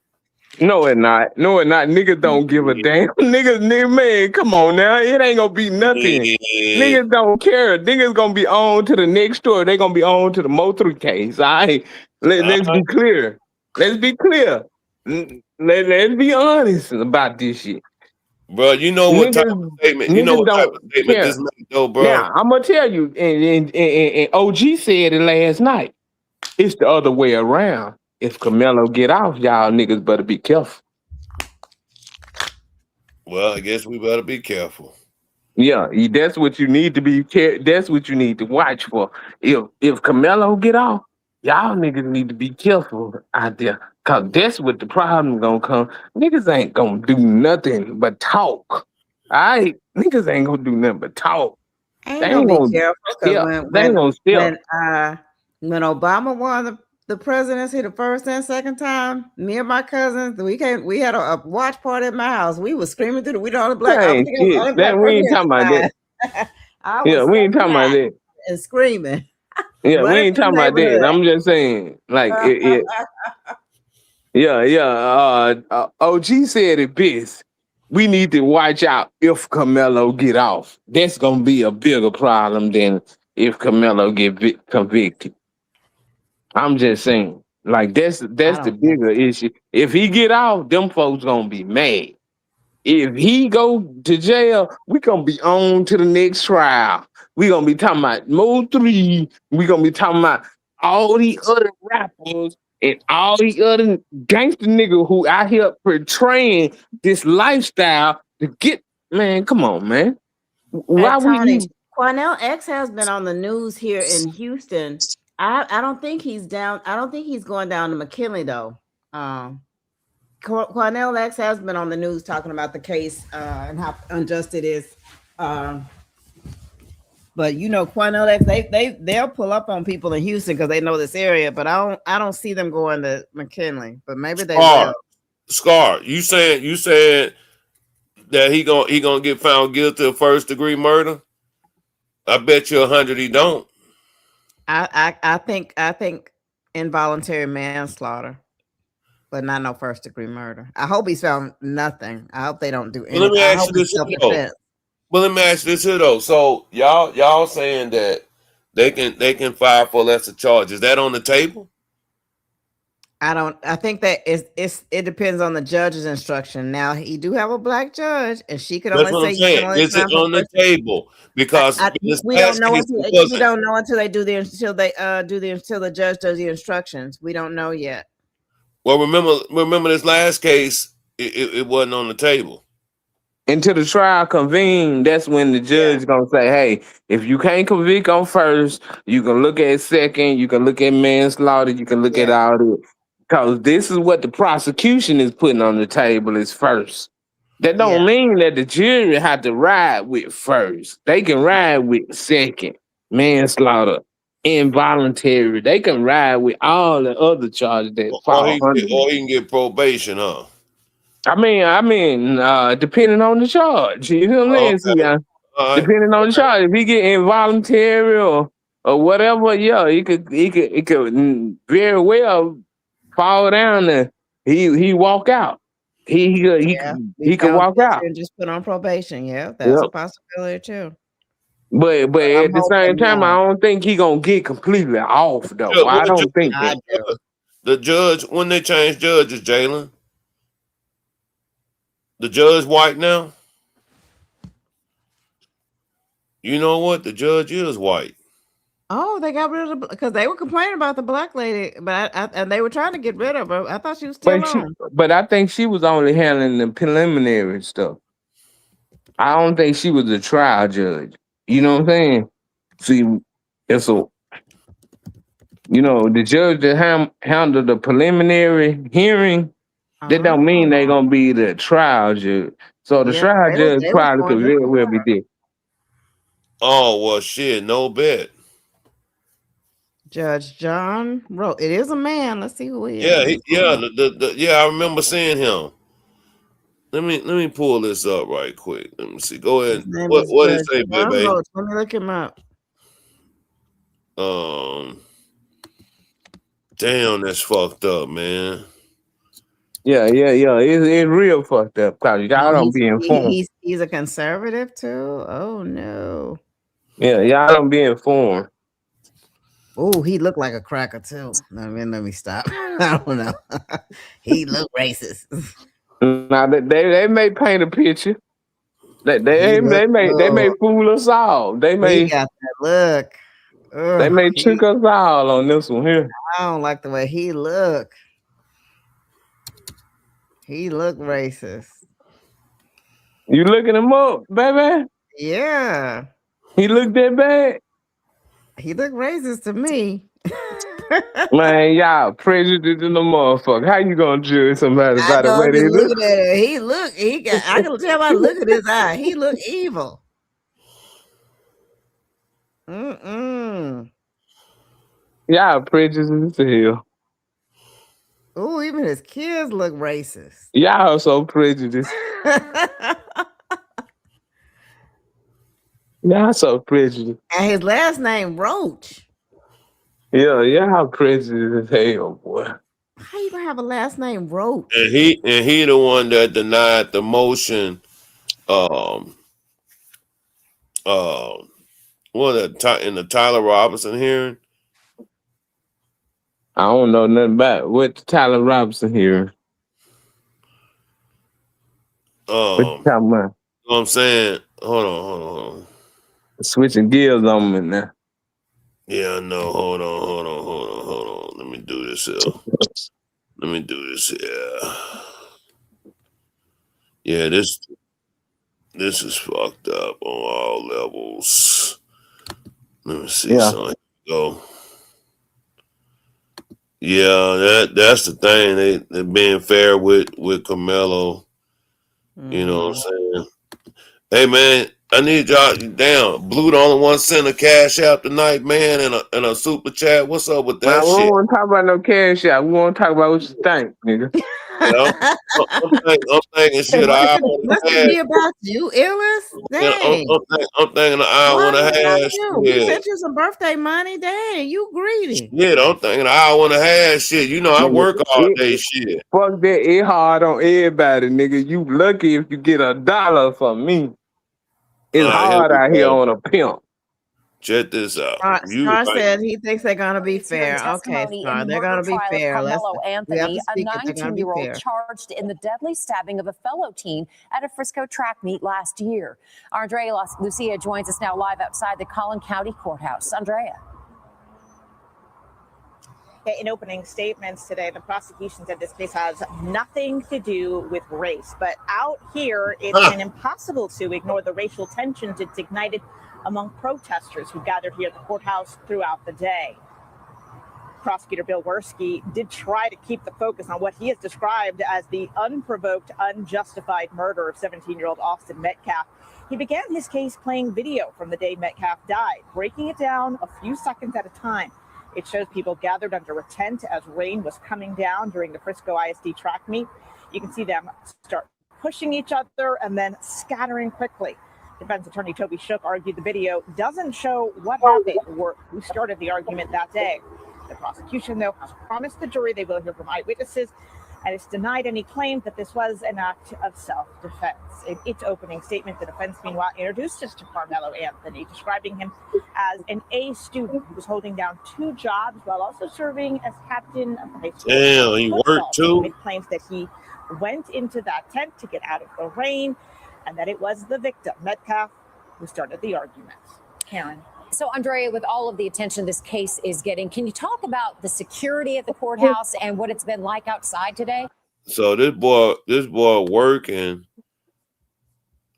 No, it not. No, it not. Niggas don't give a damn. Niggas, man, come on now. It ain't gonna be nothing. Yeah. Niggas don't care. Niggas gonna be on to the next story. They gonna be on to the Mo3 case. All right. Let's be clear. Let's be clear. Let's be honest about this shit. Bro, you know what type of statement? You know Niggas what type don't of statement care. this make though, bro? Now, I'm gonna tell you, and OG said it last night. It's the other way around. If Carmelo get off, y'all niggas better be careful. Well, I guess we better be careful. Yeah, that's what you need to be. That's what you need to watch for. If Carmelo get off, y'all niggas need to be careful out there, cause that's what the problem gonna come. Niggas ain't gonna do nothing but talk. All right, niggas ain't gonna do nothing but talk. I They ain't gonna ain't be gonna careful because step. They ain't gonna step. when Obama won the presidency the first and second time, me and my cousins, we had a watch party at my house. We was screaming through we the only black, That I ain't think I was the shit. only black That we person ain't here talking about that. tonight. I Yeah, was we so ain't talking about mad that. and screaming, Yeah, we running ain't through talking the about that. neighborhood. I'm just saying, like, yeah. OG said it best. We need to watch out if Carmelo get off. That's gonna be a bigger problem than if Carmelo get convicted. I'm just saying, like, that's I the don't think bigger issue. If he get off, them folks gonna be mad. If he go to jail, we gonna be on to the next trial. We gonna be talking about Mo3. We gonna be talking about all the other rappers and all the other gangster niggas who out here portraying this lifestyle to get, man, come on, man. Why we Tony, even Cornell X has been on the news here in Houston. I don't think he's down. I don't think he's going down to McKinley though. Um, Cornell X has been on the news talking about the case and how unjust it is. But you know, Cornell X, they'll pull up on people in Houston because they know this area. But I don't see them going to McKinley. But maybe they will. Scar, you said that he gonna get found guilty of first degree murder? I bet you 100 he don't. I think involuntary manslaughter, but not no first degree murder. I hope he's found nothing. I hope they don't do But let anything. me I ask hope you it's this self here, though. defense. But let me ask you this here though. So y'all saying that they can file for lesser charges. Is that on the table? I think that it depends on the judge's instruction. Now he do have a black judge, and she could That's only what I'm say you can saying. only Is it sign for on the first. table? Because this We don't last know case until it we wasn't. don't know until they do the judge does the instructions. We don't know yet. Well, remember this last case, it wasn't on the table. until the trial convene? That's when the Yeah, judge gonna say, "Hey, if you can't convict on first, you can look at second, you can look at manslaughter, you can look at yeah, all this." Because this is what the prosecution is putting on the table is first. That yeah, don't mean that the jury have to ride with first. They can ride with second, manslaughter, involuntary. They can ride with all the other charges that Or fall under it. he can get probation, huh? Depending on the charge. You know what I'm saying? See, Okay. All right. depending on the charge, if he get involuntary or whatever, yeah, he could very well fall down and he walk out. yeah. Be He could found walk guilty out. and just put on probation. Yeah, that's a Yep. possibility too. But But I'm at the same hoping time, I not. don't think he gonna get completely off though. I What don't think I that. do. the judge when they changed judges, Jalen? The judge white now? You know what? The judge is white. Oh, they got rid of the because they were complaining about the black lady, but and they were trying to get rid of her. I thought she was still on. But I think she was only handling the preliminary stuff. I don't think she was a trial judge. You know what I'm saying? See, it's a the judge that handled the preliminary hearing. That don't mean they're gonna be the trial judge. So the trial judge probably could very well be there. Oh well, shit, no bet. Judge John Rowe. It is a man. Let's see who he Yeah, is. I remember seeing him. Let me pull this up right quick. Let me see. Go ahead. What did it say, baby? Let me look him up. Damn, that's fucked up, man. Yeah. It's real fucked up. Cause y'all don't be informed. He's a conservative too. Oh no. Yeah, y'all don't be informed. Oh, he looked like a cracker too. Let me stop. I don't know. He looked racist. Now they may paint a picture. They may fool us all. They may got that look. Ugh, they may trick us all on this one here. I don't like the way he look. He looked racist. You looking him up, baby? Yeah. He looked that bad. He looked racist to me. Man, y'all prejudiced in the motherfucker. How you gonna judge somebody by the way they look? I can tell by look at his eye. He look evil. Y'all prejudiced as hell. Oh, even his kids look racist. Y'all so prejudiced. Y'all so prejudiced. And his last name Roach. Yeah, y'all prejudiced as hell, boy. How you gonna have a last name Roach? And he the one that denied the motion. In the Tyler Robinson hearing. I don't know nothing about what Tyler Robinson hearing. What you talking about? You know what I'm saying? Hold on. Switching gears on me now. Yeah, I know. Hold on. Let me do this here. Yeah, this is fucked up on all levels. Let me see. Yeah. So here we go. Yeah, that's the thing. They're being fair with Carmelo. You know what I'm saying? Hey man, I need y'all. Damn, Blue the only one send a cash out tonight, man, and a super chat. What's up with that shit? We don't want to talk about no cash out. We want to talk about what you think, nigga. Yeah, I'm thinking shit. What's it be about you, Illis? Dang. I'm thinking I want to have shit. We sent you some birthday money. Dang, you greedy. Yeah, I'm thinking I want to have shit. You know, I work all day shit. Fuck that. It hard on everybody, nigga. You lucky if you get $1 from me. It's hard out here on a pimp. Check this out. Star said he thinks they're going to be fair. Okay, Star, they're going to be fair. Carmelo Anthony, a 19-year-old charged in the deadly stabbing of a fellow teen at a Frisco track meet last year. Andrea Lucia joins us now live outside the Collin County Courthouse. Andrea. In opening statements today, the prosecution said this case has nothing to do with race. But out here, it's been impossible to ignore the racial tensions it's ignited among protesters who gathered here at the courthouse throughout the day. Prosecutor Bill Werski did try to keep the focus on what he has described as the unprovoked, unjustified murder of 17-year-old Austin Metcalf. He began his case playing video from the day Metcalf died, breaking it down a few seconds at a time. It shows people gathered under a tent as rain was coming down during the Frisco ISD track meet. You can see them start pushing each other and then scattering quickly. Defense attorney Toby Shook argued the video doesn't show what happened or who started the argument that day. The prosecution, though, has promised the jury they will hear from eyewitnesses, and it's denied any claim that this was an act of self-defense. In its opening statement, the defense, meanwhile, introduced us to Carmelo Anthony, describing him as an A student who was holding down 2 jobs while also serving as captain of the high school. Damn, he worked too? It claims that he went into that tent to get out of the rain, and that it was the victim, Metcalf, who started the argument. Karen. So, Andrea, with all of the attention this case is getting, can you talk about the security at the courthouse and what it's been like outside today? So this boy working,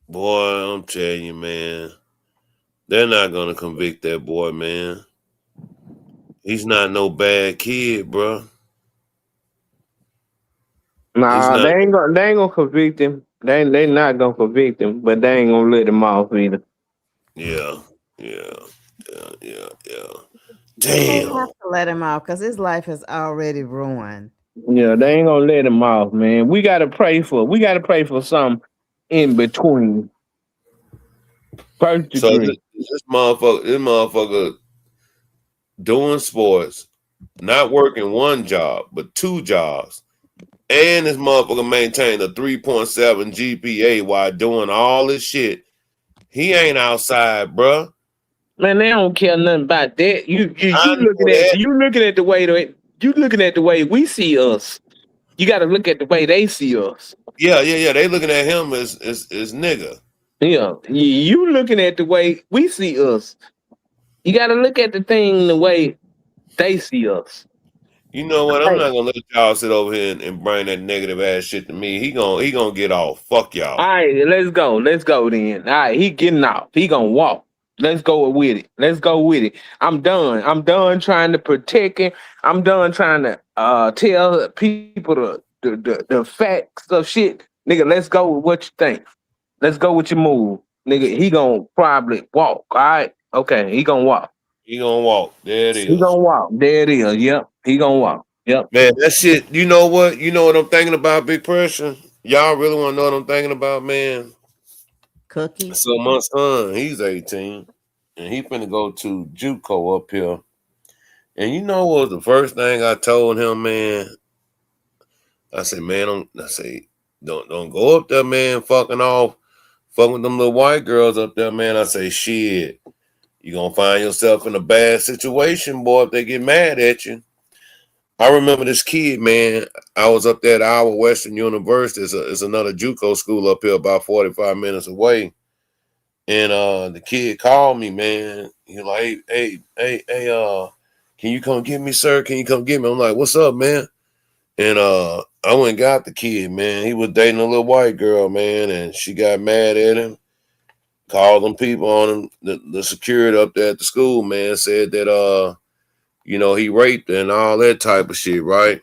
boy, I'm telling you, man, they're not gonna convict that boy, man. He's not no bad kid, bro. Nah, they ain't gonna convict him. They not gonna convict him, but they ain't gonna let him off either. Yeah. They Damn. have to let him out because his life is already ruined. Yeah, they ain't gonna let him off, man. We gotta pray for some in between. First degree. This motherfucker doing sports, not working one job, but two jobs. And this motherfucker maintained a 3.7 GPA while doing all this shit. He ain't outside, bro. Man, they don't care nothing about that. You looking at the way we see us. You got to look at the way they see us. Yeah. They looking at him as nigga. Yeah, you looking at the way we see us. You got to look at the thing the way they see us. You know what? I'm not gonna let y'all sit over here and bring that negative ass shit to me. He gonna get off. Fuck y'all. All right, let's go then. All right, he getting off. He gonna walk. Let's go with it. I'm done trying to protect him. I'm done trying to tell people the facts of shit. Nigga, let's go with what you think. Let's go with your move. Nigga, he gonna probably walk. All right? Okay, he gonna walk. He gonna walk. There it is. He gonna walk. There it is. Yep. He gonna walk. Yep. Man, that shit, you know what? You know what I'm thinking about, Big Pressure? Y'all really want to know what I'm thinking about, man? Cookie. So my son, he's 18, and he finna go to JUCO up here. And you know what was the first thing I told him, man? I said, man, don't go up there, man, fucking with them little white girls up there, man. I say, shit, you gonna find yourself in a bad situation, boy, if they get mad at you. I remember this kid, man. I was up there at Iowa Western University. It's another JUCO school up here about 45 minutes away. And the kid called me, man. He like, hey, can you come get me, sir? Can you come get me? I'm like, what's up, man? And I went and got the kid, man. He was dating a little white girl, man, and she got mad at him. Called them people on him. The security up there at the school, man, said that he raped her and all that type of shit, right?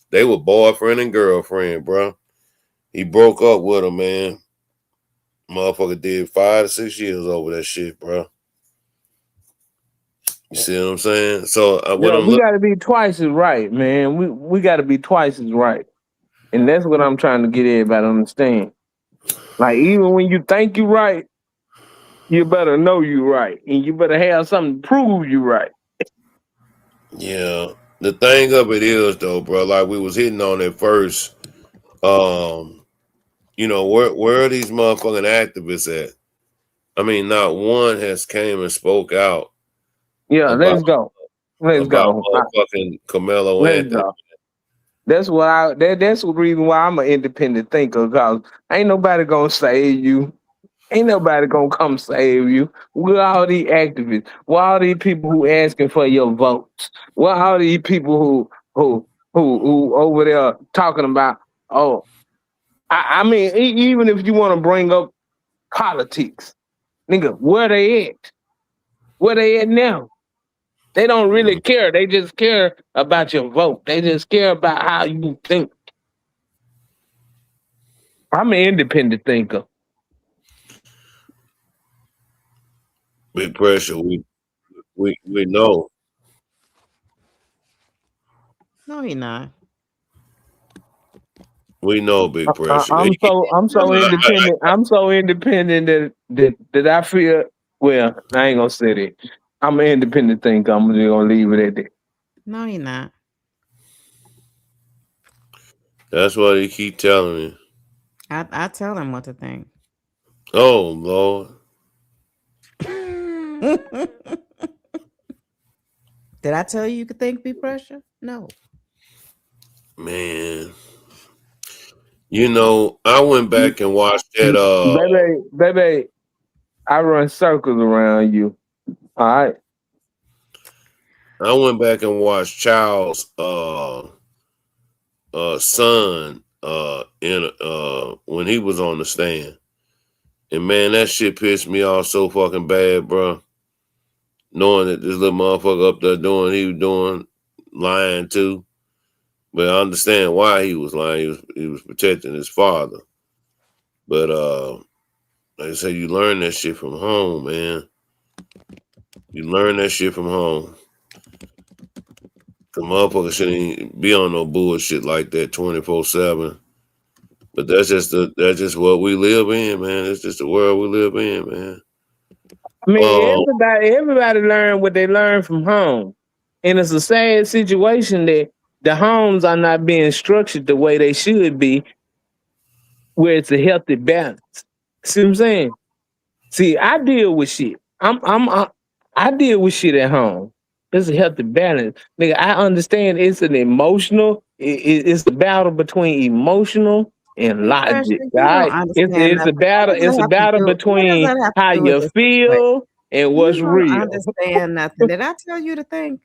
They were boyfriend and girlfriend, bro. He broke up with her, man. Motherfucker did 5 to 6 years over that shit, bro. You see what I'm saying? So we got to be twice as right, man. We got to be twice as right, and that's what I'm trying to get everybody to understand. Like, even when you think you're right, you better know you're right, and you better have something to prove you're right. Yeah, the thing of it is, though, bro, like we was hitting on it first. Where are these motherfucking activists at? I mean, not one has came and spoke out. Yeah, let's go. Motherfucking Carmelo Anthony. That's that's the reason why I'm an independent thinker, because ain't nobody gonna save you. Ain't nobody gonna come save you. We're all these activists. We're all these people who asking for your votes. We're all these people who over there talking about, I mean, even if you want to bring up politics, nigga, where they at? Where they at now? They don't really care. They just care about your vote. They just care about how you think. I'm an independent thinker. Big Pressure, we know. No, he not. We know, Big Pressure. I'm so independent. I'm so independent that I feel. Well, I ain't gonna say that. I'm an independent thinker. I'm just gonna leave it at that. No, he not. That's what he keep telling me. I tell him what to think. Oh Lord. Did I tell you could think, Big Pressure? No. Man. You know, I went back and watched that. Baby, I run circles around you. All right. I went back and watched Child's son in when he was on the stand, and man, that shit pissed me off so fucking bad, bro. Knowing that this little motherfucker up there doing he was doing lying too, but I understand why he was lying. He was protecting his father, but like I said, you learn that shit from home, man. You learn that shit from home. The motherfucker shouldn't be on no bullshit like that 24/7. But that's just what we live in, man. It's just the world we live in, man. I mean, everybody learn what they learn from home. And it's a sad situation that the homes are not being structured the way they should be, where it's a healthy balance. See what I'm saying? See, I deal with shit. I deal with shit at home. It's a healthy balance, nigga. I understand it's an emotional. It's a battle between emotional and logic. You All don't right, understand it's a nothing. battle. It's a battle What does between that have to how do with you this situation? feel and You what's don't real. understand nothing. Did I tell you to think?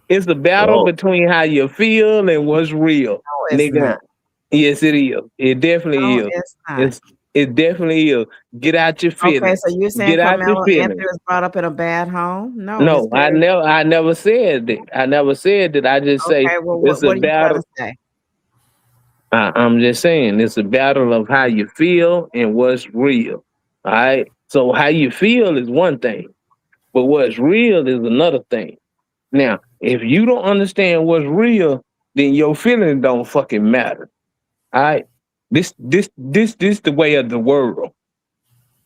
It's a battle Oh. between how you feel and what's real, No, it's nigga. not. Yes, it is. It definitely No, is. it's not. It definitely is. Get out your Okay, feelings. so you're saying Get out your Carmelo feelings. Anthony was brought up in a bad home? No, No, I never said that. I never said that. I just say Okay, well, it's a what are you trying battle. to say? I'm just saying it's a battle of how you feel and what's real. All right. So how you feel is one thing, but what's real is another thing. Now, if you don't understand what's real, then your feelings don't fucking matter. All right. This the way of the world.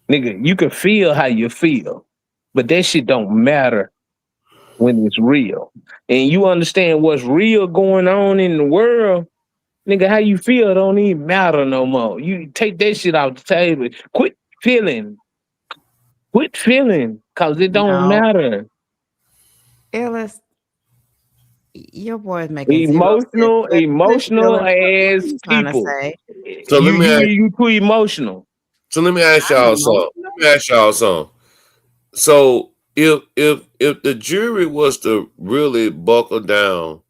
Nigga, you can feel how you feel, but that shit don't matter when it's real. And you understand what's real going on in the world, nigga, how you feel don't even matter no more. You take that shit off the table. Quit feeling. Quit feeling, cause it don't No, matter. Ellis, your boy is making zero sense. Quit Emotional feeling. What are as you trying to people. say? So You too emotional. let me ask I'm y'all something. emotional. Let me ask y'all something. So if the jury was to really buckle down,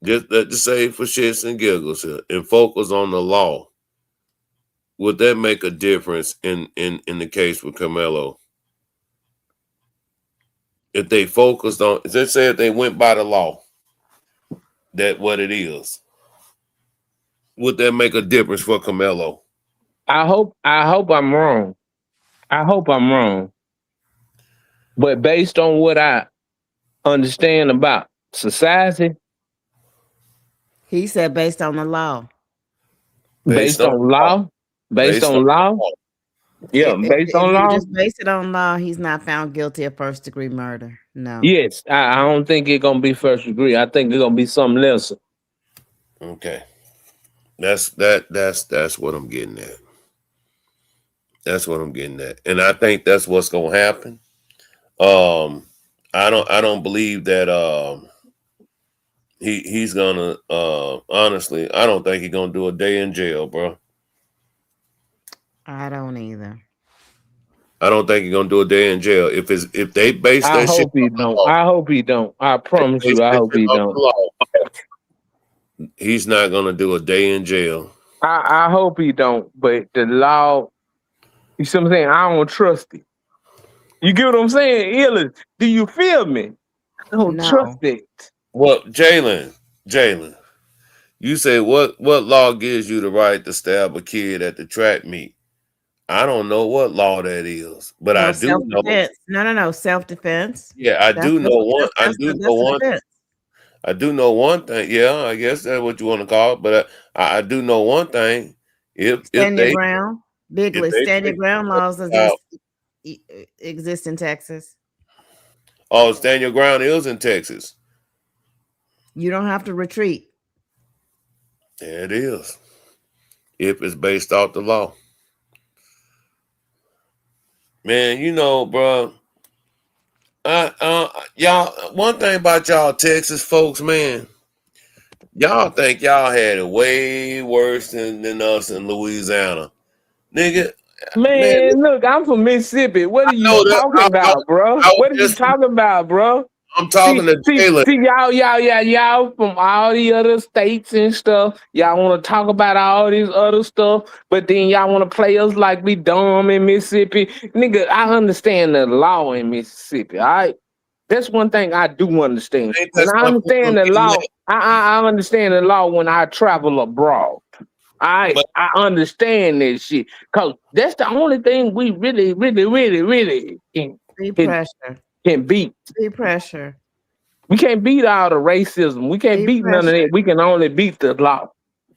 just to say for shits and giggles here, and focus on the law, would that make a difference in the case with Carmelo? If they focused on, let's say if they went by the law, that what it is, would that make a difference for Carmelo? I hope I'm wrong. I hope I'm wrong. But based on what I understand about society, He said based on the law. Based on law. based Based on on law, law. yeah, based If on you law, just base it on law, he's not found guilty of first degree murder. No. yes. I don't think it's gonna be first degree. I think it's gonna be something lesser. Okay. That's what I'm getting at. That's what I'm getting at. And I think that's what's gonna happen. I don't believe that he's gonna honestly, I don't think he's gonna do a day in jail, bro. I don't either. I don't think he's gonna do a day in jail. If they base I that shit hope he off the don't. law, I hope he don't. I promise base you, I that hope shit he off don't. the law, he's not gonna do a day in jail. I hope he don't. But the law, you see what I'm saying? I don't trust it. You get what I'm saying? Illis, do you feel me? I don't trust No. it. Well, Jalen, you say what law gives you the right to stab a kid at the track meet? I don't know what law that is, but No, I do know. self-defense. No. Self-defense. Yeah, I do know one. I do know That's the one. defense. I do know one thing. Yeah, I guess that's what you want to call it. But I do know one thing. If Stand your they ground. if Bigly, they stand your take ground laws out, exist in Texas. oh, stand your ground is in Texas. You don't have to retreat. There it is. If it's based off the law, man, you know, bro. Y'all. One thing about y'all Texas folks, man. Y'all think y'all had it way worse than us in Louisiana, nigga. Man, look, I'm from Mississippi. What I are you know that. talking about, bro? I was What are you just, talking about, bro? I'm talking to See, Jalen. y'all from all the other states and stuff. Y'all want to talk about all this other stuff, but then y'all want to play us like we dumb in Mississippi. Nigga, I understand the law in Mississippi, all right? That's one thing I do understand. Ain't that And I stuff understand the getting law. lit? I understand the law when I travel abroad. I But understand this shit. Cause that's the only thing we really Be can, pressure. can beat. Be pressure. We can't beat all the racism. We can't Be beat none of pressure. that. We can only beat the law.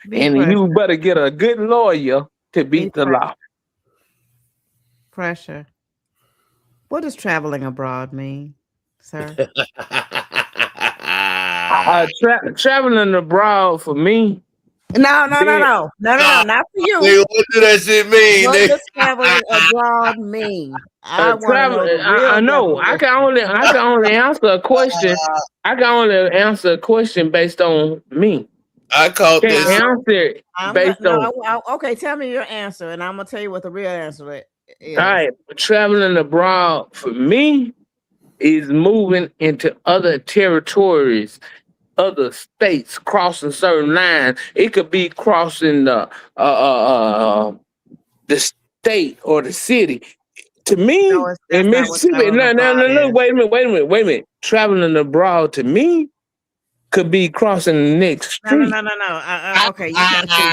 Be And pressure. you better get a good lawyer to Be beat the law. pressure. What does traveling abroad mean, sir? Traveling abroad for me. No, Nah, not for you. nigga, what do that shit mean, What nigga? does traveling abroad mean? I want to Travel. know the real I know. I can only answer a question. I can only answer a question based on me. I caught Can't this. answer it based on. Okay, tell me your answer, and I'm gonna tell you what the real answer is. All right, traveling abroad for me is moving into other territories, other states, crossing certain lines. It could be crossing the state or the city. To me, No, that's in not what Mississippi, traveling abroad no, is. wait a minute. Traveling abroad to me could be crossing the next street. No. Okay, you can't say you,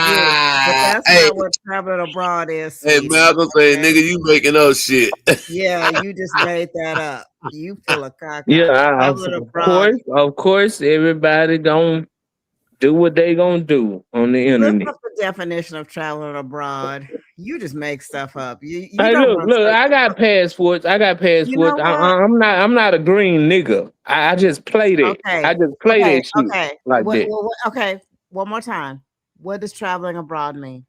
but that's Hey, not what traveling abroad is, hey, sweetie. Malcolm say, Okay? nigga, you making up shit. Yeah, you just made that up. You full of caca. Yeah, Traveling abroad. of course, everybody gonna do what they gonna do on the Look internet. up the definition of traveling abroad. You just make stuff up. You Hey, don't look, want to say. I got passports. You know what? I'm not a green nigga. I just play that. Okay. I just play that shit Okay. like that. Okay. One more time. What does traveling abroad mean?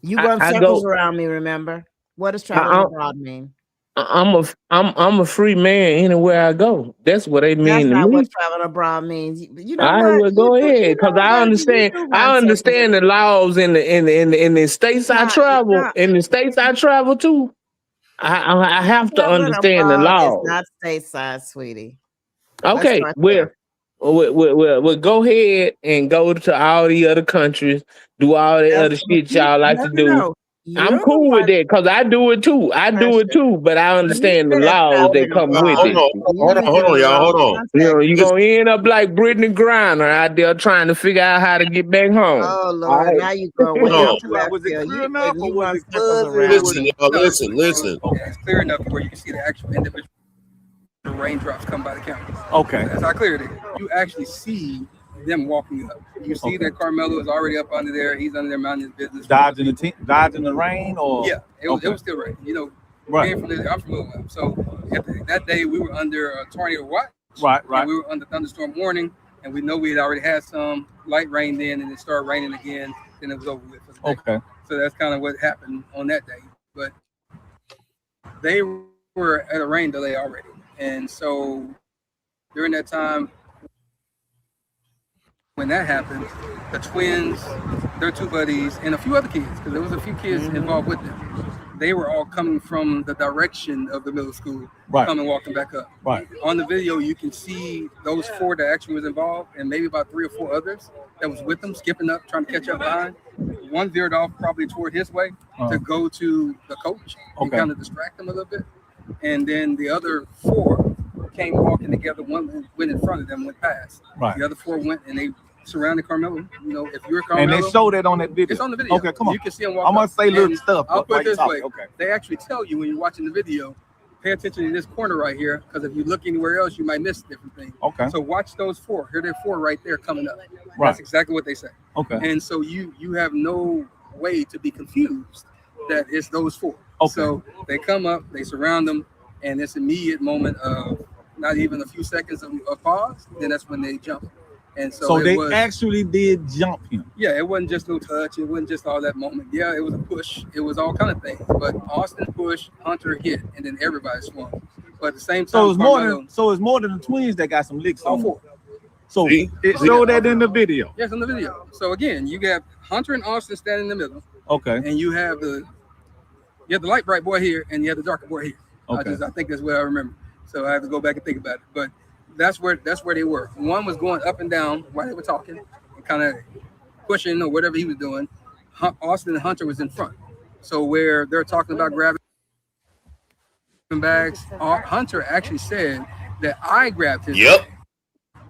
You run I circles go. around me. Remember what does traveling abroad mean? I'm a free man anywhere I go. That's what they That's mean to not what me. traveling abroad means. You know I what? will go ahead because I understand. You do I run circles. understand the laws in the states I travel. In the states I travel to, I have to Traveling understand the abroad is laws. not stateside, sweetie. Let's Okay, start there. we'll go ahead and go to all the other countries, do all the other shit y'all like to do. No. I'm You're the cool with one. that because I do it too. But I understand the said laws that traveling come with abroad. it. Hold on, y'all. Hold on. You know, you're gonna end up like Brittany Griner out there trying to figure out how to get back home. Oh Lord, now you go way Hold on. off to left Was it field. clear enough, or You was run it circles fuzzy? around Listen, me. y'all. Listen. Okay, it's clear enough where you can see the actual individual raindrops come by the cameras. Okay. That's how clear it is. You actually see them walking up. You see that Carmelo is already up under there. He's under there minding his business. Dodging the rain, or yeah, it was still rain. You know, right. I'm from Louisville, so that day we were under a tornado watch. Right. And we were under thunderstorm warning, and we know we had already had some light rain then, and it started raining again. Then it was over with. For the day. Okay. So that's kind of what happened on that day. But they were at a rain delay already, and so during that time, when that happened, the twins, their two buddies, and a few other kids, because there was a few kids involved with them, they were all coming from the direction of the middle school, coming walking back up. Right. On the video, you can see those four that actually was involved, and maybe about 3 or 4 others that was with them, skipping up, trying to catch up behind. One veered off probably toward his way to go to the coach and kind of distract him a little bit. And then the other 4 came walking together. One went in front of them, went past. Right. The other 4 went and they surrounded Carmelo. You know, if you're Carmelo, and they showed it on that video. It's on the video. Okay, come on. You can see him walk. I'm gonna say little stuff. I'll put it this way. Okay. They actually tell you when you're watching the video, pay attention in this corner right here, because if you look anywhere else, you might miss different things. Okay. So watch those 4. Here they're 4 right there coming up. Right. That's exactly what they say. Okay. And so you have no way to be confused that it's those 4. Okay. So they come up, they surround them, and this immediate moment of not even a few seconds of pause, then that's when they jump. And so they actually did jump him. Yeah, it wasn't just no touch. It wasn't just all that moment. Yeah, it was a push. It was all kind of things. But Austin pushed, Hunter hit, and then everybody swung. But at the same time, So it's more than the twins that got some licks. All 4. So it showed that in the video. Yes, in the video. So again, you got Hunter and Austin standing in the middle. Okay. And you have the light bright boy here, and you have the darker boy here. Okay. I think that's what I remember. So I have to go back and think about it. But that's where they were. One was going up and down while they were talking, kind of pushing or whatever he was doing. Austin and Hunter was in front. So where they're talking about grabbing bags, Hunter actually said that I grabbed his bag.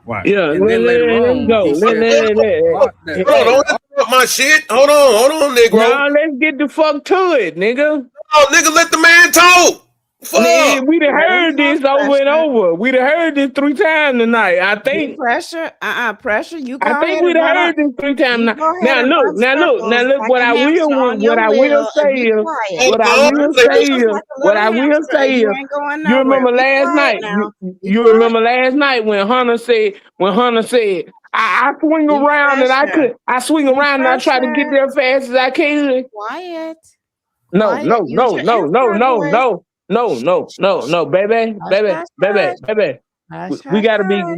Right. Yeah, and then later on, he said, hold on, don't interrupt my shit. Hold on, nigga. Nah, let's get the fuck to it, nigga. Oh, nigga, let the man talk. Fuck. Nigga, we done heard this over and over. We done heard this 3 times tonight. I think pressure. Pressure. You go I think we done heard this 3 times. Now look. What I will say is, you remember last night? You remember last night when Hunter said, I swing around and I swing around and I try to get there as fast as I can. Quiet. No, baby.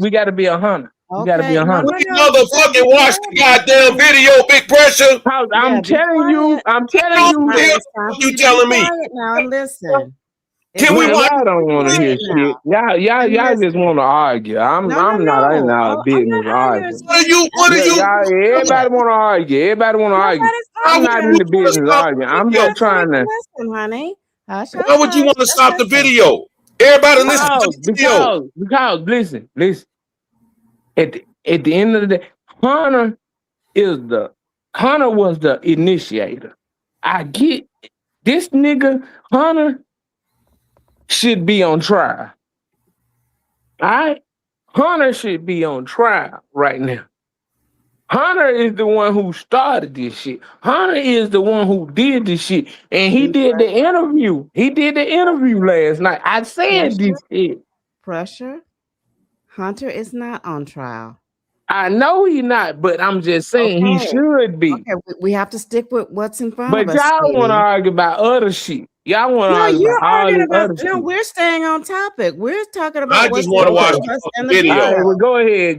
We gotta be a Hunter. We gotta be a Hunter. We motherfucking watch the goddamn video, Big Pressure. I'm telling you. You telling me? Now listen. Can we watch? I don't want to hear shit. Y'all just want to argue. I'm not in our business arguing. What are you? Everybody want to argue. I'm not in the business arguing. I'm just trying to. Listen, honey. Why would you want to stop the video? Everybody listen to the video. Because listen. At the end of the day, Hunter was the initiator. I get this nigga Hunter should be on trial. All right? Hunter should be on trial right now. Hunter is the one who started this shit. Hunter is the one who did this shit. And he did the interview. He did the interview last night. I said this shit. Pressure. Hunter is not on trial. I know he's not, but I'm just saying he should be. Okay, we have to stick with what's in front of us. But y'all want to argue about other shit. Y'all want to argue about other shit. No, we're staying on topic. We're talking about. I just want to watch the video. All right, well, go ahead.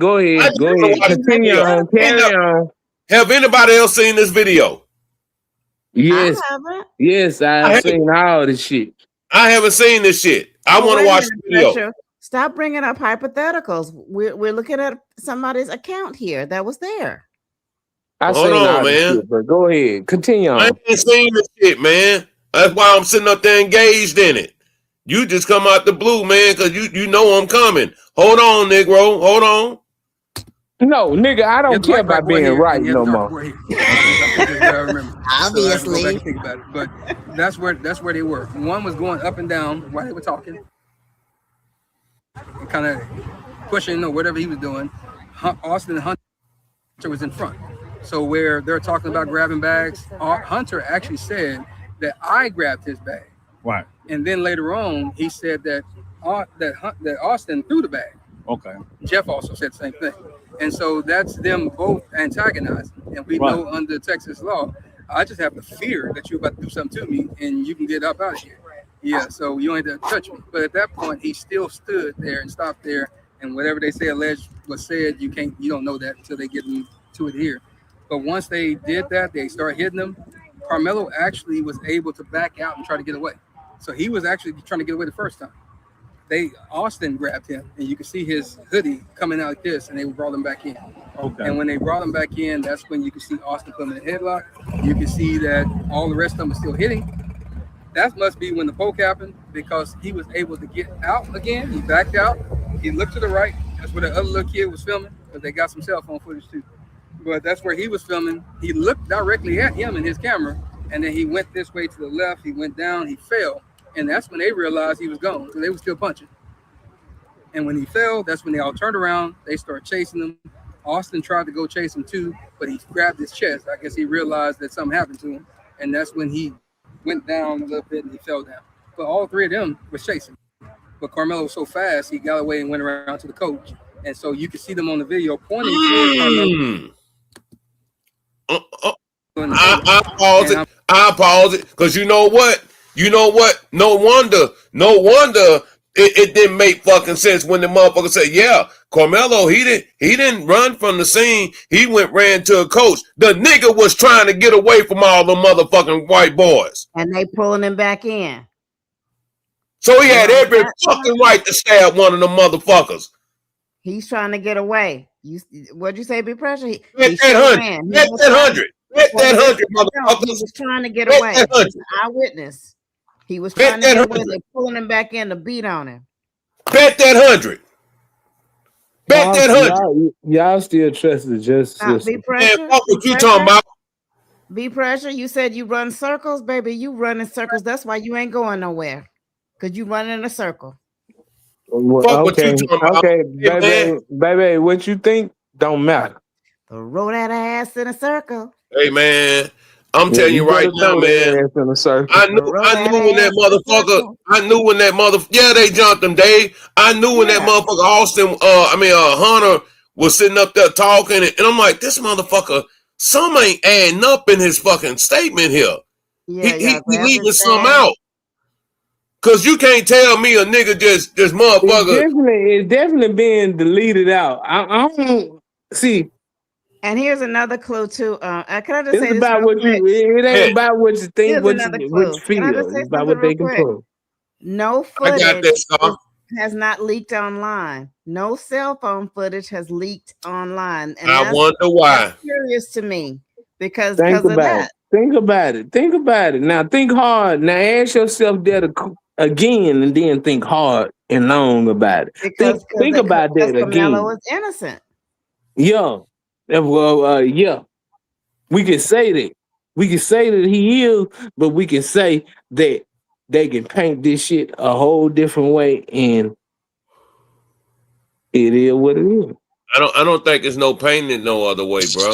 Continue on. Carry on. Have anybody else seen this video? Yes. I haven't. Yes, I've seen all this shit. I haven't seen this shit. I want to watch the video. Pressure. Stop bringing up hypotheticals. We're looking at somebody's account here that was there. Hold on, man. Shit, but go ahead. Continue on. I ain't seen this shit, man. That's why I'm sitting up there engaged in it. You just come out the blue, man, because you know I'm coming. Hold on, Negro. Hold on. No, nigga, I don't care about being right no more. Obviously. Think about it. But that's where they were. One was going up and down while they were talking, kind of pushing or whatever he was doing. Austin and Hunter was in front. So where they're talking about grabbing bags, Hunter actually said that I grabbed his bag. Right. And then later on, he said that Austin threw the bag. Okay. Jeff also said the same thing. And so that's them both antagonizing. And we know under Texas law, I just have the fear that you're about to do something to me and you can get up out of here. Yeah, so you don't have to touch me. But at that point, he still stood there and stopped there. And whatever they say alleged was said, you don't know that until they get to it here. But once they did that, they started hitting them. Carmelo actually was able to back out and try to get away. So he was actually trying to get away the first time. Austin grabbed him, and you can see his hoodie coming out like this, and they brought him back in. Okay. And when they brought him back in, that's when you can see Austin put him in a headlock. You can see that all the rest of them are still hitting. That must be when the poke happened, because he was able to get out again. He backed out. He looked to the right. That's where the other little kid was filming, because they got some cell phone footage too. But that's where he was filming. He looked directly at him in his camera, and then he went this way to the left. He went down. He fell. And that's when they realized he was gone. So they were still punching. And when he fell, that's when they all turned around. They started chasing him. Austin tried to go chase him too, but he grabbed his chest. I guess he realized that something happened to him. And that's when he went down a little bit and he fell down. But all three of them were chasing. But Carmelo was so fast, he got away and went around to the coach. And so you can see them on the video pointing toward Carmelo. I pause it because you know what? No wonder it didn't make fucking sense when the motherfucker said, yeah, Carmelo, he didn't run from the scene. He ran to a coach. The nigga was trying to get away from all the motherfucking white boys. And they pulling him back in. So he had every fucking right to stab one of them motherfuckers. He's trying to get away. What'd you say, Big Pressure? Bet that 100. Bet that 100. Bet that 100, motherfuckers. He was trying to get away. He's an eyewitness. He was trying to get away. They're pulling him back in to beat on him. Bet that 100. Bet that 100. Y'all still trust the justice system. Be Pressure. Man, fuck what you talking about? Be Pressure. You said you run circles, baby. You run in circles. That's why you ain't going nowhere. Because you run in a circle. Well, okay, baby, what you think don't matter. So roll that ass in a circle. Hey, man. I'm telling you right now, man. I knew when that motherfucker. Yeah, they jumped him, Dave. I knew when that motherfucker Austin, Hunter was sitting up there talking, and I'm like, this motherfucker, some ain't adding up in his fucking statement here. Yeah, he leaving some out. Cause you can't tell me a nigga just motherfucker. It's definitely being deleted out. I don't see. And here's another clue too. Can I just say this about what quick? It ain't about what you think, what you feel. It's about what they can prove. No footage has not leaked online. No cell phone footage has leaked online. And I wonder why. That's curious to me because of that. Think about it. Now think hard. Now ask yourself that again, and then think hard and long about it. Think about that again. Carmelo is innocent. Yeah. Well, yeah. We can say that. We can say that he is, but we can say that they can paint this shit a whole different way, and it is what it is. I don't think it's no painting no other way, bro.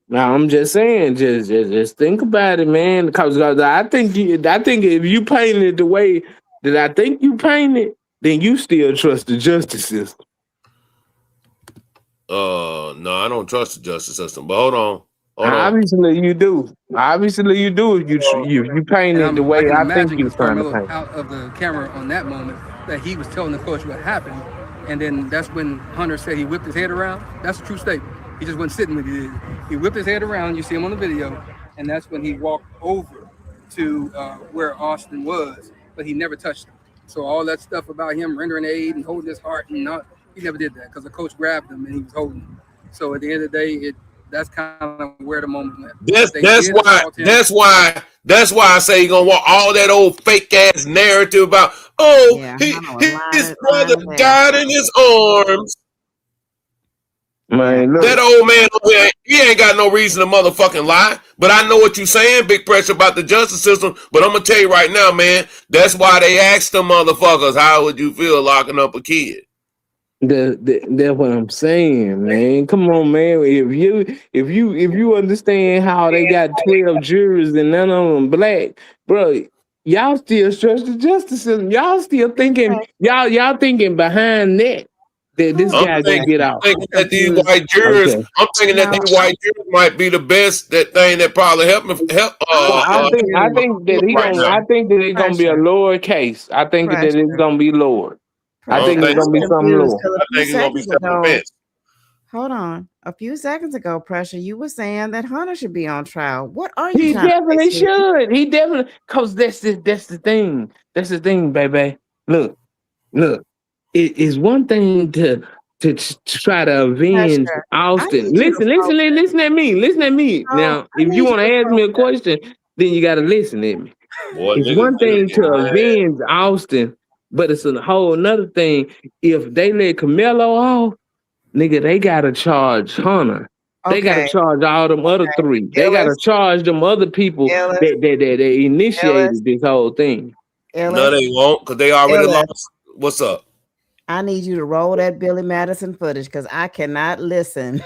Now I'm just saying, just think about it, man. Because I think if you paint it the way that I think you paint it, then you still trust the justice system. No, I don't trust the justice system. But hold on. Obviously you do. If you paint it the way I think you're trying to paint. Out of the camera on that moment, that he was telling the coach what happened, and then that's when Hunter said he whipped his head around. That's a true statement. He just wasn't sitting with it. He whipped his head around. You see him on the video, and that's when he walked over to where Austin was, but he never touched him. So all that stuff about him rendering aid and holding his heart and not, he never did that because the coach grabbed him and he was holding him. So at the end of the day, that's kind of where the moment went. That's why I say you're gonna want all that old fake ass narrative about his brother died in his arms. Man, that old man, he ain't got no reason to motherfucking lie. But I know what you're saying, Big Pressure, about the justice system. But I'm gonna tell you right now, man, that's why they asked them motherfuckers, how would you feel locking up a kid? That's what I'm saying, man. Come on, man. If you understand how they got 12 jurors and none of them black, bro, y'all still trust the justice system. Y'all still thinking y'all thinking behind that this guy gonna get out. I'm thinking that these white jurors, might be the best that probably help me help. I think that it's gonna be a lower case. I think that it's gonna be lowered. I think it's gonna be something lower. I think it's gonna be something. Hold on. A few seconds ago, Pressure, you were saying that Hunter should be on trial. What are you? He definitely should. He definitely, because that's the thing. That's the thing, baby. Look. It is one thing to try to avenge Austin. Listen at me. Now, if you want to ask me a question, then you got to listen at me. It's one thing to avenge Austin, but it's a whole nother thing. If they let Carmelo off, nigga, they got to charge Hunter. They got to charge all them other three. They got to charge them other people that initiated this whole thing. No, they won't, because they already lost. What's up? I need you to roll that Billy Madison footage because I cannot listen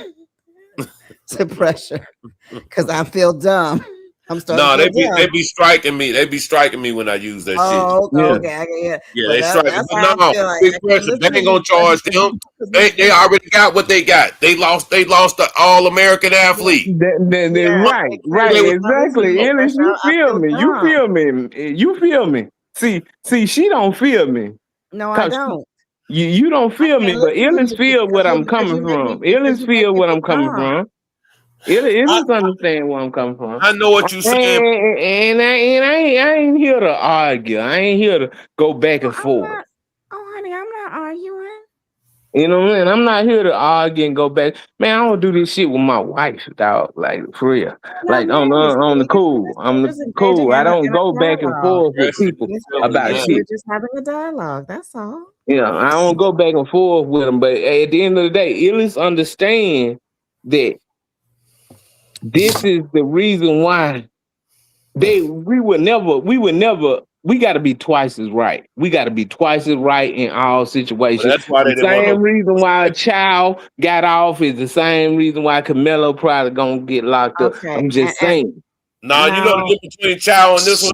to Pressure because I feel dumb. I'm starting. No, they be striking me. They be striking me when I use that shit. Okay. Yeah, they strike me. No, they ain't gonna charge them. They already got what they got. They lost the All-American athlete. Right, exactly. Ellis, you feel me. See, she don't feel me. No, I don't. You don't feel me, but Illis feel what I'm coming from. Illis feel what I'm coming from. Illis understand where I'm coming from. I know what you're saying. And I ain't here to argue. I ain't here to go back and forth. Honey, I'm not arguing. You know what I mean? I'm not here to argue and go back. Man, I don't do this shit with my wife, dog. Like, for real. Like, on the cool. I'm the cool. I don't go back and forth with people about shit. We're just having a dialogue. That's all. Yeah, I don't go back and forth with them. But at the end of the day, Illis understand that this is the reason why we got to be twice as right. We got to be twice as right in all situations. Well, that's why the same reason why a child got off is the same reason why Camelo probably gonna get locked up. I'm just saying. You know the difference between Chow and this one?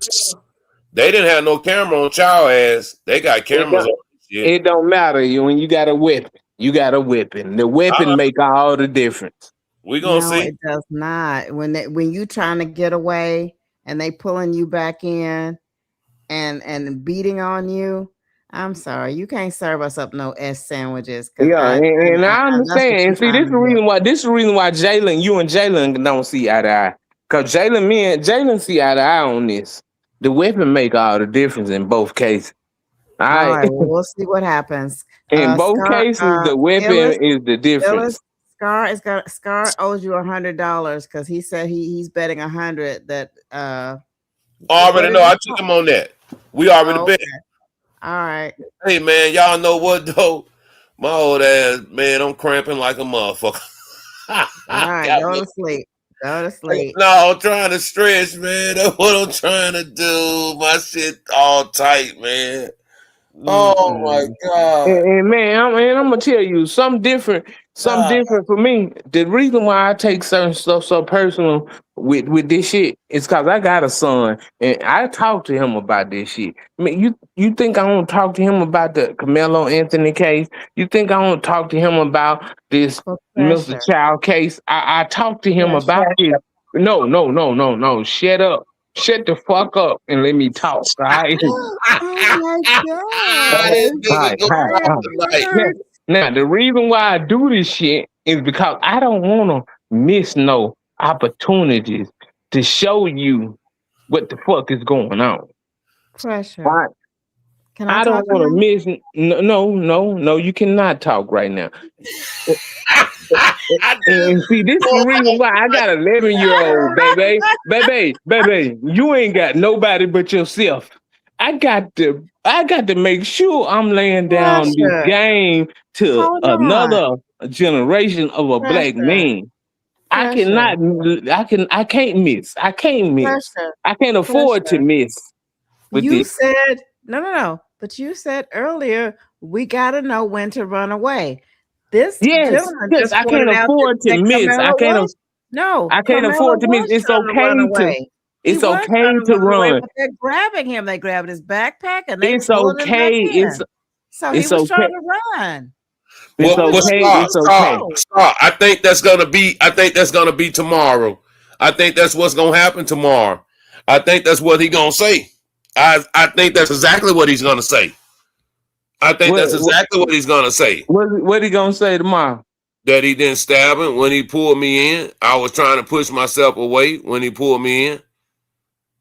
They didn't have no camera on Chow ass. They got cameras on. It don't matter. When you got a weapon, you got a weapon. The weapon make all the difference. We gonna see. It does not. When you trying to get away and they pulling you back in and beating on you, I'm sorry, you can't serve us up no S sandwiches. Yeah, and I understand. And see, this is the reason why. This is the reason why you and Jalen don't see eye to eye. Cause Jalen see eye to eye on this. The weapon make all the difference in both cases. All right, well, we'll see what happens. In both cases, the weapon is the difference. Scar owes you $100 because he said he's betting 100 that already know. I took him on that. We already bet. All right. Hey man, y'all know what though? My old ass, man, I'm cramping like a motherfucker. All right, go to sleep. Go to sleep. No, I'm trying to stretch, man. That's what I'm trying to do. My shit all tight, man. Oh my God. And man, I'm gonna tell you something different for me. The reason why I take certain stuff so personal with this shit is because I got a son and I talk to him about this shit. I mean, you think I won't talk to him about the Camelo Anthony case? You think I won't talk to him about this Mr. Child case? I talk to him about it. No. Shut up. Shut the fuck up and let me talk. Right? Oh my God. Now, the reason why I do this shit is because I don't want to miss no opportunities to show you what the fuck is going on. Pressure. Right? I don't want to miss. No, you cannot talk right now. And see, this is the reason why I got 11-year-old, baby. You ain't got nobody but yourself. I got to make sure I'm laying down this game to another generation of a black man. I can't miss. I can't afford to miss. You said no. But you said earlier we gotta know when to run away. This gentleman yes, I can't afford to miss. I can't afford to miss. It's okay to run. But they're grabbing him. They grabbed his backpack and they it's okay. So he was trying to run. It's okay. I think that's gonna be tomorrow. I think that's what's gonna happen tomorrow. I think that's what he's gonna say. I think that's exactly what he's gonna say. What he's gonna say. What he gonna say tomorrow? That he didn't stab him when he pulled me in. I was trying to push myself away when he pulled me in.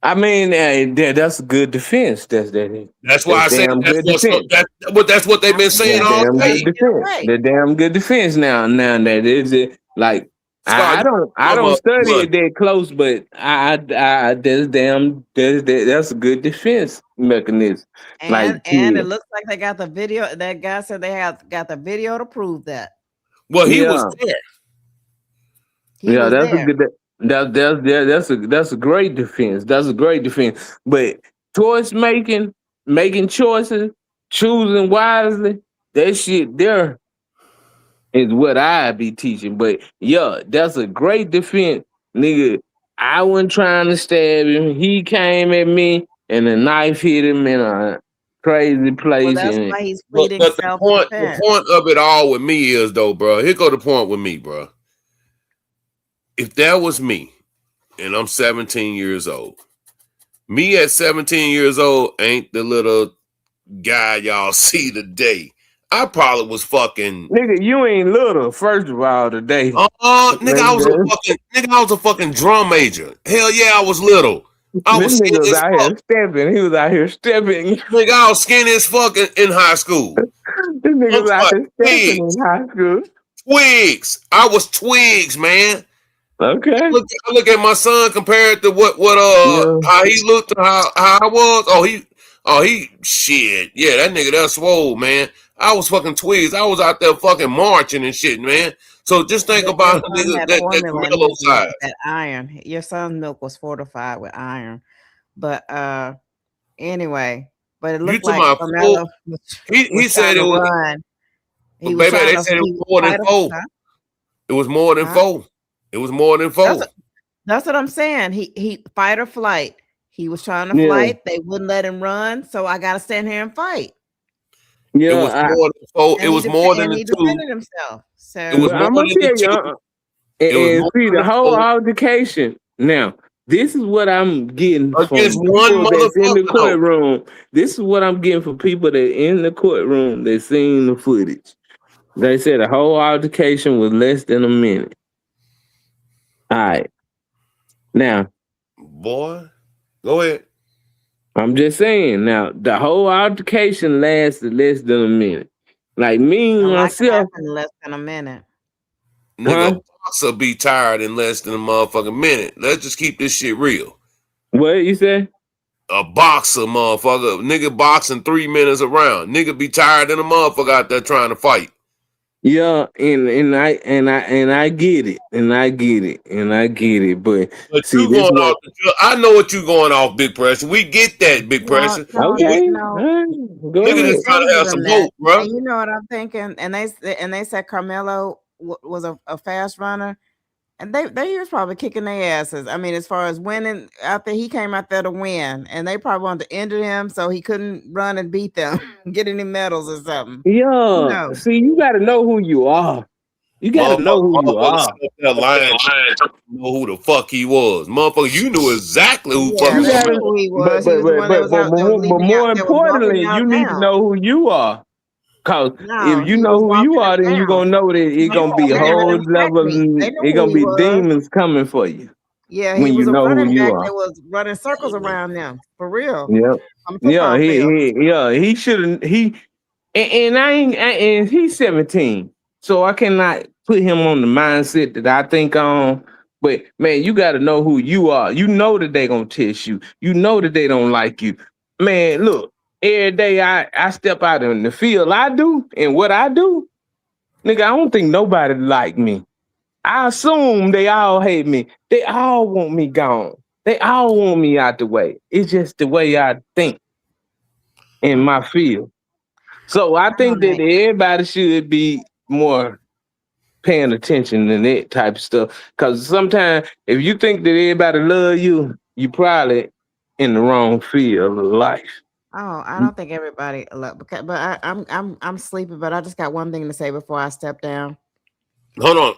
I mean, that's a good defense. That's why I said that's what they've been saying all day. The damn good defense now that is it. Like I don't study it that close, but that's a good defense mechanism. And it looks like they got the video. That guy said they got the video to prove that. Well, he was there. That's a great defense. That's a great defense. But choice making choices, choosing wisely, that shit there is what I be teaching. But yeah, that's a great defense, nigga. I wasn't trying to stab him. He came at me, and the knife hit him in a crazy place. Well, that's why he's pleading the point of it all with me is though, bro. Here go the point with me, bro. If that was me, and I'm 17 years old, me at 17 years old ain't the little guy y'all see today. I probably was fucking. Nigga, you ain't little. First of all, today. Nigga, I was a fucking drum major. Hell yeah, I was little. I was This nigga skinny was as out fuck. here stepping. He was out here stepping. Nigga, I was skinny as fuck in high school. This nigga was out here stepping in high school. Twigs. I was twigs, man. Okay. I look at my son compared to how he looked to how I was. He shit. Yeah, that nigga that swole, man. I was fucking twigs. I was out there fucking marching and shit, man. So just think about that Carmelo side. That iron. Your son's milk was fortified with iron. But anyway, but it looked like Carmelo he said it was run. He was baby, they said it was more than 4. It was more than 4. It was more than 4. That's what I'm saying. He fight or flight. He was trying to fight. They wouldn't let him run. So I gotta stand here and fight. Yeah, it was more than 4. It was more than 2. He defended himself. So I'm gonna tell you. And see the whole altercation. Now, this is what I'm getting from people that's in the courtroom. This is what I'm getting from people that in the courtroom that seen the footage. They said the whole altercation was less than a minute. All right. Now, boy, go ahead. I'm just saying. Now, the whole altercation lasted less than a minute. Like me myself, less than a minute. Nigga, boxer be tired in less than a motherfucking minute. Let's just keep this shit real. What you say? A boxer, motherfucker. Nigga boxing 3 minutes around. Nigga be tired than a motherfucker out there trying to fight. Yeah, and I get it, but see, you going off. I know what you going off, Big Pressure. We get that, Big Pressure. Okay, nigga just trying to have some hope, bro. And you know what I'm thinking? And they said Carmelo was a fast runner, and they was probably kicking their asses. I mean, as far as winning out there, he came out there to win, and they probably wanted to injure him so he couldn't run and beat them, get any medals or something. Yeah, see, you got to know who you are. You got to know who you are. Know who the fuck he was, motherfucker. You knew exactly who fuck he was. But more importantly, you need to know who you are. Cause if you know who you are, then you're gonna know that it's gonna be a whole level. It's gonna be demons coming for you. Yeah, he was a running back that was running circles around them for real. Yeah, he shouldn't. And he's 17, so I cannot put him on the mindset that I think on. But man, you got to know who you are. You know that they gonna test you. You know that they don't like you. Man, look. Every day I step out in the field, I do, and what I do, nigga, I don't think nobody like me. I assume they all hate me. They all want me gone. They all want me out the way. It's just the way I think in my field. So I think that everybody should be more paying attention to that type of stuff. Because sometimes if you think that everybody love you, you probably in the wrong field of life. Oh, I don't think everybody but I'm sleepy, but I just got one thing to say before I step down. Hold on.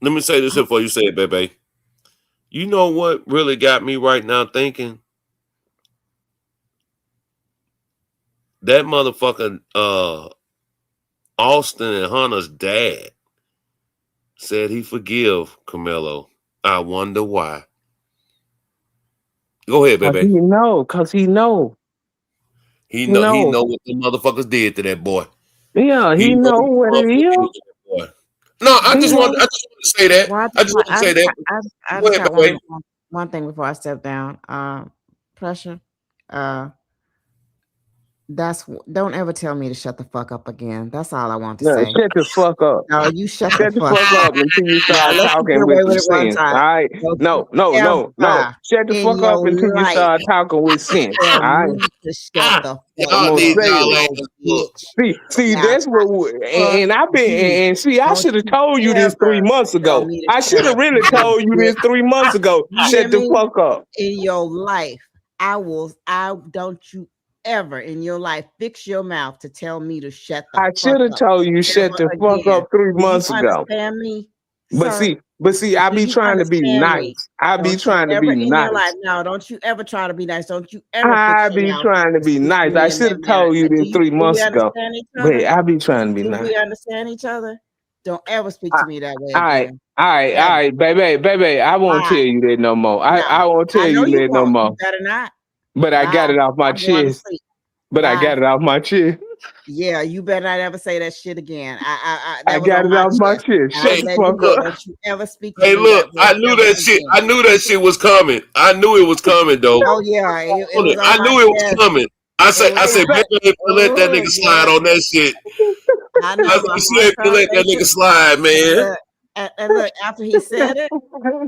Let me say this before you say it, baby. You know what really got me right now thinking? That motherfucking Austin and Hunter's dad said he forgive Carmelo. I wonder why. Go ahead, baby. Cause he know. He know what the motherfuckers did to that boy. Yeah, he know what it is. No, I just want to say that. I just want to say that. I just got one thing before I step down. Pressure. Don't ever tell me to shut the fuck up again. That's all I want to say. Shut the fuck up. No, you shut the fuck up until you start talking with sense. All right. No. Shut the fuck up until you start talking with sense. All right. Shut the fuck up. See, that's what and I've been and see, I should have told you this 3 months ago. I should have really told you this 3 months ago. Shut the fuck up. In your life, I don't you ever in your life fix your mouth to tell me to shut the fuck up. I should have told you shut the fuck up 3 months ago. Understand me? But sir? But see, I Do be you trying to be understand me? nice. I be Don't you trying to ever be in your life, nice. no, don't you ever try to be nice. Don't you ever I fix your be mouth trying to to be speak to nice. I me in should that have manner. told you this 3 Do we months ago. understand each But other? I be trying to be Do nice. we understand each other? Don't ever speak I, to me that way all right, again. all right, all Ever. right, baby. I won't tell Bye. you that no more. No, I won't tell I know you you that no won't. You more. better not. But I got Bye. it off my I'm going to chest. sleep. But I Bye. got it off my chest. Yeah, you better not ever say that shit again. I That was got on it my off my chest. chest. Shut I'm the letting you fuck know. up. Don't you ever speak to Hey, me that look, way ever again. I knew that shit was coming. I knew it was coming, though. Oh yeah, it was on I my knew it was chest. coming. It was I on said, my. baby, ain't gonna let that Oh nigga slide yeah, on that shit. I I know said, my she heart ain't gonna started let that nigga racing. slide, man. Look, and look, after he said it,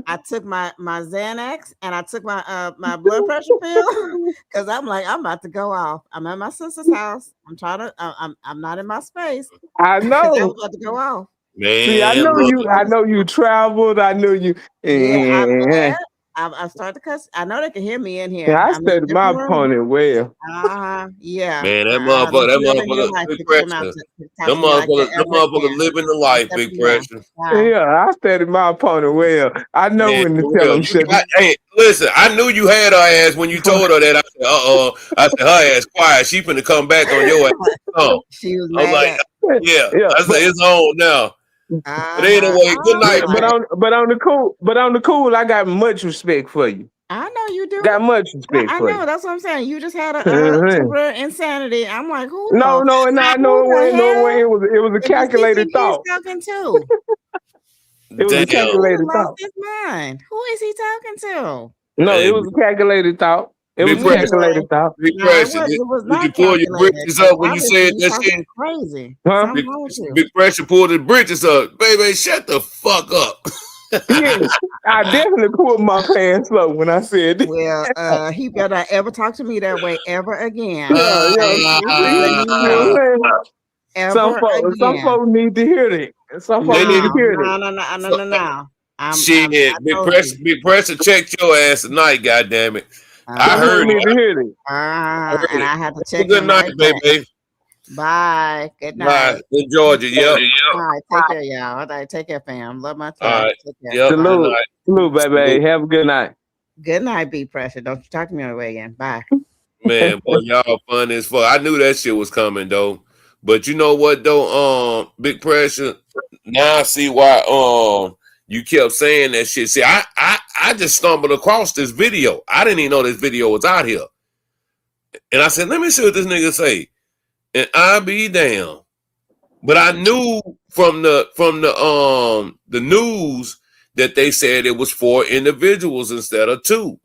I took my Xanax and I took my blood pressure pill because I'm like I'm about to go off. I'm at my sister's house. I'm trying to. I'm not in my space I because I was know. about to go off. See, I Man, know look. you. I know you traveled. I know you. Yeah, And I started to cuss. I know they can hear me in here. I I'm in a studied my different room. opponent well. Yeah. Man, Don't that you ever in your motherfucker, life big fix your mouth pressure. to talk to me like that Them ever motherfuckers again. living the I'll life, step big you down. pressure. Bye. Yeah, I studied my opponent well. I know Man, when to for tell real. him shut. Hey, listen, I knew you had her ass when you told her that. I said, I said, her ass quiet. She finna come back on your ass. Oh. She was I'm like, mad. yeah. Yeah, I said, it's on now. But anyway, good I'm night, like, but on the cool, I got much respect for you. I know you do. Got much respect I for you. know. That's what I'm saying. You just had a Mhm. temporary insanity. I'm like, who No, the it hell was a is this calculated CTP thought. talking to? It was a damn. Who calculated lost thought. his mind? Who is he talking to? No, it Hey, was a calculated thought. It was big a pressure. Anyway, calculated thought. Big no, pressure. it was Did you not pull your calculated britches because up when you obviously said you that shit? talking crazy. Huh? Something wrong with you. Big pressure pulled his britches up. Baby, shut the fuck up. Yeah, I definitely pulled my pants up when I said that. Well, he better not ever talk to me that way ever again. Yeah, yeah. Just letting you know. Some Ever again. folks need to hear that. Some They folks need need to to No, hear that. no, no, no, no, so, no, no. shit. I told you. Big pressure checked your ass tonight, goddamn it. I Some folks heard Uh-huh. need it. to hear that. I heard And it. I had to Have a check good him night, right back. baby. Bye. Good Bye. night. In Georgia, yep. All right. Take care, y'all. All right. Take care, fam. Love my All tribe. right. Take care. Yep. Bye. Good Salute, night. salute, Salute. baby. Have a good night. Good night, be pressure. Don't you talk to me away again. Bye. Man, boy, y'all fun as fuck. I knew that shit was coming though. But you know what though? Big pressure. Now I see why you kept saying that shit. See, I just stumbled across this video. I didn't even know this video was out here. And I said, let me see what this nigga say. And I be damn. But I knew from the news that they said it was 4 individuals instead of 2.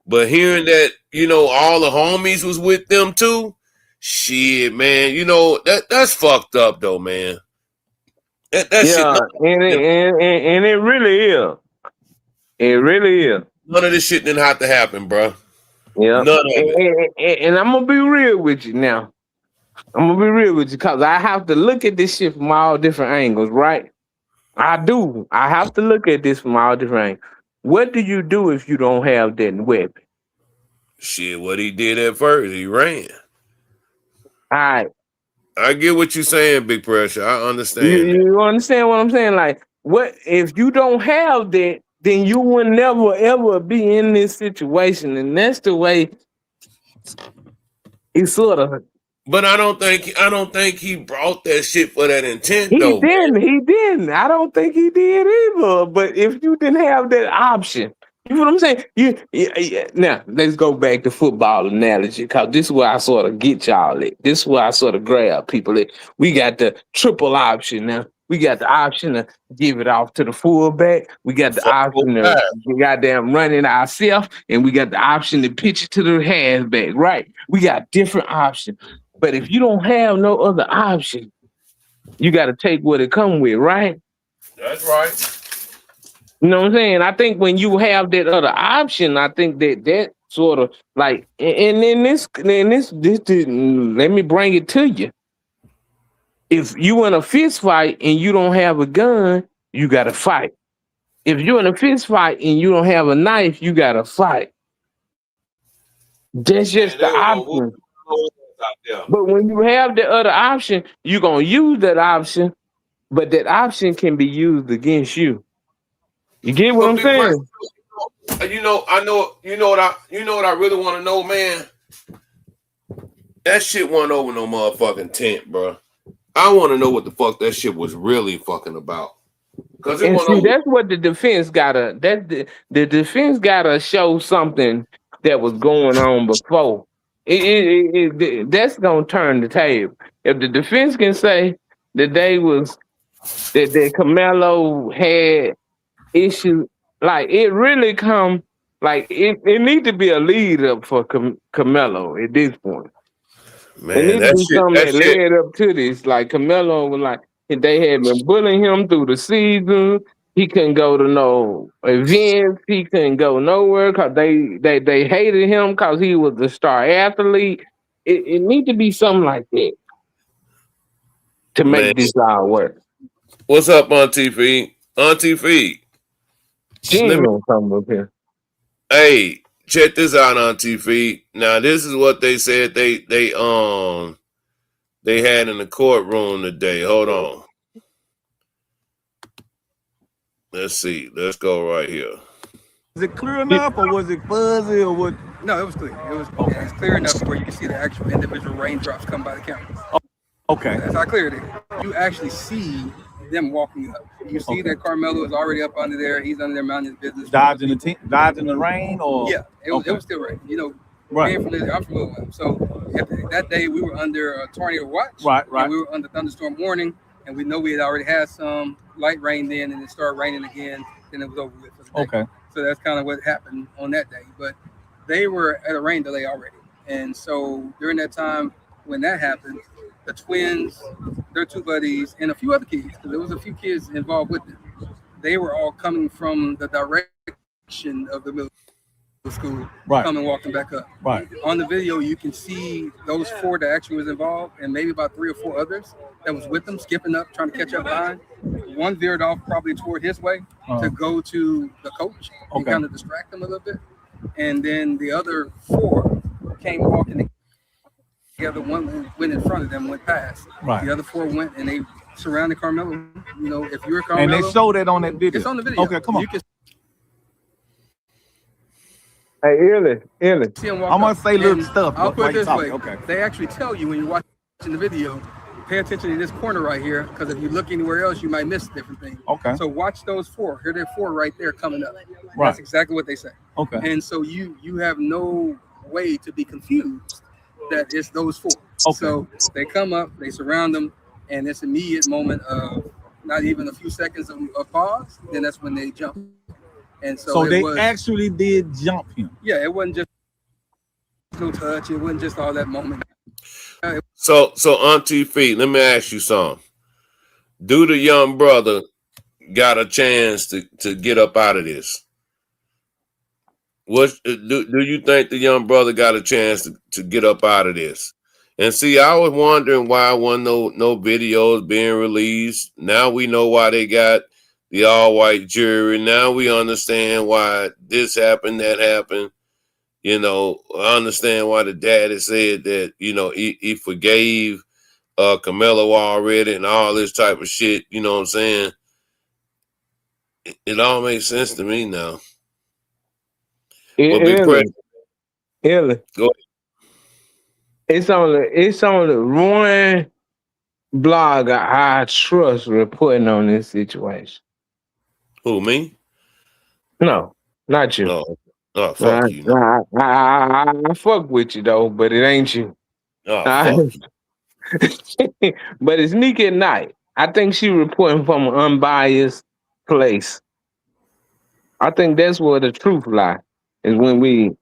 But hearing that, all the homies was with them too, shit, man, that's fucked up though, man. That shit, Yeah, and it really is. It really is. none of this shit didn't have to happen, bro. Yeah. None of it. And I'm gonna be real with you now. I'm gonna be real with you because I have to look at this shit from all different angles, right? I do. I have to look at this from all different angles. What do you do if you don't have that weapon? Shit, what he did at first, he ran. All right. I get what you're saying, Big Pressure. I understand that. You understand what I'm saying? Like, what if you don't have that, then you will never ever be in this situation. And that's the way it's sort of. But I don't think he brought that shit for that intent He though, man. didn't. I don't think he did either. But if you didn't have that option, you know what I'm saying? Yeah. Now, let's go back to football analogy, because this is where I sort of get y'all at. This is where I sort of grab people at. We got the triple option now. We got the option to give it off to the fullback. We got the option to goddamn run it ourselves. And we got the option to pitch it to the halfback, right? We got different options. But if you don't have no other option, you got to take what it come with, right? That's right. You know what I'm saying? I think when you have that other option, I think that sort of like, and then this, let me bring it to you. If you in a fist fight and you don't have a gun, you got to fight. If you're in a fist fight and you don't have a knife, you got to fight. That's just the option. But when you have the other option, you're going to use that option, but that option can be used against you. You get what I'm saying? I know what I really want to know, man. That shit wasn't over no motherfucking tent, bro. I want to know what the fuck that shit was really fucking about. Cause it And went see, over. that's what the defense gotta. The defense gotta show something that was going on before. That's gonna turn the table. If the defense can say that that Camelo had issues, like it really come like it need to be a lead up for Camelo at this point. It Man, need to be something that that shit. led up to this. Like Camelo was like they had been bullying him through the season. He couldn't go to no events. He couldn't go nowhere because they hated him because he was a star athlete. It need to be something like that to Man, make this all work. what's up, Auntie Fee? Auntie Fee. She ain't gonna come up here. Hey, check this out, Auntie Fee. Now, this is what they said they had in the courtroom today. Hold on. Let's see. Let's go right here. Was it clear enough, or was it fuzzy, or what? No, it was clear. It was clear enough where you can see the actual individual raindrops come by the cameras. Okay. That's how clear it is. You actually see them walking up. You see that Carmelo is already up under there. He's under there minding his business. Dodging the rain, or yeah, it was still rain. You know, right. Being from I'm familiar with him. So that day we were under a tornado watch. Right. And we were under thunderstorm warning, and we know we had already had some light rain then, and it started raining again. Then it was over with. Okay. So that's kind of what happened on that day. But they were at a rain delay already, and so during that time when that happened, the twins, their two buddies, and a few other kids, because there was a few kids involved with them. They were all coming from the direction of the middle school, coming walking back up. Right. On the video, you can see those four that actually was involved, and maybe about 3 or 4 others that was with them, skipping up, trying to catch up behind. One veered off probably toward his way to go to the coach and kind of distract him a little bit. And then the other 4 came walking together. One went in front of them, went past. Right. The other 4 went and they surrounded Carmelo. You know, if you're Carmelo, and they showed that on that video. It's on the video. Okay, come on. You can Hey, Illy. I'm gonna say little stuff. I'll put it this way. Okay. They actually tell you when you're watching the video, pay attention to this corner right here, because if you look anywhere else, you might miss different things. Okay. So watch those 4. Here they're 4 right there coming up. Right. That's exactly what they say. Okay. And so you have no way to be confused that it's those 4. Okay. So they come up, they surround them, and this immediate moment of not even a few seconds of pause, then that's when they jump. And so they actually did jump him. Yeah, it wasn't just no touch. It wasn't just all that moment. So Auntie Fee, let me ask you something. Do the young brother got a chance to get up out of this? What do you think the young brother got a chance to get up out of this? And see, I was wondering why wasn't no videos being released. Now we know why they got the all-white jury. Now we understand why this happened, that happened. You know, I understand why the daddy said that, you know, he forgave Camelo already and all this type of shit. You know what I'm saying? It all makes sense to me now. Illy. Go ahead. It's only one blogger I trust reporting on this situation. Who, me? No, not you. Oh, fuck you. No. I fuck with you though, but it ain't you. Oh, fuck you. But it's Nick at Night. I think she reporting from an unbiased place. I think that's where the truth lies. Is when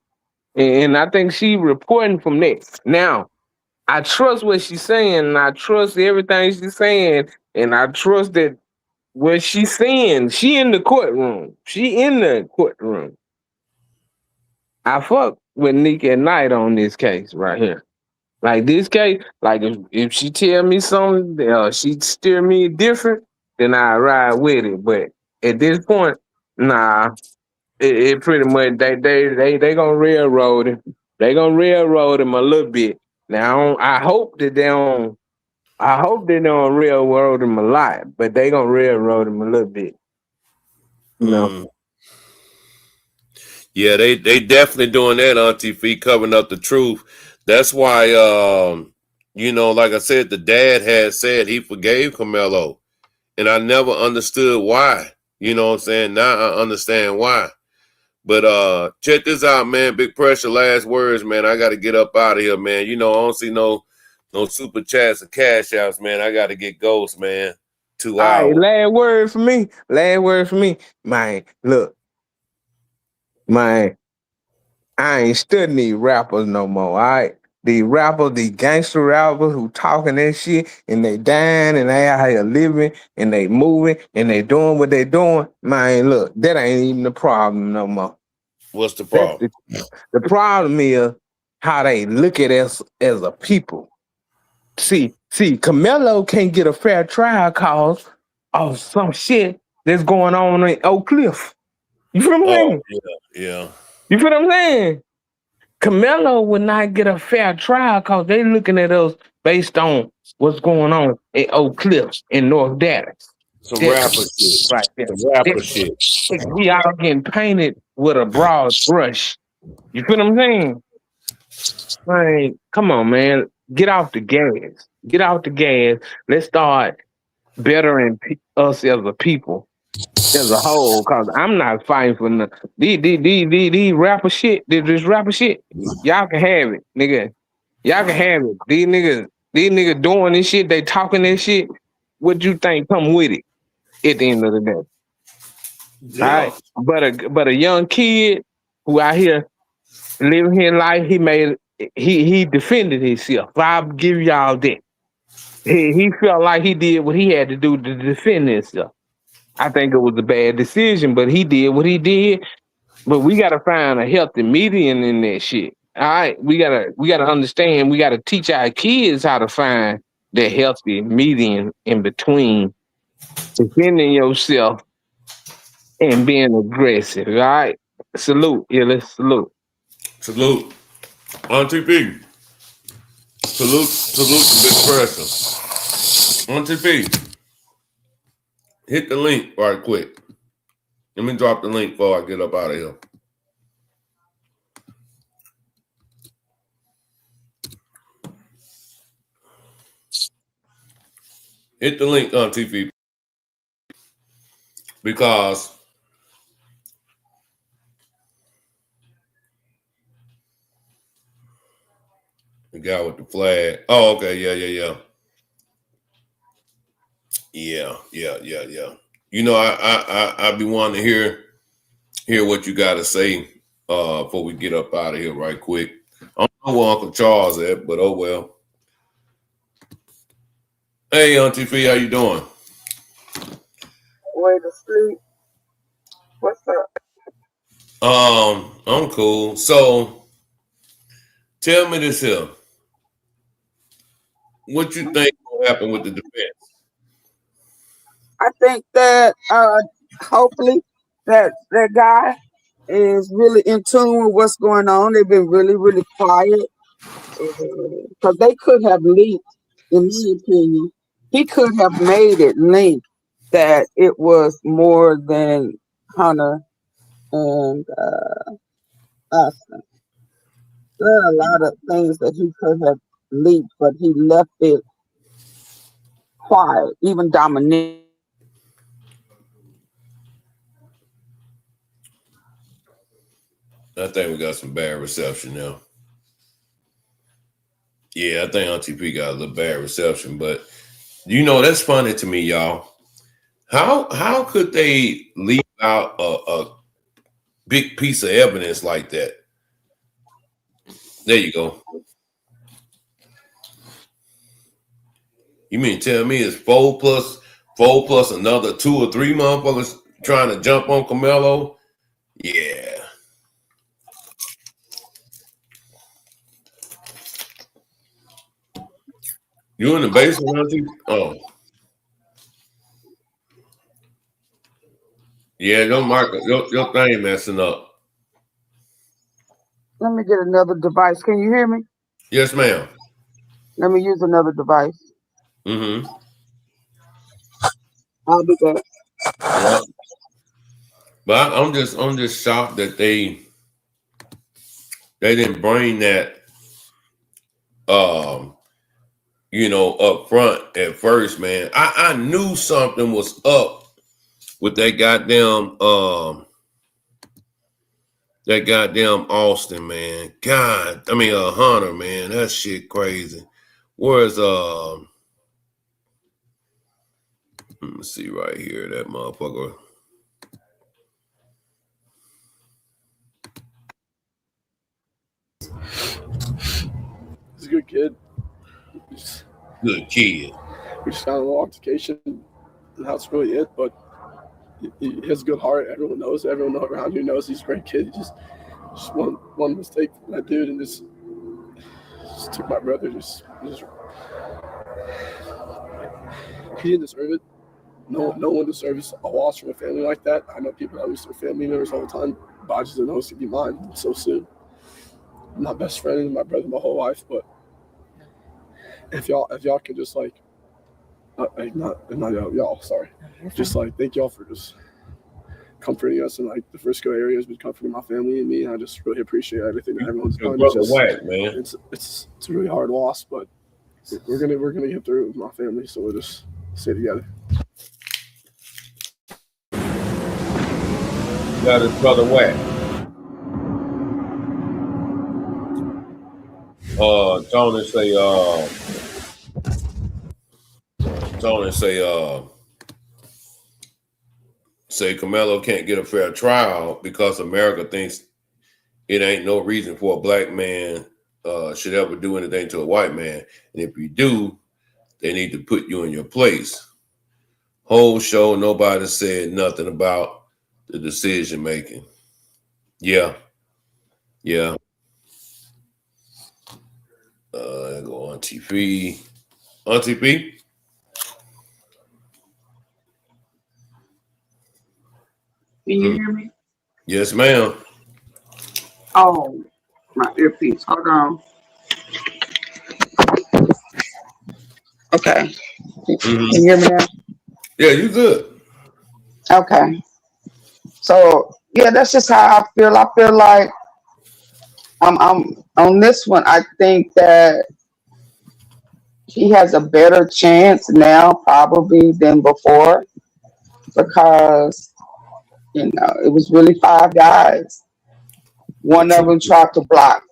and I think she reporting from that. Now, I trust what she's saying, and I trust everything she's saying, and I trust that what she's saying, she in the courtroom. I fuck with Nick at Night on this case right here. Like this case, like if she tell me something, she steer me different, then I ride with it. But at this point, nah, it pretty much they gonna railroad him. They gonna railroad him a little bit. Now I hope they don't railroad him a lot, but they gonna railroad him a little bit. You know. Yeah, they definitely doing that, Auntie Fee, covering up the truth. That's why, like I said, the dad had said he forgave Carmelo, and I never understood why. You know what I'm saying? Now I understand why. But check this out, man. Big Pressure, last words, man. I got to get up out of here, man. I don't see no super chats or cash outs, man. I got to get Ghost, man. 2 All right, hours. last word for me. Last word for me. Man, look. Man, I ain't studying these rappers no more, all right? These rappers, these gangster rappers who talking that shit and they dying and they out here living and they moving and they doing what they doing. Man, look, that ain't even the problem no more. What's the problem? The problem is how they look at us as a people. See, Carmelo can't get a fair trial cause of some shit that's going on in Oak Cliff. You feel what I'm saying? Yeah. You feel what I'm saying? Carmelo would not get a fair trial because they looking at us based on what's going on in Oak Cliff in North Dallas. Some rapper shit. Right there. Some rapper shit. We all getting painted with a broad brush. You feel what I'm saying? Man, come on, man. Get off the gas. Get off the gas. Let's start bettering us as a people, as a whole. Cause I'm not fighting for these rapper shit. This rapper shit. Y'all can have it, nigga. Y'all can have it. These niggas doing this shit. They talking this shit. What you think come with it at the end of the day? Yeah. All right. But a young kid who out here living his life, he defended himself. I'll give y'all that. He felt like he did what he had to do to defend himself. I think it was a bad decision, but he did what he did. But we gotta find a healthy median in that shit. All right, we gotta understand. We gotta teach our kids how to find that healthy median in between defending yourself and being aggressive. All right, salute. Yeah, let's salute. Salute. Auntie P. Salute to Big Pressure. Auntie P. Hit the link right quick. Let me drop the link before I get up out of here. Hit the link on TV because the guy with the flag. Oh, okay. Yeah. I be wanting to hear what you got to say before we get up out of here right quick. I don't know where Uncle Charles at, but oh well. Hey, Auntie Fee, how you doing? Way to sleep. What's up? I'm cool. So, tell me this here. What you think will happen with the defense? I think that hopefully that guy is really in tune with what's going on. They've been really, really quiet because they could have leaked, in my opinion. He could have made it link that it was more than Hunter and Austin. There are a lot of things that he could have leaked, but he left it quiet. Even Dominique. I think we got some bad reception now. Yeah, I think Auntie P got a little bad reception, but that's funny to me, y'all. How could they leave out a big piece of evidence like that? There you go. You mean tell me it's four plus another 2 or 3 motherfuckers trying to jump on Carmelo? Yeah. You in the basement, Auntie? Oh. Yeah, your thing messing up. Let me get another device. Can you hear me? Yes, ma'am. Let me use another device. Mm-hmm. I'll be back. Yeah. But I'm just shocked that they They didn't bring that, you know, up front at first, man. I knew something was up with that goddamn Austin, man. God, I mean Hunter, man. That shit crazy. Where's let me see right here, that motherfucker. He's a good kid. Good kid. We just got a little altercation, and that's really it. But he has a good heart. Everyone knows. Everyone around here knows he's a great kid. He just one mistake from that dude, and just took my brother. Just he didn't deserve it. No one deserves a loss from a family like that. I know people that lose their family members all the time, but I just didn't know it's gonna be mine so soon. I'm not best friend with my brother my whole life, but if y'all could just like not y'all, sorry. Just like thank y'all for just comforting us, and like the Frisco area has been comforting my family and me, and I just really appreciate everything that everyone's done. It's a really hard loss, but we're gonna get through it with my family, so we'll just stay together. Got his brother Wack. Tony say Carmelo can't get a fair trial because America thinks it ain't no reason for a black man should ever do anything to a white man. And if you do, they need to put you in your place. Whole show, nobody said nothing about the decision making. Yeah. Go on TV. Auntie P. Can you hear me? Yes, ma'am. Oh, my earpiece. Hold on. Okay. Can you hear me now? Yeah, you good. Okay. So yeah, that's just how I feel. I feel like I'm on this one. I think that he has a better chance now probably than before, because it was really 5 guys. One of them tried to block,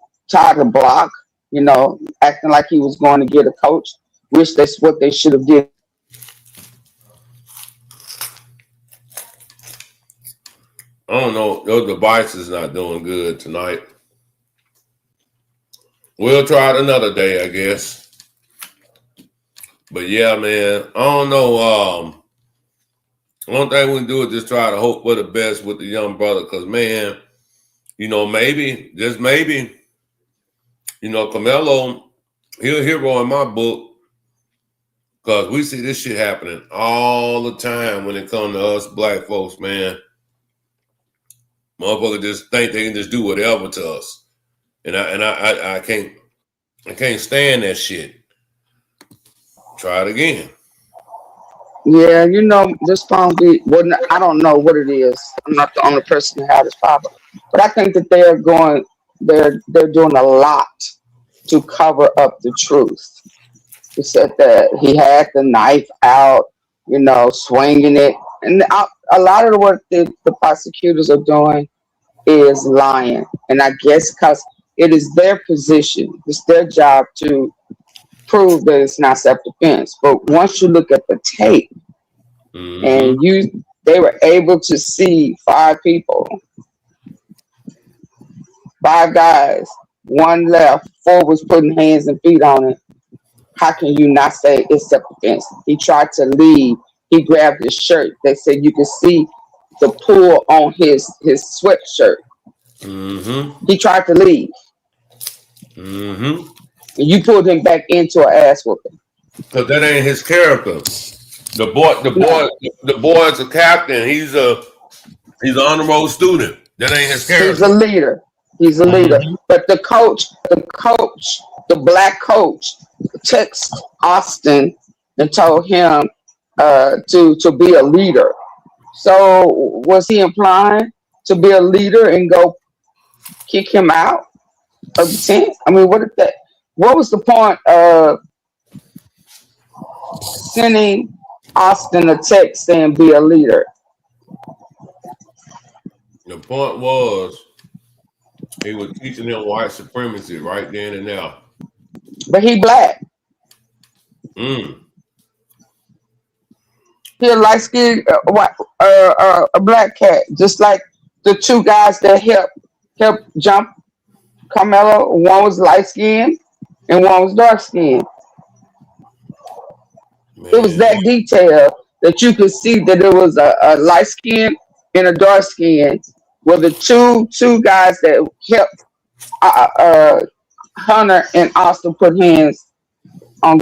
acting like he was going to get a coach, which that's what they should have did. I don't know. Your device is not doing good tonight. We'll try it another day, I guess. But yeah, man, I don't know. One thing we can do is just try to hope for the best with the young brother, because, man, maybe, just maybe, Carmelo, he's a hero in my book, because we see this shit happening all the time when it comes to us black folks, man. Motherfuckers just think they can just do whatever to us, and I can't stand that shit. Try it again. Yeah, this phone I don't know what it is. I'm not the only person who had this problem, but I think that they're doing a lot to cover up the truth. He said that he had the knife out, swinging it, and a lot of the work that the prosecutors are doing is lying. And I guess because it is their position, it's their job to prove that it's not self-defense. But once you look at the tape, and they were able to see 5 people, 5 guys, 1 left, 4 was putting hands and feet on it. How can you not say it's self-defense? He tried to leave. He grabbed his shirt. They said you could see the pull on his sweatshirt. He tried to leave. And you pulled him back into an ass whooping. Because that ain't his character. The boy is a captain. He's an honor roll student. That ain't his character. He's a leader. But the black coach, texted Austin and told him to be a leader. So was he implying to be a leader and go kick him out? of 10. I mean, what was the point of sending Austin a text saying be a leader? The point was he was teaching him white supremacy right then and there. But he black. He a light skinned a black cat, just like the two guys that helped jump Carmelo. One was light skinned and one was dark skinned. It was that detail that you could see that it was a light skin and a dark skin were the two guys that helped Hunter and Austin put hands on.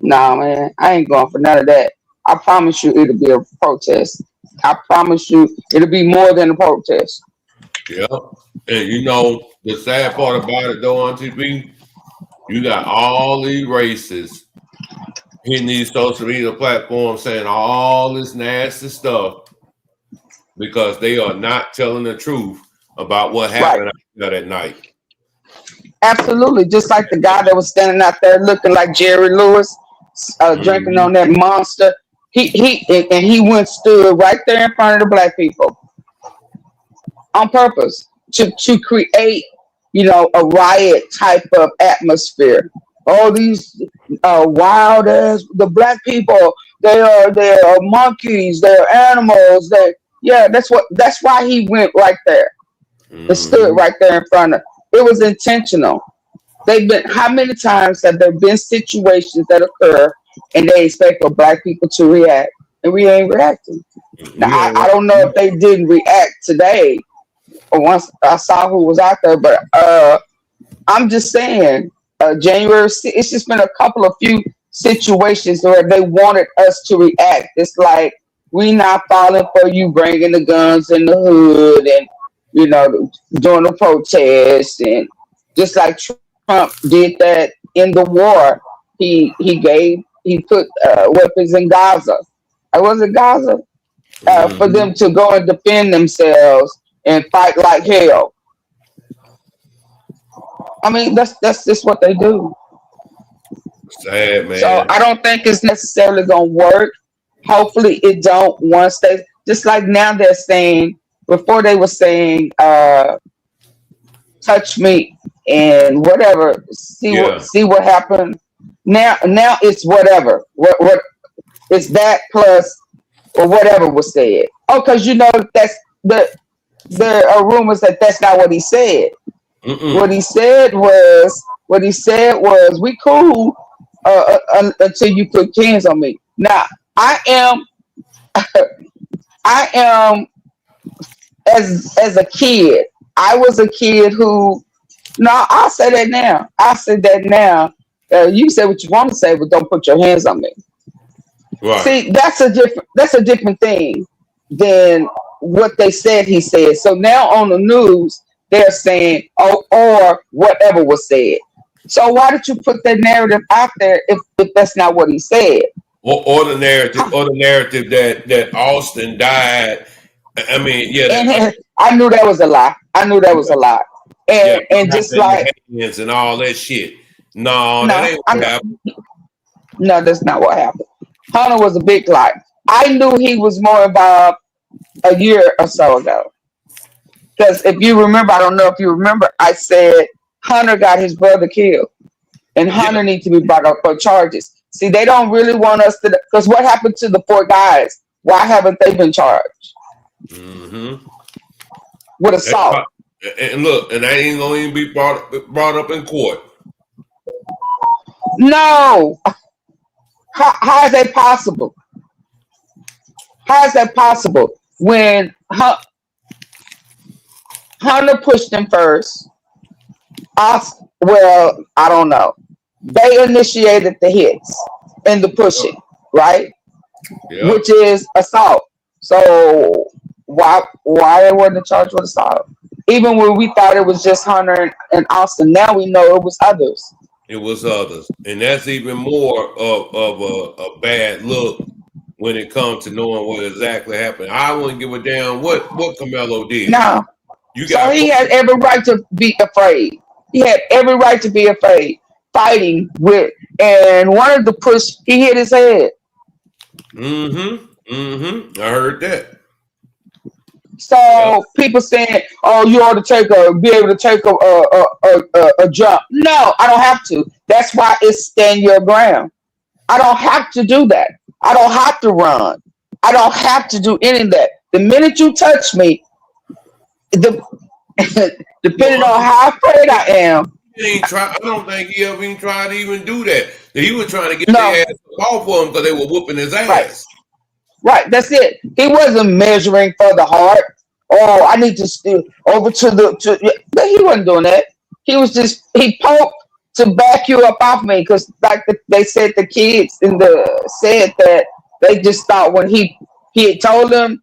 Nah, man, I ain't going for none of that. I promise you it'll be a protest. I promise you it'll be more than a protest. Yeah. And you know, the sad part about it though, on TV, you got all these racists hitting these social media platforms saying all this nasty stuff because they are not telling the truth about what happened out that night. Absolutely. Just like the guy that was standing out there looking like Jerry Lewis, drinking on that Monster. He went stood right there in front of the black people on purpose to create, a riot type of atmosphere. All these wild as the black people, they are monkeys, they're animals. That's why he went right there. It stood right there in front of. It was intentional. How many times have there been situations that occur and they expect for black people to react and we ain't reacting? Now I don't know if they didn't react today or once I saw who was out there, but I'm just saying January 6th, it's just been a few situations where they wanted us to react. It's like we not falling for you bringing the guns in the hood and doing the protests, and just like Trump did that in the war, he put weapons in Gaza. Was it Gaza? For them to go and defend themselves and fight like hell. I mean, that's just what they do. Sad, man. So I don't think it's necessarily gonna work. Hopefully it don't. Once they, just like now they're saying, before they were saying touch me and whatever, see what happened. Now it's whatever. What it's that plus or whatever was said. Oh, because that's there are rumors that that's not what he said. What he said was we cool until you put hands on me. Now I am as a kid. I was a kid who. No, I'll say that now. You can say what you want to say, but don't put your hands on me. Right. See, that's a different thing than what they said he said. So now on the news, they're saying, oh, or whatever was said. So why did you put that narrative out there if that's not what he said? Or the narrative that Austin died. I mean, I knew that was a lie. And just like and all that shit. No, that ain't what happened. No, that's not what happened. Hunter was a big lie. I knew he was more involved a year or so ago. Because if you remember, I don't know if you remember, I said Hunter got his brother killed. And Hunter needs to be brought up for charges. See, they don't really want us to, because what happened to the 4 guys? Why haven't they been charged? With assault. And look, and that ain't gonna even be brought up in court. No. How is that possible? How is that possible when Hunter pushed him first? Well, I don't know. They initiated the hits and the pushing, right? Yeah. Which is assault. So why they weren't charged with assault? Even when we thought it was just Hunter and Austin, now we know it was others. It was others, and that's even more of a bad look when it comes to knowing what exactly happened. I wouldn't give a damn what Carmelo did. No. He had every right to be afraid. He had every right to be afraid. Fighting with, and one of the push, he hit his head. I heard that. So people saying, "Oh, you ought to be able to take a jump." No, I don't have to. That's why it's stand your ground. I don't have to do that. I don't have to run. I don't have to do any of that. The minute you touch me, the depending on how afraid I am. I don't think he ever even tried to even do that. He was trying to get No. their ass off for him because they were whooping his ass. Right, that's it. He wasn't measuring for the heart. Oh, I need to steal over to but he wasn't doing that. He was just he poked to back you up off me because like they said the kids said that they just thought when he had told them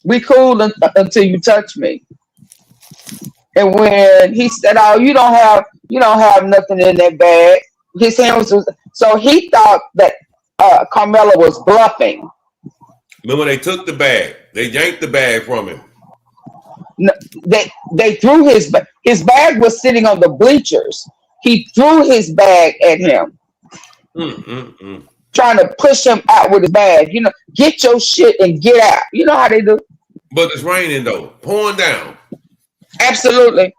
we cool until you touch me. And when he said, "Oh, you don't have nothing in that bag," his hands was so he thought that Carmelo was bluffing. Remember, they took the bag. They yanked the bag from him. No, they threw his bag was sitting on the bleachers. He threw his bag at him, trying to push him out with his bag. You know, get your shit and get out. You know how they do. But it's raining though, pouring down. Absolutely.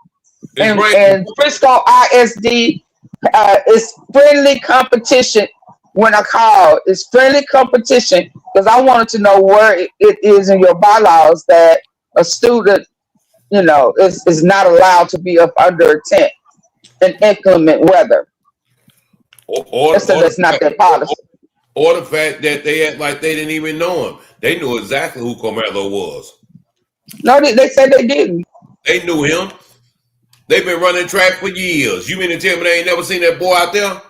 And Frisco ISD is friendly competition. When I called, it's friendly competition because I wanted to know where it is in your bylaws that a student, is not allowed to be up under a tent in inclement weather. That's not their policy. Or the fact that they act like they didn't even know him. They knew exactly who Carmelo was. No, they said they didn't. They knew him. They've been running track for years. You mean to tell me they ain't never seen that boy out there?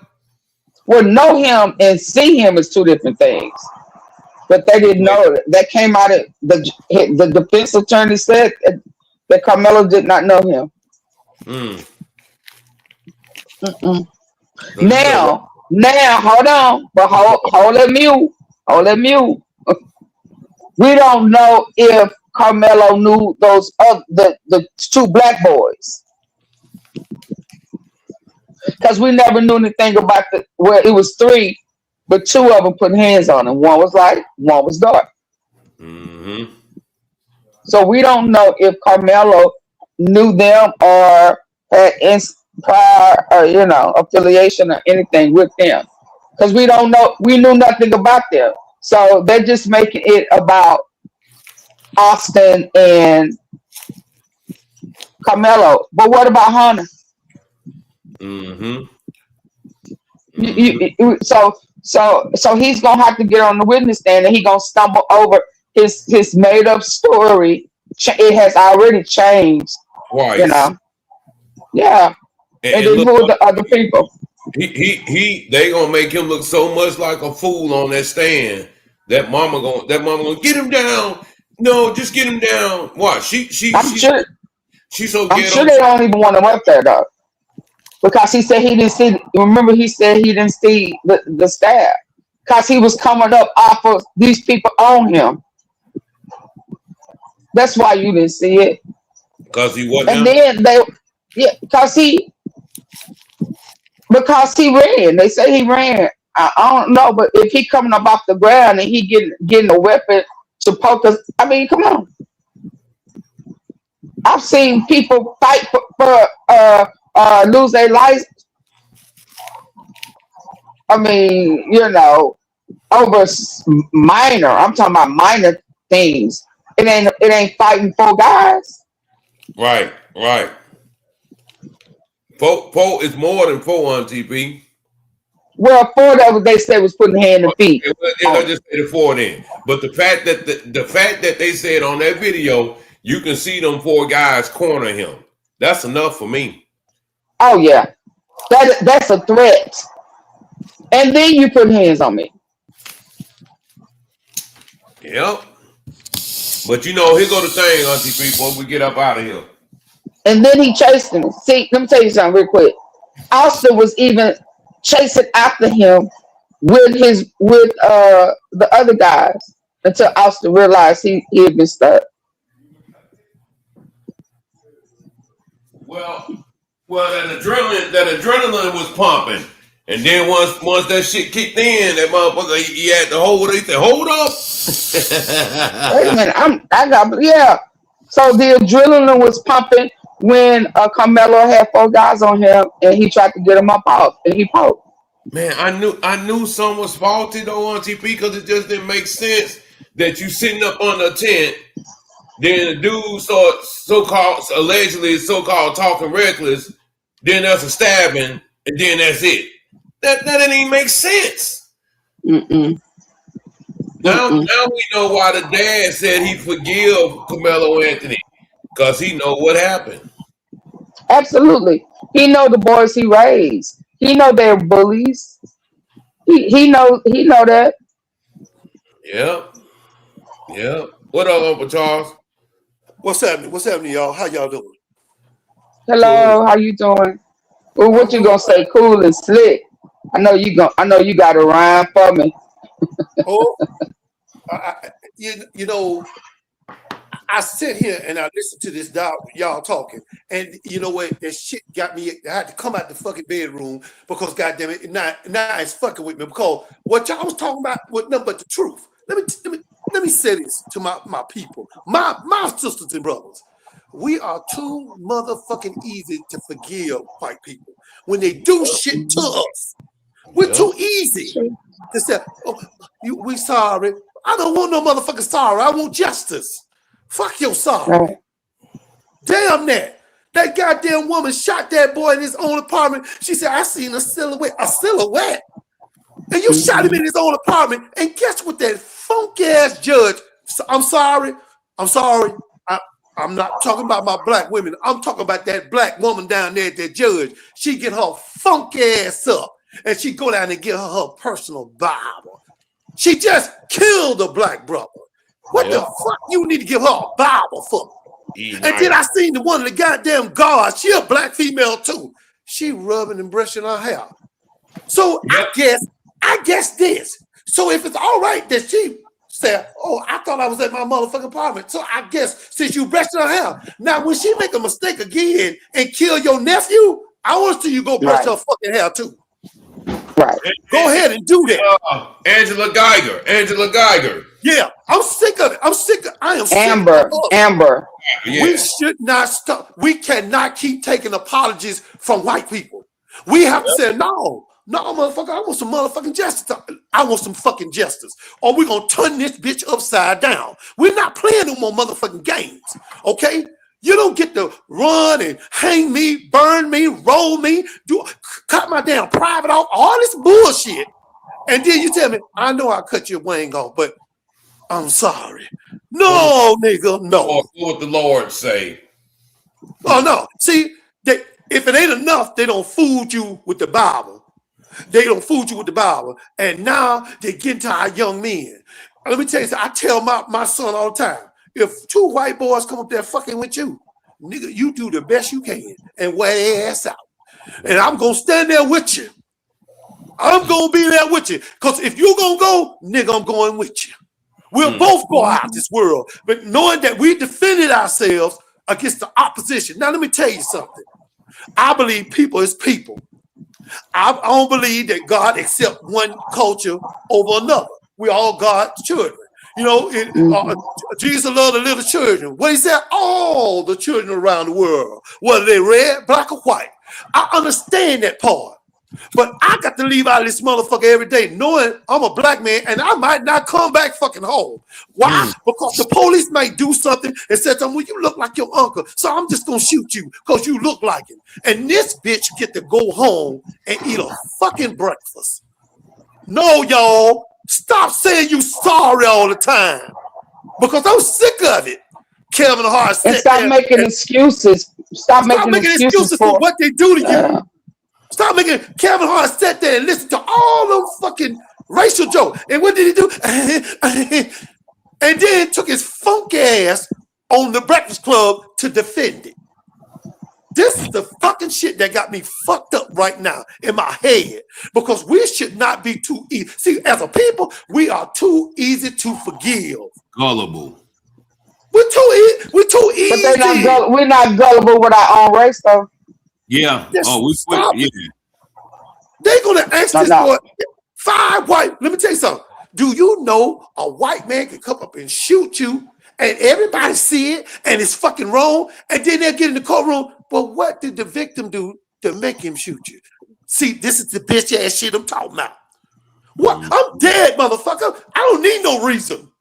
Well, know him and see him is two different things. But they didn't know it. That came out of the defense attorney said that Carmelo did not know him. Now, hold on, but hold that mute. We don't know if Carmelo knew those the two black boys. Because we never knew anything about where it was three, but two of them put hands on him. One was light, one was dark. So we don't know if Carmelo knew them or had prior affiliation or anything with them. Because we don't know, we knew nothing about them. So they're just making it about Austin and Carmelo. But what about Hunter? So he's gonna have to get on the witness stand, and he's gonna stumble over his made up story. It has already changed. Twice. Yeah. And then who are the other people? They gonna make him look so much like a fool on that stand. That mama gonna get him down. No, just get him down. Why? She's so ghetto. I'm sure they don't even want him up there though. Because he said he didn't see. Remember, he said he didn't see the staff because he was coming up off of these people on him. That's why you didn't see it. Because he wasn't. And then because he ran. They say he ran. I don't know, but if he coming up off the ground and he getting a weapon to poke us, I mean, come on. I've seen people fight for lose their life. I mean, over minor. I'm talking about minor things. It ain't fighting four guys. Right. Four is more than four on TP. Well, four that they said was putting hand and feet. I just say the four then. But the fact that they said on that video, you can see them four guys corner him. That's enough for me. Oh yeah, that's a threat. And then you put hands on me. Yep. But here go the thing, Auntie P, before we get up out of here. And then he chased him. See, let me tell you something real quick. Austin was even chasing after him with the other guys until Austin realized he had been stuck. Well, that adrenaline was pumping. And then once that shit kicked in, that motherfucker, he had to hold it. He said, hold up. Wait a minute. So the adrenaline was pumping when Carmelo had 4 guys on him and he tried to get him up off and he poked. Man, I knew something was faulty though on TP because it just didn't make sense that you sitting up on the tent, then the dude so-called talking reckless, then there's a stabbing, and then that's it. That didn't even make sense. Mm-mm. Now we know why the dad said he forgive Carmelo Anthony because he know what happened. Absolutely. He know the boys he raised. He know they're bullies. He know that. Yep. What up, Uncle Charles? What's happening, y'all? How y'all doing? Hello, how you doing? Well, what you gonna say? Cool and slick. I know you got a rhyme for me. You know, I sit here and I listen to this y'all talking, and you know what? That shit got me. I had to come out the fucking bedroom because, goddamn it, now it's fucking with me because what y'all was talking about was nothing but the truth. Let me say this to my people, my sisters and brothers. We are too motherfucking easy to forgive white people when they do shit to us. We're too easy to say, "Oh, we sorry." I don't want no motherfucking sorry. I want justice. Fuck your sorry. Right. Damn that. That goddamn woman shot that boy in his own apartment. She said, I seen a silhouette. A silhouette? And you shot him in his own apartment. And guess what that funk ass judge? I'm sorry. I'm not talking about my black women. I'm talking about that black woman down there, that judge. She get her funk ass up. And she go down and get her personal Bible. She just killed a black brother. What the fuck you need to give her a Bible for? And then I seen the one of the goddamn guards. She a black female too. She rubbing and brushing her hair. So I guess this. So if it's all right that she said, oh, I thought I was at my motherfucking apartment. So I guess since you brushed her hair, now when she make a mistake again and kill your nephew, I want to see you go brush her fucking hair too. Right. Go ahead and do that. Angela Geiger. Yeah, I'm sick of it. I am Amber. Yeah. We should not stop. We cannot keep taking apologies from white people. We have to say, no, motherfucker, I want some motherfucking justice. I want some fucking justice. Or we're going to turn this bitch upside down. We're not playing no more motherfucking games, okay? You don't get to run and hang me, burn me, roll me, cut my damn private off, all this bullshit. And then you tell me, I know I cut your wing off, but I'm sorry. No, nigga, no. What the Lord say? Oh, no. See, if it ain't enough, they don't fool you with the Bible. And now they get into our young men. Let me tell you something. I tell my son all the time, if 2 white boys come up there fucking with you, nigga, you do the best you can and wear their ass out. And I'm going to stand there with you. I'm going to be there with you. Because if you're going to go, nigga, I'm going with you. We'll both go out this world. But knowing that we defended ourselves against the opposition. Now, let me tell you something. I believe people is people. I don't believe that God accepts one culture over another. We all God's children. You know, Jesus loved the little children. What he said, all the children around the world, whether they red, black, or white. I understand that part. But I got to leave out of this motherfucker every day knowing I'm a black man and I might not come back fucking home. Why? Because the police might do something and say to me, well, you look like your uncle, so I'm just going to shoot you because you look like him. And this bitch get to go home and eat a fucking breakfast. No, y'all. Stop saying you sorry all the time because I'm sick of it. Kevin Hart said, and stop making excuses. Stop making excuses for what they do to you. Stop making. Kevin Hart sat there and listened to all those fucking racial jokes. And what did he do? And then took his funk ass on the Breakfast Club to defend it. This is the fucking shit that got me fucked up right now in my head because we should not be too easy. See, as a people, we are too easy to forgive. Gullible. We're too easy. But we're not gullible with our own race, though. Yeah. Just Oh, we quit. stop Yeah. it. They're gonna ask this boy 5 white. Let me tell you something. Do you know a white man can come up and shoot you, and everybody see it, and it's fucking wrong, and then they'll get in the courtroom? But what did the victim do to make him shoot you? See, this is the bitch ass shit I'm talking about. What? I'm dead, motherfucker. I don't need no reason.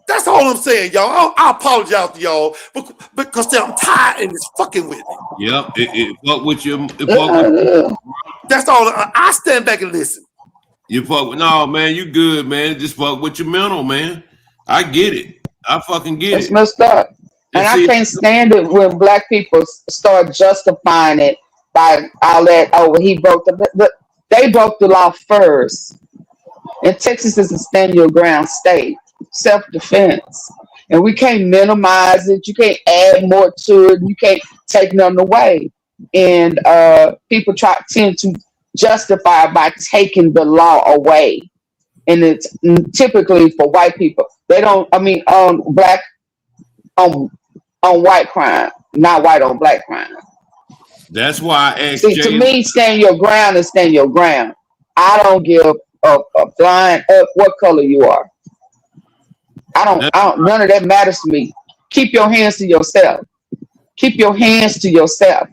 That's all I'm saying, y'all. I apologize to y'all because I'm tired and it's fucking with me. Yep. It fuck with you. That's all. I stand back and listen. You fuck with no, man. You good, man. Just fuck with your mental, man. I get it. I fucking get It's it. messed up. And I can't stand it when black people start justifying it by all that. Oh, he broke they broke the law first. And Texas is a stand your ground state, self-defense. And we can't minimize it. You can't add more to it. You can't take nothing away. And people tend to justify by taking the law away. And it's typically for white people. They don't, on black, on white crime, not white on black crime. That's why I asked See, to me, stand your ground is stand your ground. I don't give a flying up what color you are. I don't, none of that matters to me. Keep your hands to yourself. Keep your hands to yourself.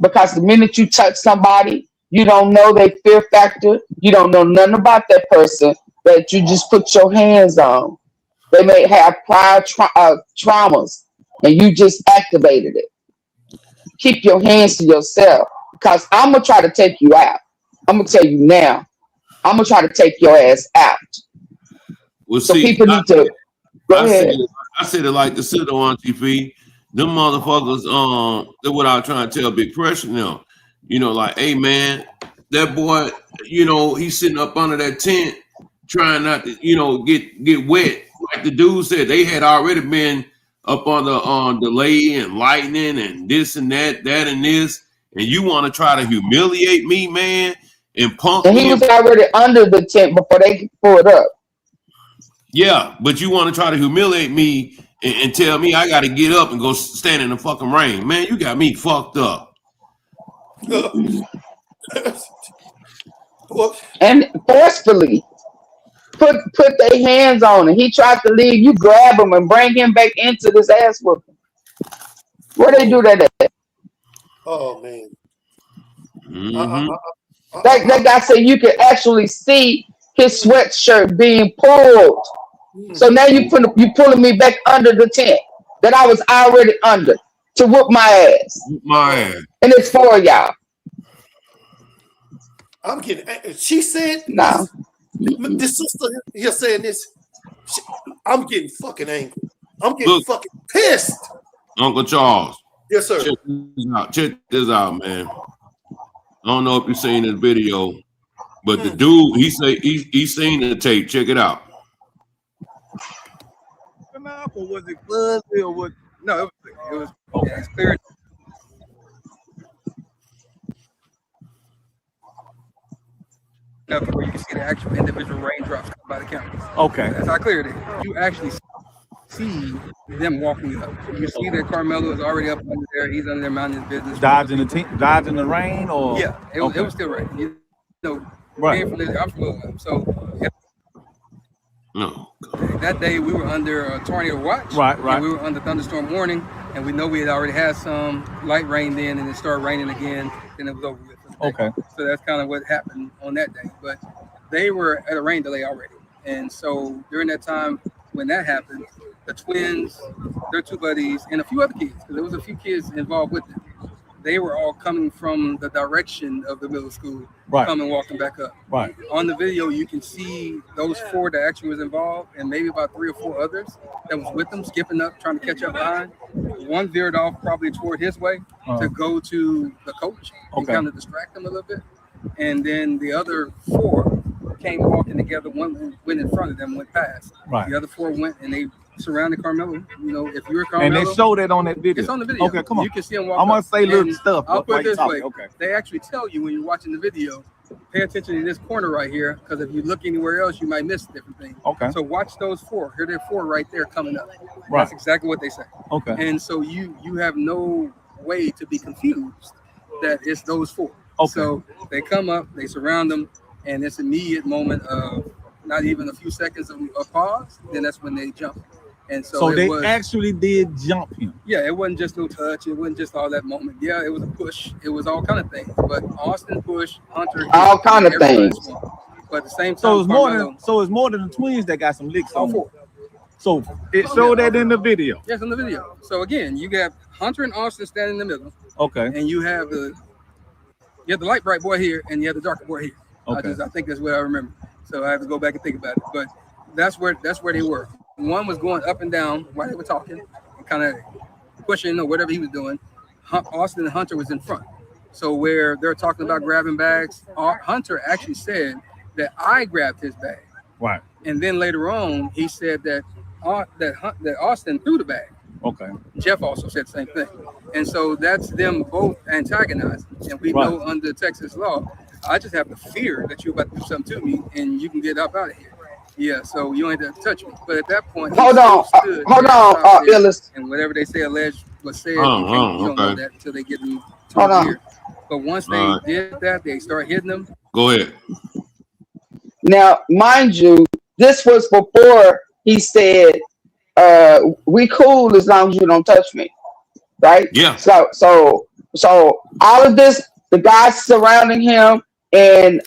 Because the minute you touch somebody, you don't know their fear factor. You don't know nothing about that person that you just put your hands on. They may have prior traumas and you just activated it. Keep your hands to yourself because I'm going to try to take you out. I'm going to tell you now. I'm going to try to take your ass out. Well, so see, people need to go ahead. I said it like the sit on TV. Them motherfuckers, they're what I'm trying to tell Big Pressure now. You know, like, hey man, that boy, you know, he's sitting up under that tent trying not to, you know, get wet. Like the dude said, they had already been up on the delay and lightning and this and that and this, and you want to try to humiliate me, man, and punk me. And he was already under the tent before they pulled up. Yeah, but you want to try to humiliate me and tell me I got to get up and go stand in the fucking rain. Man, you got me fucked up. And forcefully put their hands on him. He tried to leave. You grab him and bring him back into this ass whooping. Where they do that at? Oh, man. That guy said you could actually see his sweatshirt being pulled. So now you pulling me back under the tent that I was already under to whoop my ass. And it's for y'all. I'm kidding. She said, no. This sister here saying this. I'm getting fucking angry. I'm getting fucking pissed. Uncle Charles. Yes, sir. Check this out, man. I don't know if you've seen this video, but the dude, he seen the tape. Check it out. Or was it fuzzy or what? No, it was okay. It's clear. Enough where you can see the actual individual raindrops by the cameras. Okay. That's how clear it is. You actually see them walking up. You see that Carmelo is already up under there. He's under there minding his business. Dodging the rain, or yeah, it was still rain. You know, right. I'm from Louisville, so. Yeah. No. That day we were under a tornado watch. Right. And we were under thunderstorm warning, and we know we had already had some light rain then, and it started raining again, and it was over with. Okay. So that's kind of what happened on that day. But they were at a rain delay already, and so during that time when that happened, the twins, their two buddies, and a few other kids, because there was a few kids involved with them. They were all coming from the direction of the middle school, coming walking back up. Right. On the video, you can see those four that actually was involved, and maybe about 3 or 4 others that was with them, skipping up, trying to catch up behind. One veered off probably toward his way to go to the coach and kind of distract him a little bit. And then the other 4 came walking together. One went in front of them, went past. Right. The other 4 went and they surrounded Carmelo. You know, if you're Carmelo, and they showed it on that video. It's on the video. Okay, come on. You can see him walk. I'm gonna say little stuff. I'll put it this way. Okay. They actually tell you when you're watching the video pay attention to this corner right here, because if you look anywhere else, you might miss different things. Okay. So watch those four. Here, there are four right there coming up. Right. That's exactly what they say. Okay. And so you have no way to be confused that it's those four. Okay. So they come up, they surround them, and it's immediate moment of not even a few seconds of pause. Then that's when they jump. And so they actually did jump him. Yeah, it wasn't just no touch. It wasn't just all that moment. Yeah, it was a push. It was all kind of things. But Austin pushed, Hunter hit, all kind of things. But at the same time, So it's more than the twins that got some licks on. four. So it showed that in the video. Yes, in the video. So again, you got Hunter and Austin standing in the middle. Okay. And you have the light bright boy here, and you have the darker boy here. Okay. I think that's what I remember. So I have to go back and think about it. But that's where they were. One was going up and down while they were talking, and kind of pushing or whatever he was doing. Austin and Hunter was in front. So where they're talking about grabbing bags, Hunter actually said that I grabbed his bag. Right. And then later on, he said that Austin threw the bag. Okay. Jeff also said the same thing. And so that's them both antagonizing. And we know under Texas law, I just have the fear that you're about to do something to me and you can get up out of here. Yeah, so you don't have to touch me. But at that point, hold on, Illis. And whatever they say alleged was said, you don't know that until they get them to here. But once they did that, they start hitting them. Go ahead. Now, mind you, this was before he said, we cool as long as you don't touch me. Right? Yeah. So all of this, the guys surrounding him and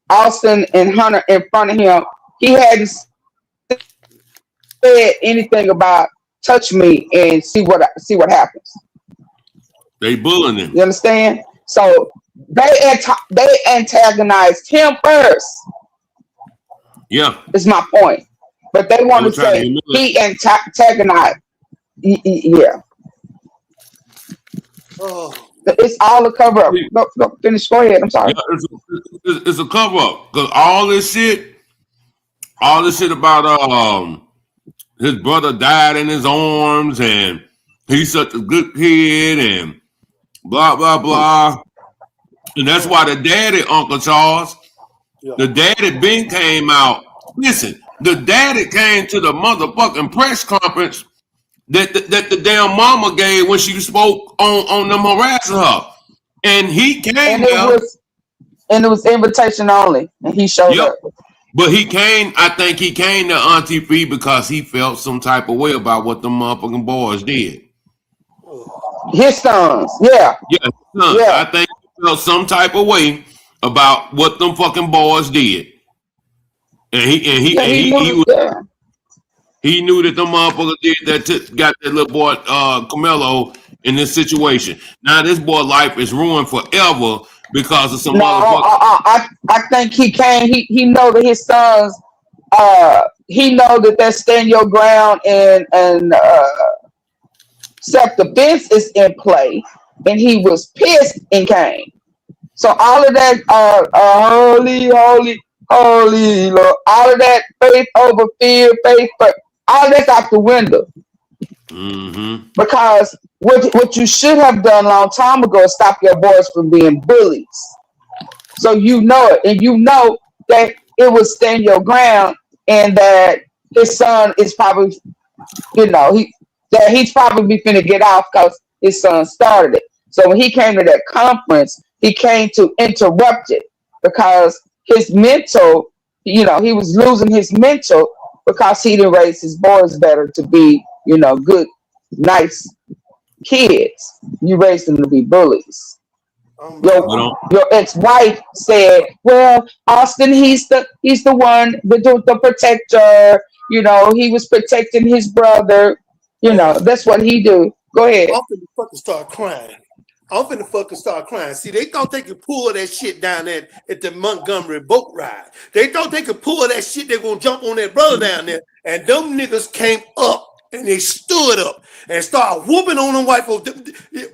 Austin and Hunter in front of him, he hadn't said anything about touch me and see what happens. They bullying him. You understand? So they antagonized him first. Yeah, is my point. But they want to say he antagonized. Yeah. Oh. It's all a cover up. Go finish. Go ahead. I'm sorry. Yeah, it's a cover up because all this shit about his brother died in his arms and he's such a good kid and blah blah blah, and that's why the daddy, Uncle Charles, the daddy Ben came out. Listen, the daddy came to the motherfucking press conference that the damn mama gave when she spoke on them harassing her. And he came and it was invitation only. And he showed up. But I think he came to Auntie Fee because he felt some type of way about what the motherfucking boys did. His sons, yeah. Yeah, his sons. Yeah. I think he felt some type of way about what them fucking boys did. And he knew that the motherfucker did that got that little boy Camelo in this situation. Now this boy life is ruined forever because of some motherfucker. I think he came. He know that his sons. He know that stand your ground and self-defense is in play, and he was pissed and came. So all of that, holy Lord, all of that faith over fear, but all that's out the window. Mm-hmm. Because what you should have done a long time ago is stop your boys from being bullies. So you know it, and you know that it was stand your ground, and that his son is probably, he's probably finna get off because his son started it. So when he came to that conference, he came to interrupt it because his mental, he was losing his mental because he didn't raise his boys better to be, good, nice kids. You raised them to be bullies. Your ex-wife said, "Well, Austin, he's the one, the protector. He was protecting his brother. That's what he do." Go ahead. I'm finna fucking start crying. See, they thought they could pull that shit down there at the Montgomery boat ride. They thought they could pull that shit. They're gonna jump on that brother down there, and them niggas came up and they stood up and started whooping on them white folks.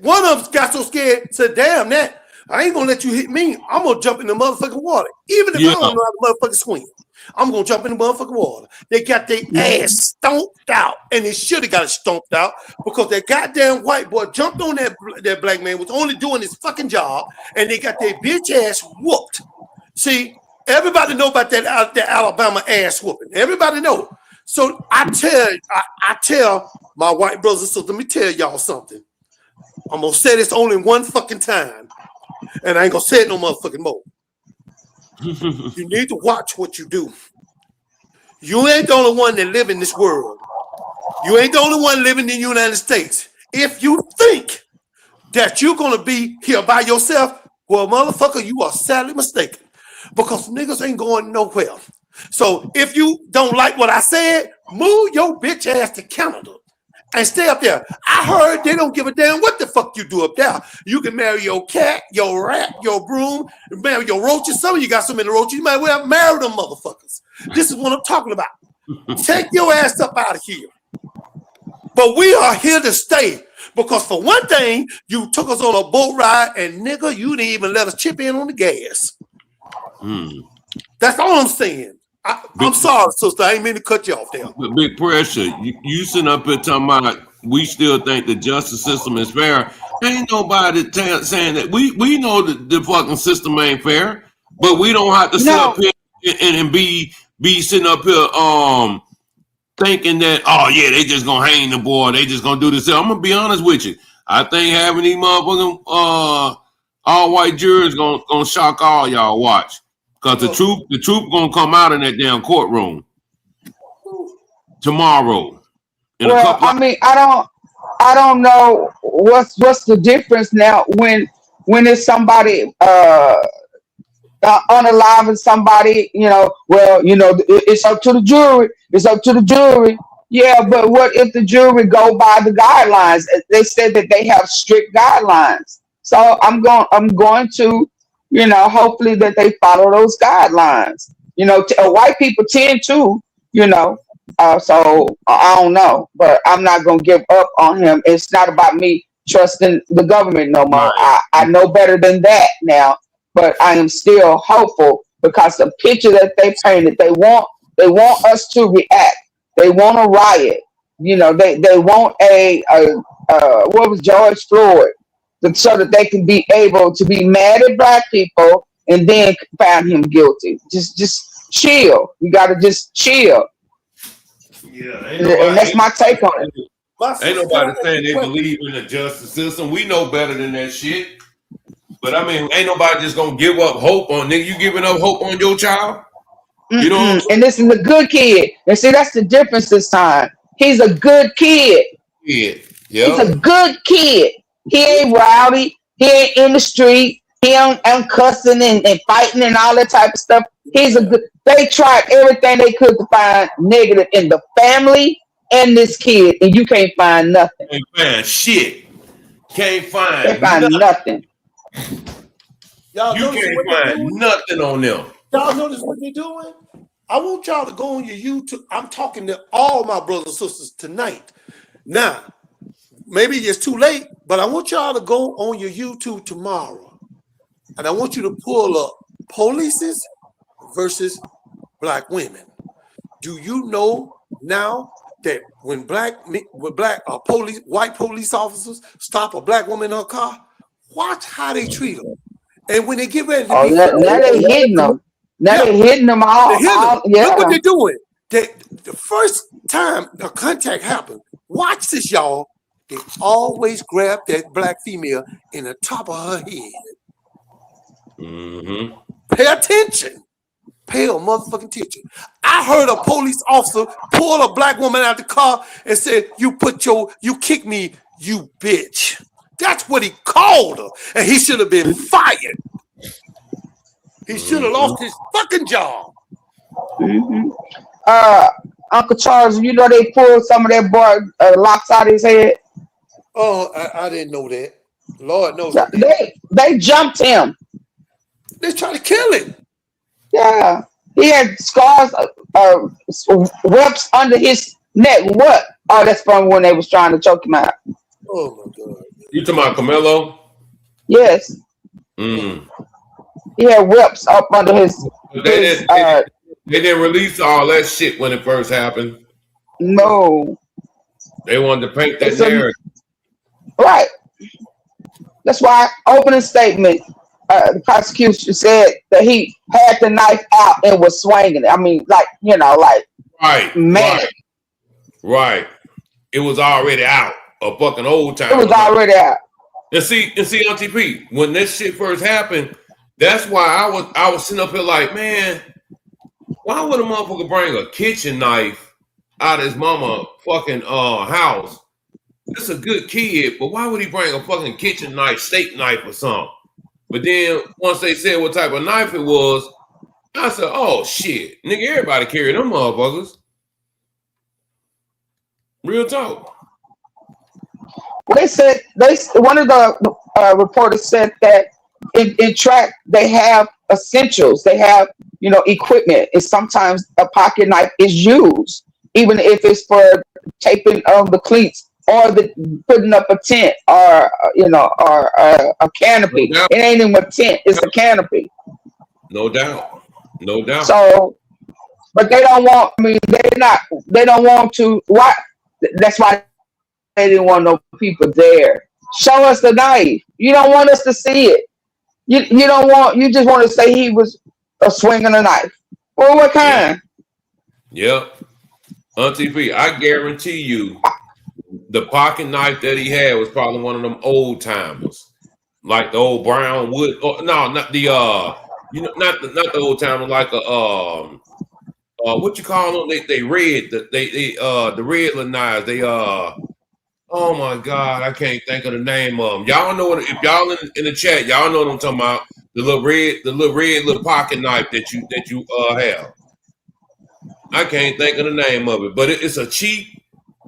One of them got so scared, said, "Damn that! I ain't gonna let you hit me. I'm gonna jump in the motherfucking water, even if I don't know how to motherfucking swim. I'm gonna jump in the motherfucking water." They got their ass stomped out, and they should have got it stomped out because that goddamn white boy jumped on that black man, was only doing his fucking job, and they got their bitch ass whooped. See, everybody know about that Alabama ass whooping. Everybody know. So I tell my white brothers and sisters, let me tell y'all something. I'm gonna say this only one fucking time, and I ain't gonna say it no motherfucking more. You need to watch what you do. You ain't the only one that live in this world. You ain't the only one living in the United States. If you think that you're gonna be here by yourself, well, motherfucker, you are sadly mistaken. Because niggas ain't going nowhere. So if you don't like what I said, move your bitch ass to Canada and stay up there. I heard they don't give a damn what the fuck you do up there. You can marry your cat, your rat, your broom, marry your roaches. Some of you got so many roaches, you might well marry them motherfuckers. This is what I'm talking about. Take your ass up out of here. But we are here to stay. Because for one thing, you took us on a boat ride and nigga, you didn't even let us chip in on the gas. That's all I'm saying. I'm sorry, sister. I ain't mean to cut you off there. Big pressure. You sitting up here talking about we still think the justice system is fair. Ain't nobody saying that. We know that the fucking system ain't fair, but we don't have to sit up here and be sitting up here thinking that, oh yeah, they just gonna hang the boy, they just gonna do this. I'm gonna be honest with you. I think having these motherfucking all white juries gonna shock all y'all. Watch. Because the truth gonna come out in that damn courtroom tomorrow. I mean, I don't know what's the difference now when it's somebody unaliving somebody. It's up to the jury. It's up to the jury. Yeah, but what if the jury go by the guidelines? They said that they have strict guidelines. So I'm going to. Hopefully that they follow those guidelines. White people tend to, so I don't know, but I'm not going to give up on him. It's not about me trusting the government no more. I know better than that now, but I am still hopeful because the picture that they painted, they want us to react. They want a riot. They want what was George Floyd? So that they can be able to be mad at black people and then find him guilty. Just chill. You gotta just chill. Yeah, and that's my take on it. Ain't nobody saying they believe in the justice system. We know better than that shit. But I mean, ain't nobody just gonna give up hope on nigga. You giving up hope on your child? You know. And this is a good kid. And see, that's the difference this time. He's a good kid. Yeah. He's a good kid. He ain't rowdy. He ain't in the street. He ain't cussing and fighting and all that type of stuff. He's a good. They tried everything they could to find negative in the family and this kid, and you can't find nothing. Can't find shit. Can't find. They find nothing. Y'all you can't find nothing on them. Y'all notice what they're doing? I want y'all to go on your YouTube. I'm talking to all my brothers and sisters tonight. Now, maybe it's too late, but I want y'all to go on your YouTube tomorrow. And I want you to pull up polices versus black women. Do you know now that when white police officers stop a black woman in her car, watch how they treat her. And when they get ready to now they hitting them. Now they hitting them all. Look what they're doing. The first time the contact happened, watch this, y'all. They always grab that black female in the top of her head. Mm-hmm. Pay attention. Pay a motherfucking attention. I heard a police officer pull a black woman out the car and said, you kicked me, you bitch. That's what he called her. And he should have been fired. He should have lost his fucking job. Uncle Charles, they pulled some of that boy locks out of his head. Oh, I didn't know that. Lord knows. They jumped him. They tried to kill him. Yeah. He had scars, webs under his neck. What? Oh, that's from when they was trying to choke him out. Oh, my God. You talking about Camelo? Yes. Mm. He had whips up under his. They didn't release all that shit when it first happened. No. They wanted to paint that narrative. Right. That's why opening statement. the prosecution said that he had the knife out and was swinging it. I mean, like, right, man, right. It was already out. A fucking old time. It was already out. And see, Auntie P, when this shit first happened, that's why I was sitting up here like, man, why would a motherfucker bring a kitchen knife out of his mama fucking house? This is a good kid, but why would he bring a fucking kitchen knife, steak knife or something? But then once they said what type of knife it was, I said, oh shit, nigga, everybody carry them motherfuckers. Real talk. They said one of the reporters said that in track they have essentials, they have equipment, and sometimes a pocket knife is used, even if it's for taping the cleats or putting up a tent or a canopy. No doubt. It ain't even a tent; it's a canopy. No doubt. So, but they don't want. I mean, they don't want to. Why? That's why they didn't want no people there. Show us the knife. You don't want us to see it. You don't want. You just want to say he was swinging a knife. Well, what kind? Yep. Auntie P, I guarantee you, the pocket knife that he had was probably one of them old timers, like the old brown wood. No, not the not the old timer, like a what you call them? They red. The red knives. They oh my God, I can't think of the name of them. Y'all know if y'all in the chat, y'all know what I'm talking about. The little red pocket knife that you have. I can't think of the name of it, but it's a cheap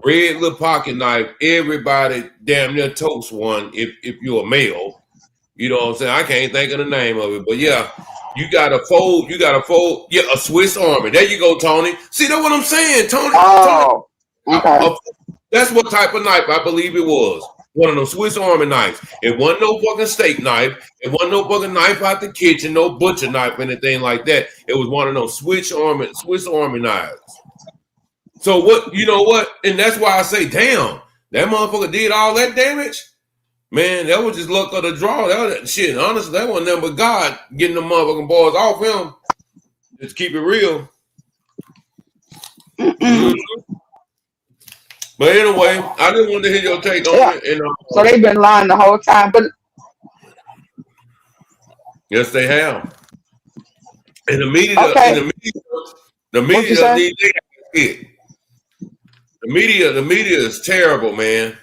red little pocket knife. Everybody damn near totes one if you're a male. You know what I'm saying? I can't think of the name of it, but yeah, you gotta fold. Yeah, a Swiss Army. There you go, Tony. See, that's what I'm saying, Tony. Oh, okay. That's what type of knife I believe it was. One of those Swiss Army knives. It wasn't no fucking steak knife. It wasn't no fucking knife out the kitchen, no butcher knife, anything like that. It was one of those Swiss Army knives. So what? You know what? And that's why I say, damn, that motherfucker did all that damage. Man, that was just luck of the draw. That was shit. Honestly, that wasn't nothing but God getting the motherfucking boys off him. Just keep it real. But anyway, I just wanted to hear your take on it. And, so they've been lying the whole time, but yes, they have. And the media, the media is terrible, man.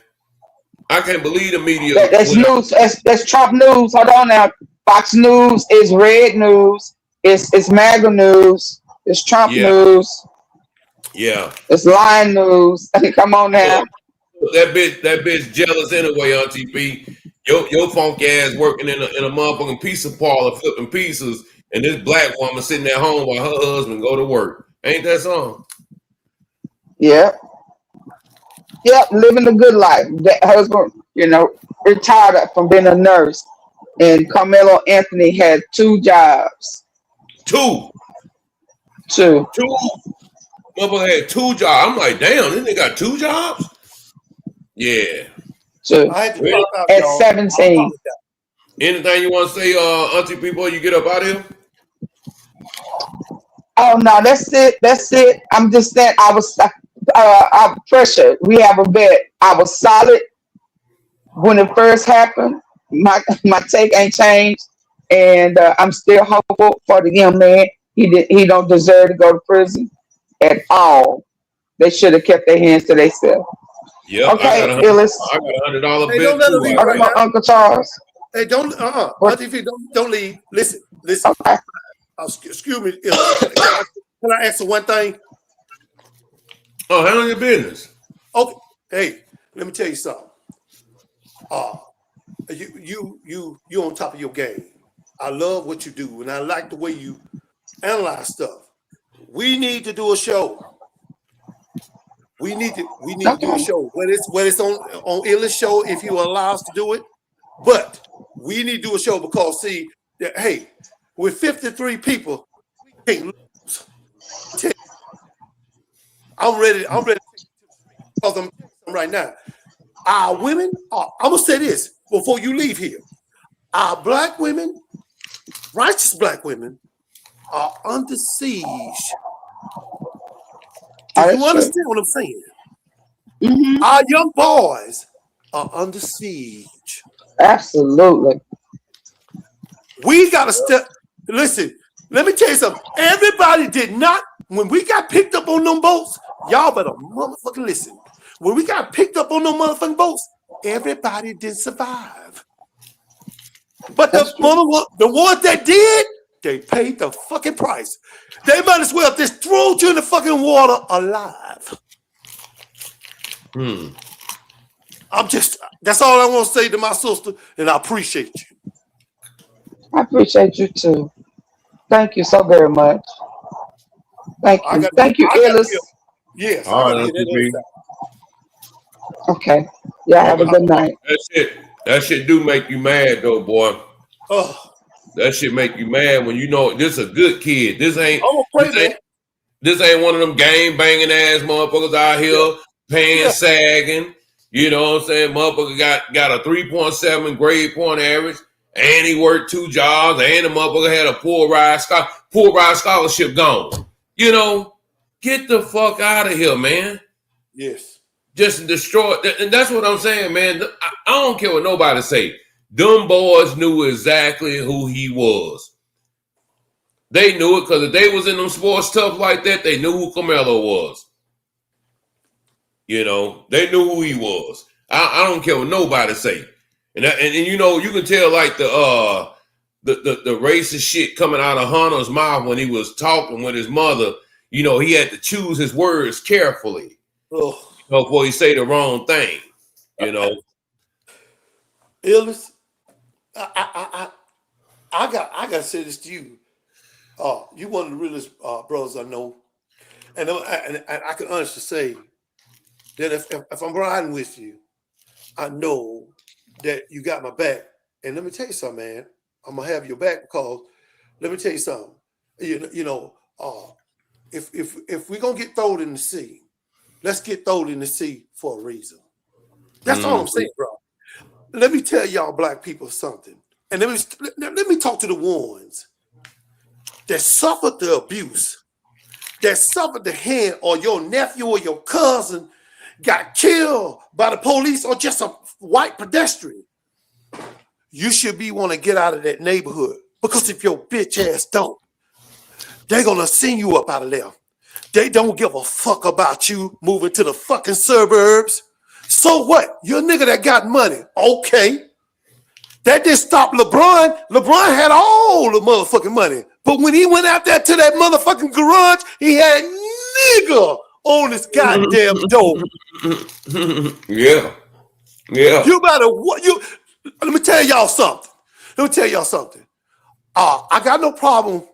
I can't believe the media. That's news. That's Trump news. Hold on now. Fox News is red news. It's MAGA news. It's Trump news. Yeah. It's lying news. Come on now. That bitch jealous anyway, Auntie B. Your funky ass working in a motherfucking pizza parlor flipping pizzas, and this black woman sitting at home while her husband go to work. Ain't that something? Yeah. Yep, living the good life. That husband, retired from being a nurse. And Carmelo Anthony had 2 jobs. Two. Motherfucker had 2 jobs. I'm like, damn, this nigga got 2 jobs? Yeah. 2. At 17. Anything you want to say, Auntie people, you get up out of here? Oh no, that's it. I'm just saying I was pressure. We have a bet. I was solid when it first happened. My take ain't changed, and I'm still hopeful for the young man. He don't deserve to go to prison at all. They should have kept their hands to themselves. Yeah. Okay, Illis. I got $100 Hey, bill. don't let her leave right now. Uncle Charles. Hey, don't Auntie V, don't leave. Listen. Okay. Excuse me. Can I ask you one thing? Oh, handle your business. Okay. Hey, let me tell you something. You on top of your game. I love what you do, and I like the way you analyze stuff. We need to do a show. We need to do a show. Whether it's on Illis show, if you allow us to do it. But we need to do a show because see that hey, with 53 people, we can't lose. I'm ready because I'm right now. Our women I'm gonna say this before you leave here. Our black women righteous black women are under siege. Do you understand what I'm saying? Mm-hmm. Our young boys are under siege. Absolutely. We got to step. Listen, let me tell you something. Everybody did not, when we got picked up on them boats, y'all better motherfucking listen. When we got picked up on them motherfucking boats, everybody didn't survive. But the ones that did, they paid the fucking price. They might as well just throw you in the fucking water alive. That's all I want to say to my sister, and I appreciate you. I appreciate you too. Thank you so very much. Thank you. Thank you, Ellis. Yes, all I right, gotta get that. Okay. Yeah, have a good night. That shit do make you mad though, boy. Oh. That shit make you mad when you know this is a good kid. This ain't one of them gang banging ass motherfuckers out here paying sagging. You know what I'm saying? Motherfucker got a 3.7 grade point average, and he worked 2 jobs, and the motherfucker had a full ride scholarship gone. You know, get the fuck out of here, man. Yes. Just destroy, and that's what I'm saying, man. I don't care what nobody say. Them boys knew exactly who he was. They knew it because if they was in them sports stuff like that, they knew who Carmelo was. You know, they knew who he was. I don't care what nobody say. And you know, you can tell like the racist shit coming out of Hunter's mouth when he was talking with his mother. You know, he had to choose his words carefully before he say the wrong thing. You know, Ellis, I gotta say this to you. You one of the realest brothers I know, and I can honestly say that if I'm riding with you, I know that you got my back. And let me tell you something, man. I'm gonna have your back because let me tell you something. You know, if we're gonna get thrown in the sea, let's get thrown in the sea for a reason. That's all I'm saying, bro. Let me tell y'all black people something. And let me talk to the ones that suffered the abuse, that suffered the hand, or your nephew or your cousin got killed by the police or just a white pedestrian. You should want to get out of that neighborhood, because if your bitch ass don't, they're gonna send you up out of there. They don't give a fuck about you moving to the fucking suburbs. So what? You're a nigga that got money. Okay. That didn't stop LeBron. LeBron had all the motherfucking money. But when he went out there to that motherfucking garage, he had nigga on his goddamn door. Yeah. You better let me tell y'all something. I got no problem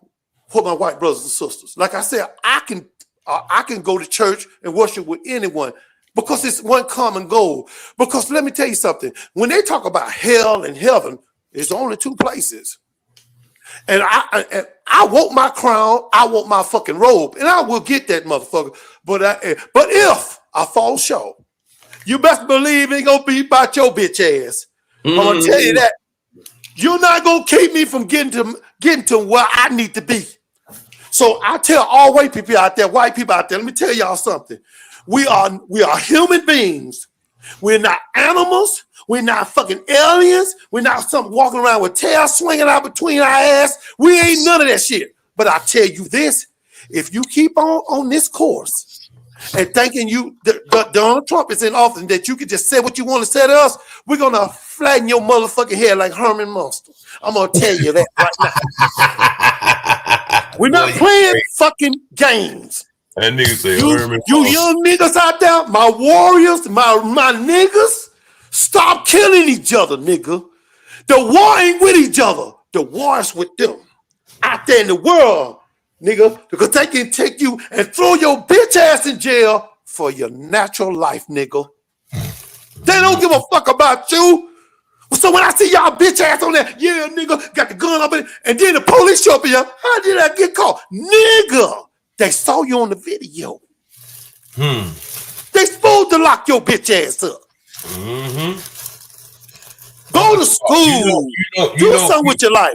with my white brothers and sisters. Like I said, I can go to church and worship with anyone because it's one common goal. Because let me tell you something. When they talk about hell and heaven, there's only 2 places. And I want my crown, I want my fucking robe, and I will get that motherfucker. But if I fall short, you best believe it ain't gonna be about your bitch ass. I'm gonna tell you that. You're not gonna keep me from getting to where I need to be. So I tell all white people out there, let me tell y'all something. We are human beings. We're not animals. We're not fucking aliens. We're not something walking around with tails swinging out between our ass. We ain't none of that shit. But I tell you this, if you keep on this course and thinking Donald Trump is in office and that you can just say what you want to say to us, we're going to flatten your motherfucking head like Herman Munster. I'm going to tell you that right now. We're not playing fucking games. That nigga say you young niggas out there, my warriors, my niggas, stop killing each other, nigga. The war ain't with each other. The war is with them out there in the world, nigga, because they can take you and throw your bitch ass in jail for your natural life, nigga. They don't give a fuck about you. So when I see y'all bitch ass on there, yeah, nigga, got the gun up in it, and then the police show up here, how did I get caught? Nigga, they saw you on the video. They supposed to lock your bitch ass up. Go to school. Do something with your life.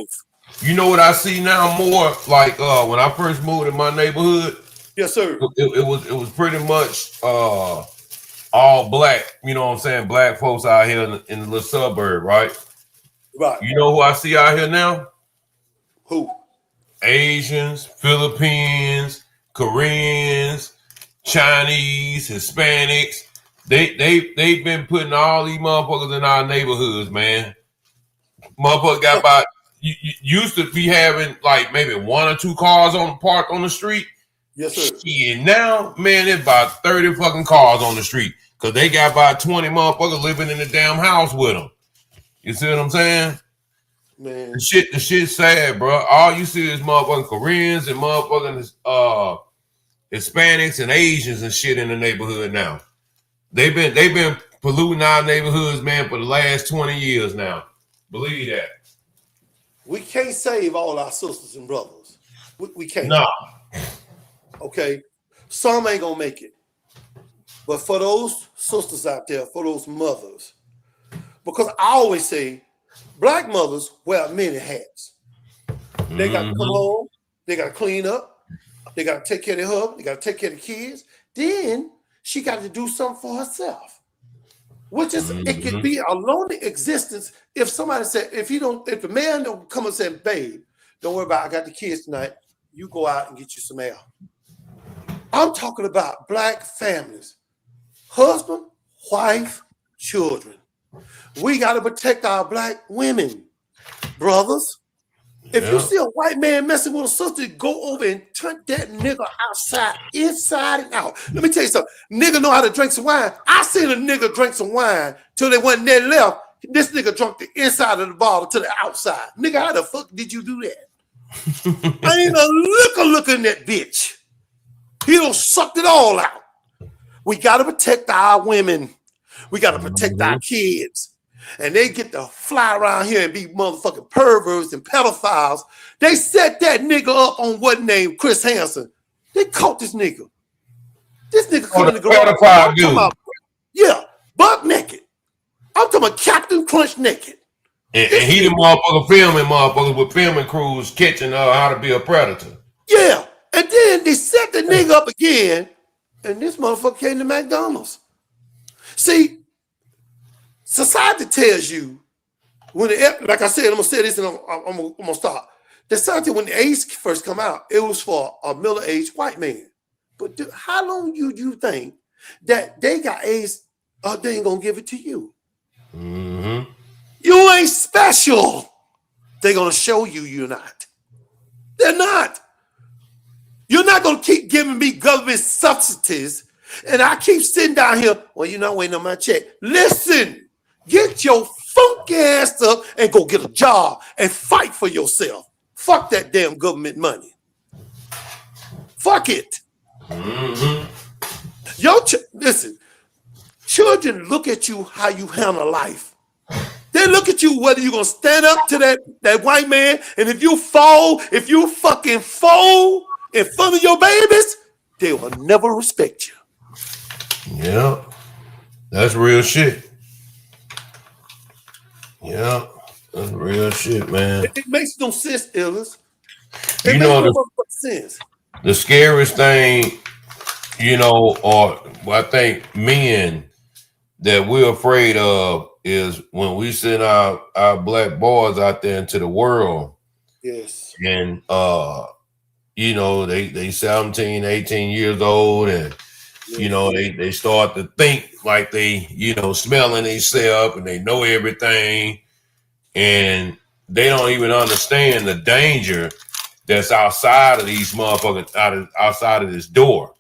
You know what I see now more? Like when I first moved in my neighborhood. Yes, sir. It was pretty much all black. You know what I'm saying? Black folks out here in the little suburb, right? Right. You know who I see out here now? Who? Asians, Philippines, Koreans, Chinese, Hispanics. They've been putting all these motherfuckers in our neighborhoods, man. Motherfuckers got about you used to be having like maybe 1 or 2 cars parked on the street. Yes, sir. And now, man, it's about 30 fucking cars on the street because they got about 20 motherfuckers living in the damn house with them. You see what I'm saying? Man, the shit's sad, bro. All you see is motherfucking Koreans and motherfucking Hispanics and Asians and shit in the neighborhood now. They've been polluting our neighborhoods, man, for the last 20 years now. Believe that. We can't save all our sisters and brothers. We can't. Nah. Okay, some ain't gonna make it. But for those sisters out there, for those mothers, because I always say, black mothers wear many hats. They got to come home, they got to clean up, they got to take care of their husband, they got to take care of the kids. Then she got to do something for herself, which is it could be a lonely existence. If somebody said, if the man don't come and say, babe, don't worry about it, I got the kids tonight. You go out and get you some air. I'm talking about black families, husband, wife, children. We got to protect our black women, brothers. If you see a white man messing with a sister, go over and turn that nigga outside, inside and out. Let me tell you something. Nigga know how to drink some wine. I seen a nigga drink some wine till they wasn't there left. This nigga drunk the inside of the bottle to the outside. Nigga, how the fuck did you do that? I ain't a look in that bitch. He done sucked it all out. We got to protect our women. We got to protect our kids. And they get to fly around here and be motherfucking perverts and pedophiles. They set that nigga up on what name? Chris Hansen. They caught this nigga. This nigga coming to the pedophile dude. Yeah, butt naked. I'm talking about Captain Crunch naked. And he the motherfucker filming motherfuckers with filming crews catching how to be a predator. Yeah. And then they set the nigga up again, and this motherfucker came to McDonald's. See, society tells you when like I said, I'm gonna say this and I'm gonna stop. The society when the AIDS first come out, it was for a middle-aged white man. But how long you think that they got AIDS? They ain't gonna give it to you. You ain't special. They're gonna show you you're not. They're not. You're not going to keep giving me government subsidies, and I keep sitting down here, well, you're not waiting on my check. Listen, get your funky ass up and go get a job and fight for yourself. Fuck that damn government money. Fuck it. Listen, children look at you how you handle life. They look at you whether you're going to stand up to that white man, and if you fucking fall in front of your babies, they will never respect you. Yeah, that's real shit. Yeah, that's real shit, man. It makes no sense, Illis. You know, sense. The scariest thing, I think men that we're afraid of is when we send our black boys out there into the world. Yes. And they 17, 18 years old, and they start to think like they, smelling themselves and they know everything, and they don't even understand the danger that's outside of these motherfuckers, outside of this door.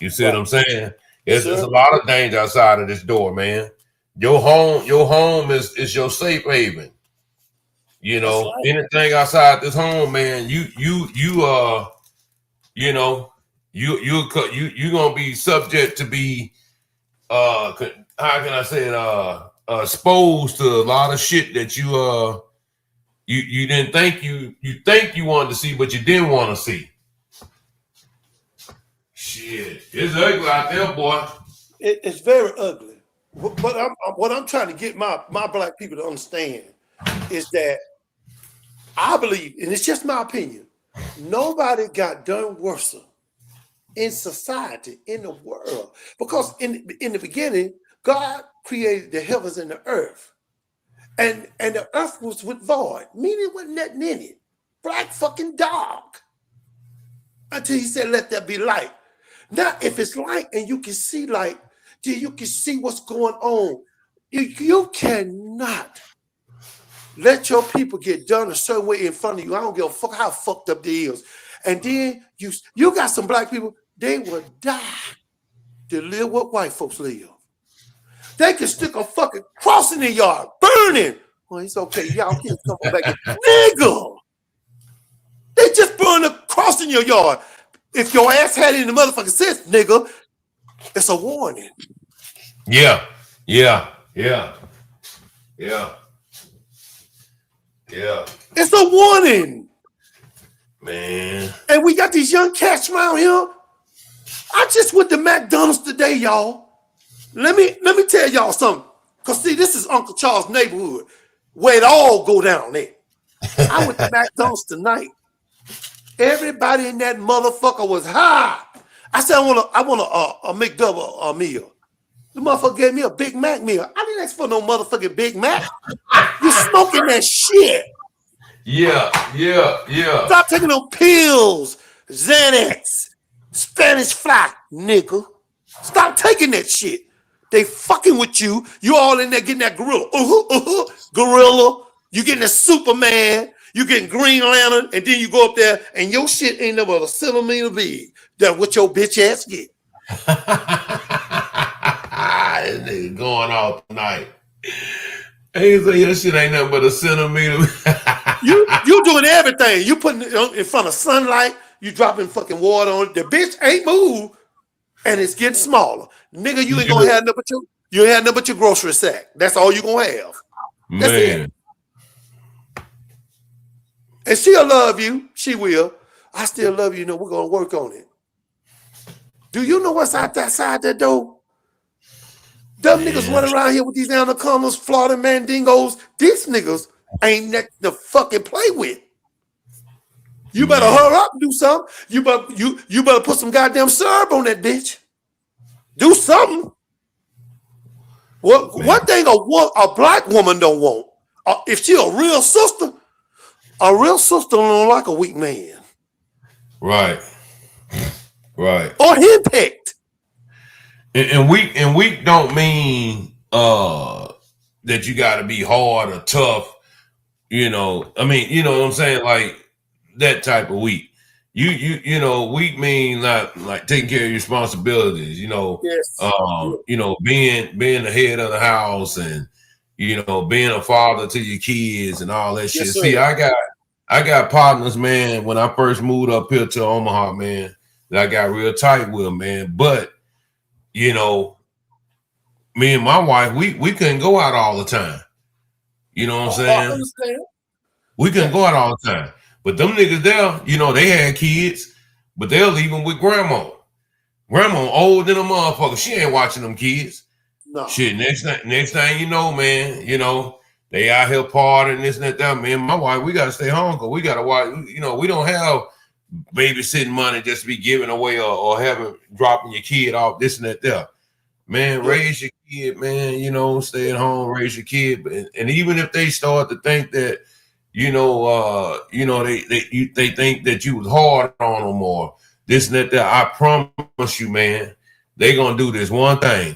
You see what I'm saying? There's a lot of danger outside of this door, man. Your home is your safe haven. Anything outside this home, man, you gonna be subject to be how can I say it, exposed to a lot of shit that you didn't think you think you wanted to see, but you didn't want to see. Shit, it's ugly out there, boy. It's very ugly. But what I'm trying to get my black people to understand is that I believe, and it's just my opinion, nobody got done worse in society, in the world. Because in the beginning, God created the heavens and the earth. And the earth was with void, meaning it wasn't nothing in it. Black fucking dark. Until he said, let there be light. Now, if it's light and you can see light, then you can see what's going on. You cannot let your people get done a certain way in front of you. I don't give a fuck how fucked up they is. And then you got some black people, they will die to live what white folks live. They can stick a fucking cross in their yard, burning. Well, it's okay. Y'all can't come back here. Nigga! They just burn a cross in your yard. If your ass had any motherfucking sense, nigga, it's a warning. Yeah. It's a warning. Man. And we got these young cats around here. I just went to McDonald's today, y'all. Let me tell y'all something. Because, see, this is Uncle Charles' neighborhood where it all go down there. I went to McDonald's tonight. Everybody in that motherfucker was high. I said, I want a McDouble meal. The motherfucker gave me a Big Mac meal. I didn't ask for no motherfucking Big Mac. You smoking that shit. Yeah. Stop taking them pills, Xanax, Spanish fly, nigga. Stop taking that shit. They fucking with you. You all in there getting that gorilla. Gorilla. You getting that Superman. You getting Green Lantern. And then you go up there and your shit ain't never a centimeter big. That's what your bitch ass get. This nigga going off tonight. Hey, so your shit ain't nothing but a centimeter. You doing everything. You putting it in front of sunlight. You dropping fucking water on it. The bitch ain't moved, and it's getting smaller. Nigga, you ain't gonna have nothing but your grocery sack. That's all you gonna have. That's it. And she'll love you. She will. I still love you. You know, we're gonna work on it. Do you know what's out that side that door? Them niggas running around here with these anacondas, Florida mandingos. These niggas ain't nothing to fucking play with. You better hurry up and do something. You better put some goddamn syrup on that bitch. Do something. One thing a black woman don't want, if she a real sister don't like a weak man. Right. Or henpecked. And weak don't mean that you got to be hard or tough. You know, I mean, you know what I'm saying, like that type of weak. You know, weak mean not like taking care of your responsibilities. You know, yes. You know, being the head of the house and you know being a father to your kids and all that shit. Yes, See, I got partners, man. When I first moved up here to Omaha, man, that I got real tight with, man. But you know, me and my wife, we couldn't go out all the time. You know what I'm saying? I understand. We couldn't go out all the time. But them niggas there, you know, they had kids, but they'll leave them with grandma. Grandma old than a motherfucker. She ain't watching them kids. No. Shit, next thing you know, man, you know, they out here partying, this and that. Man, my wife, we got to stay home because we got to watch. You know, we don't have babysitting money just to be giving away or dropping your kid off, this and that there. Man, raise your kid, man, you know, stay at home, raise your kid. And even if they start to think that, they think that you was hard on them or this and that, I promise you, man, they gonna do this one thing.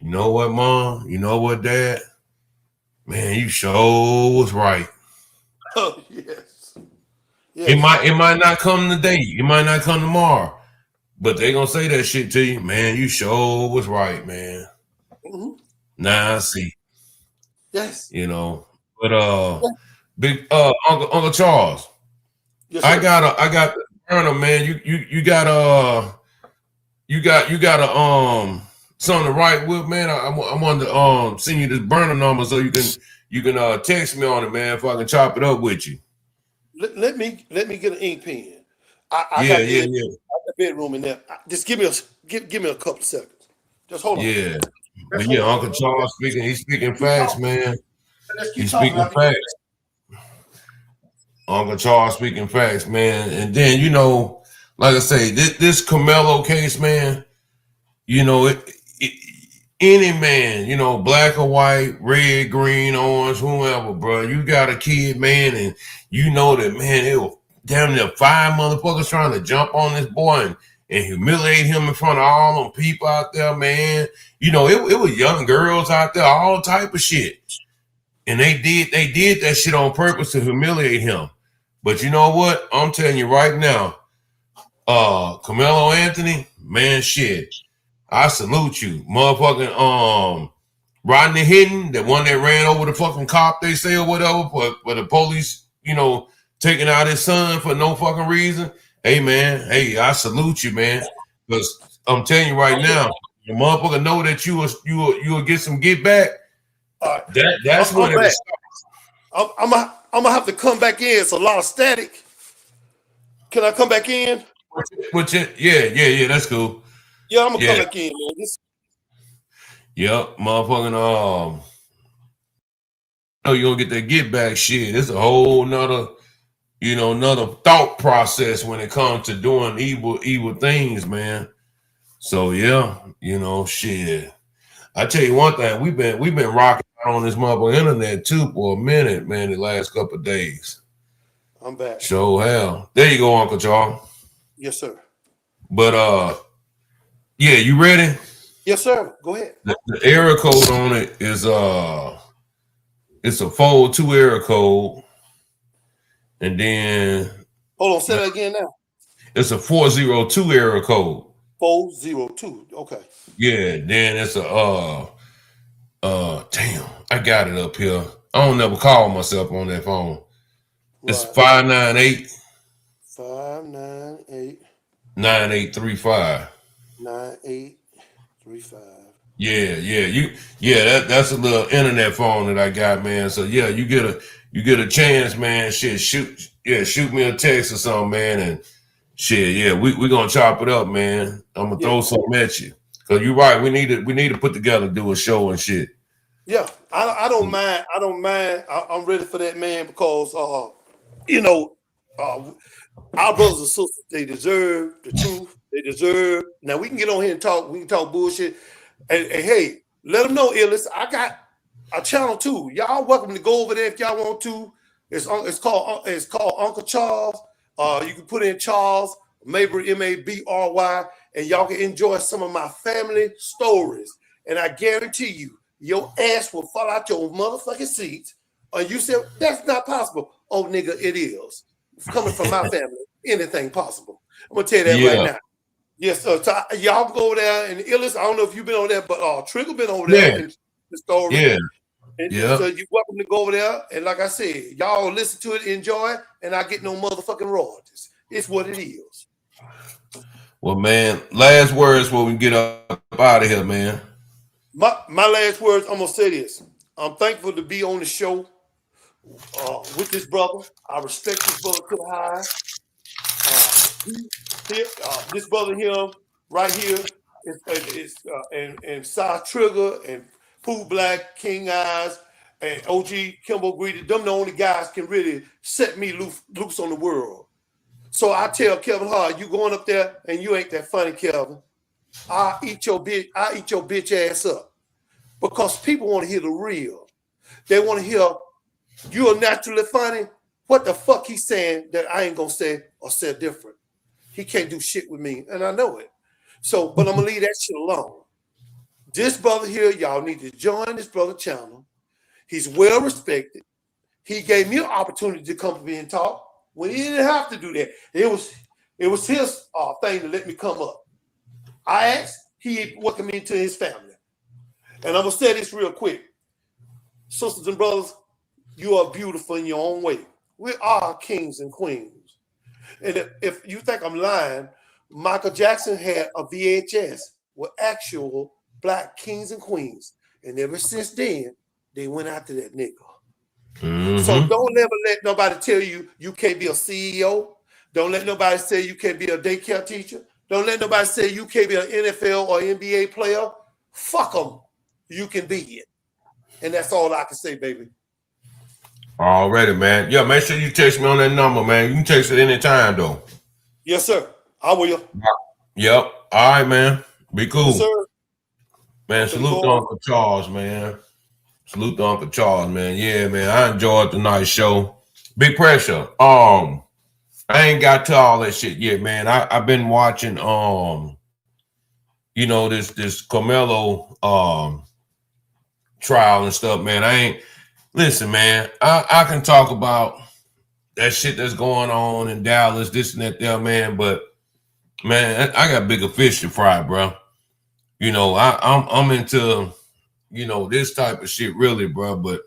You know what, Mom? You know what, Dad? Man, you sure was right. Oh, yes. It might not come today. It might not come tomorrow. But they gonna say that shit to you, man. You sure was right, man. Mm-hmm. Now I see. Yes. You know, but big Uncle Charles. Yes, I got the burner, man. You got something to write with, man. I wanted to send you this burner number so you can text me on it, man, if I can chop it up with you. Let me get an ink pen. I got the bedroom in there. Just give me a couple seconds. Just hold on. Yeah. But yeah, Uncle Charles he's speaking facts, man. He's speaking facts. Uncle Charles speaking facts, man. And then, you know, like I say, this Carmelo case, man, you know, any man, you know, black or white, red, green, orange, whoever, bro, you got a kid, man, and you know that, man, it was damn near 5 motherfuckers trying to jump on this boy and humiliate him in front of all them people out there, man. You know, it was young girls out there, all type of shit. And they did that shit on purpose to humiliate him. But you know what? I'm telling you right now, Carmelo Anthony, man, shit. I salute you. Motherfucking Rodney Hinton, the one that ran over the fucking cop, they say, or whatever, for the police, you know, taking out his son for no fucking reason. Hey man, hey, I salute you, man. Because I'm telling you right now, the motherfucker know that you will get some get back. That's when it was. I'm gonna have to come back in. It's a lot of static. Can I come back in? Yeah, that's cool. Yeah, I'm gonna come back in, man. Yep, motherfucking oh, you're gonna get that get back shit. It's a whole nother, you know, another thought process when it comes to doing evil things, man. So yeah, you know, shit. I tell you one thing, we've been rocking on this motherfucking internet too for a minute, man, the last couple of days. I'm back. So hell. There you go, Uncle Charles. Yes, sir. But yeah, you ready? Yes, sir. Go ahead. The error code on it is it's a 402 error code. And then hold on, say that again now. It's a 402 error code. 402. Okay. Yeah, then it's a damn, I got it up here. I don't never call myself on that phone. Right. It's 598 9835. 9835. Yeah, that's a little internet phone that I got, man. So yeah, you get a chance, man. Shit, shoot me a text or something, man, and shit, yeah, we gonna chop it up, man. I'm gonna throw something at you. Cause you're right, we need to put together, do a show and shit. Yeah, I don't mind. I don't mind. I'm ready for that, man, because you know, our brothers and sisters, they deserve the truth. They deserve. Now we can get on here and talk. We can talk bullshit. And hey, let them know, Illis. I got a channel too. Y'all welcome to go over there if y'all want to. It's called Uncle Charles. You can put in Charles Mabry, Mabry, and y'all can enjoy some of my family stories. And I guarantee you, your ass will fall out your motherfucking seats. And you say that's not possible. Oh, nigga, it is. Coming from my family, anything possible. I'm gonna tell you that right now. Yes, so y'all go over there and Illis. I don't know if you've been over there, but Trigger been over there in the story. Yeah. And so you're welcome to go over there. And like I said, y'all listen to it, enjoy it, and I get no motherfucking royalties. It's what it is. Well, man, last words before we get up out of here, man. My last words, I'm gonna say this. I'm thankful to be on the show with this brother. I respect this brother to the high. This brother here, right here, and Cy Trigger and Pooh Black, King Eyes, and OG Kimbo Greedy. Them the only guys can really set me loose on the world. So I tell Kevin Hart, you going up there and you ain't that funny, Kevin. I eat your bitch ass up. Because people want to hear the real. They want to hear you are naturally funny. What the fuck he's saying that I ain't gonna say or say different. He can't do shit with me, and I know it. So, but I'm gonna leave that shit alone. This brother here, y'all need to join this brother channel. He's well respected. He gave me an opportunity to come up here and talk when he didn't have to do that. It was his thing to let me come up. I asked, he welcomed me into his family. And I'm gonna say this real quick. Sisters and brothers, you are beautiful in your own way. We are kings and queens. And if you think I'm lying, Michael Jackson had a VHS with actual black kings and queens. And ever since then, they went after that nigga. Mm-hmm. So don't ever let nobody tell you you can't be a CEO. Don't let nobody say you can't be a daycare teacher. Don't let nobody say you can't be an NFL or NBA player. Fuck them. You can be it. And that's all I can say, baby. Already, man. Yeah, make sure you text me on that number, man. You can text it anytime, though. Yes, sir. I will. Yep. All right, man. Be cool. Yes, sir. Man, salute to Uncle Charles, man. Salute to Uncle Charles, man. Yeah, man. I enjoyed tonight's show. Big pressure. I ain't got to all that shit yet, man. I've been watching you know, this Carmelo trial and stuff, man. Listen, man, I can talk about that shit that's going on in Dallas, this and that there, man, but man, I got bigger fish to fry, bro. You know, I'm into, you know, this type of shit really, bro. But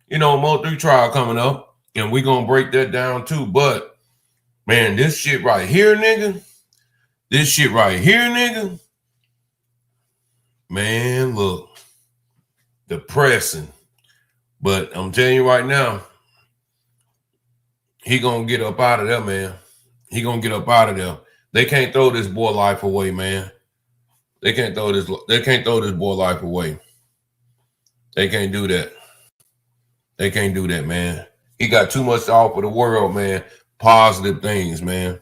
you know, Mo3 trial coming up, and we gonna break that down too. But man, this shit right here, nigga. This shit right here, nigga. Man, look, depressing. But I'm telling you right now, he gonna get up out of there, man. He gonna get up out of there. They can't throw this boy life away, man. They can't throw this boy life away. They can't do that. They can't do that, man. He got too much to offer the world, man. Positive things, man.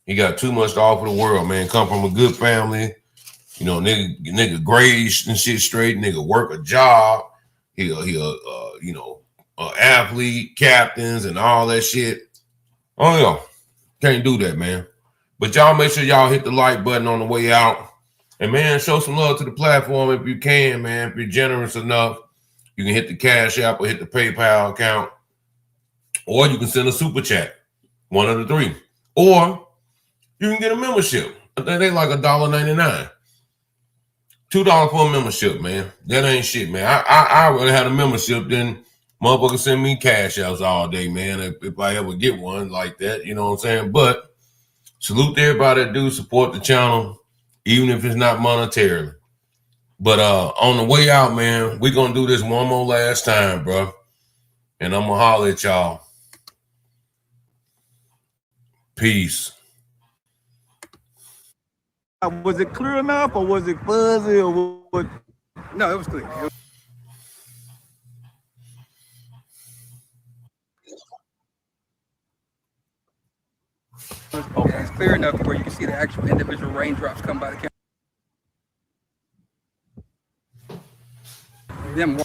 He got too much to offer the world, man. Come from a good family. You know, nigga grades and shit straight. Nigga work a job. He you know, athlete, captains, and all that shit. Oh, yeah. Can't do that, man. But y'all make sure y'all hit the like button on the way out. And, man, show some love to the platform if you can, man. If you're generous enough, you can hit the Cash App or hit the PayPal account. Or you can send a super chat. One of the three. Or you can get a membership. They like $1.99. $2 for a membership, man. That ain't shit, man. I rather have a membership than motherfuckers send me cash outs all day, man. If I ever get one like that, you know what I'm saying? But salute to everybody that do support the channel, even if it's not monetarily. But on the way out, man, we're going to do this one more last time, bro. And I'm going to holler at y'all. Peace. Was it clear enough or was it fuzzy or what? No, it was clear. Okay, it's clear enough where you can see the actual individual raindrops come by the camera. Them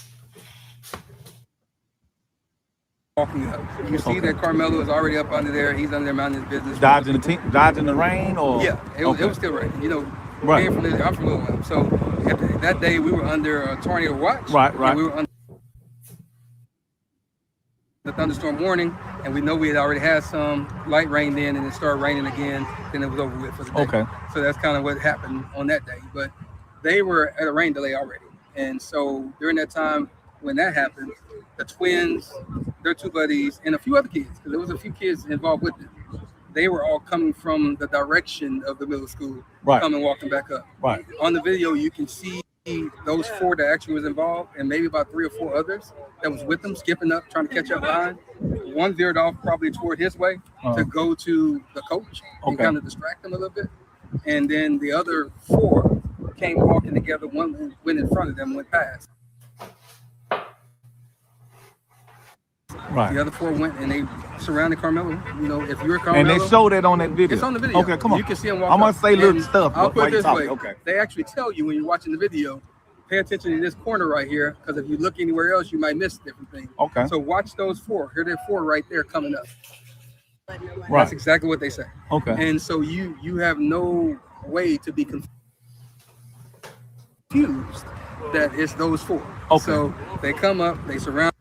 walking up. You can see that Carmelo is already up under there. He's under there minding his business. Dodging the rain or? Yeah, it was still raining. You know, right. I'm from Little One. So that day we were under a tornado watch. Right. We were under the thunderstorm warning, and we know we had already had some light rain then, and it started raining again. Then it was over with for the day. Okay. So that's kind of what happened on that day. But they were at a rain delay already, and so during that time when that happened, the twins, their two buddies, and a few other kids, because there was a few kids involved with them. They were all coming from the direction of the middle school, coming walking back up. Right. On the video, you can see those four that actually was involved, and maybe about 3 or 4 others that was with them, skipping up, trying to catch up behind. One veered off probably toward his way to go to the coach and kind of distract him a little bit. And then the other 4 came walking together. One went in front of them, went past. Right. The other 4 went and they surrounded Carmelo. You know, if you're Carmelo, and they showed that on that video. It's on the video. Okay, come on. You can see them walk. I'm gonna say little stuff. I'll put it this way. Okay. They actually tell you when you're watching the video, pay attention to this corner right here, because if you look anywhere else, you might miss different things. Okay. So watch those 4. Here they're 4 right there coming up. Right. That's exactly what they say. Okay. And so you have no way to be confused that it's those 4. Okay. So they come up, they surround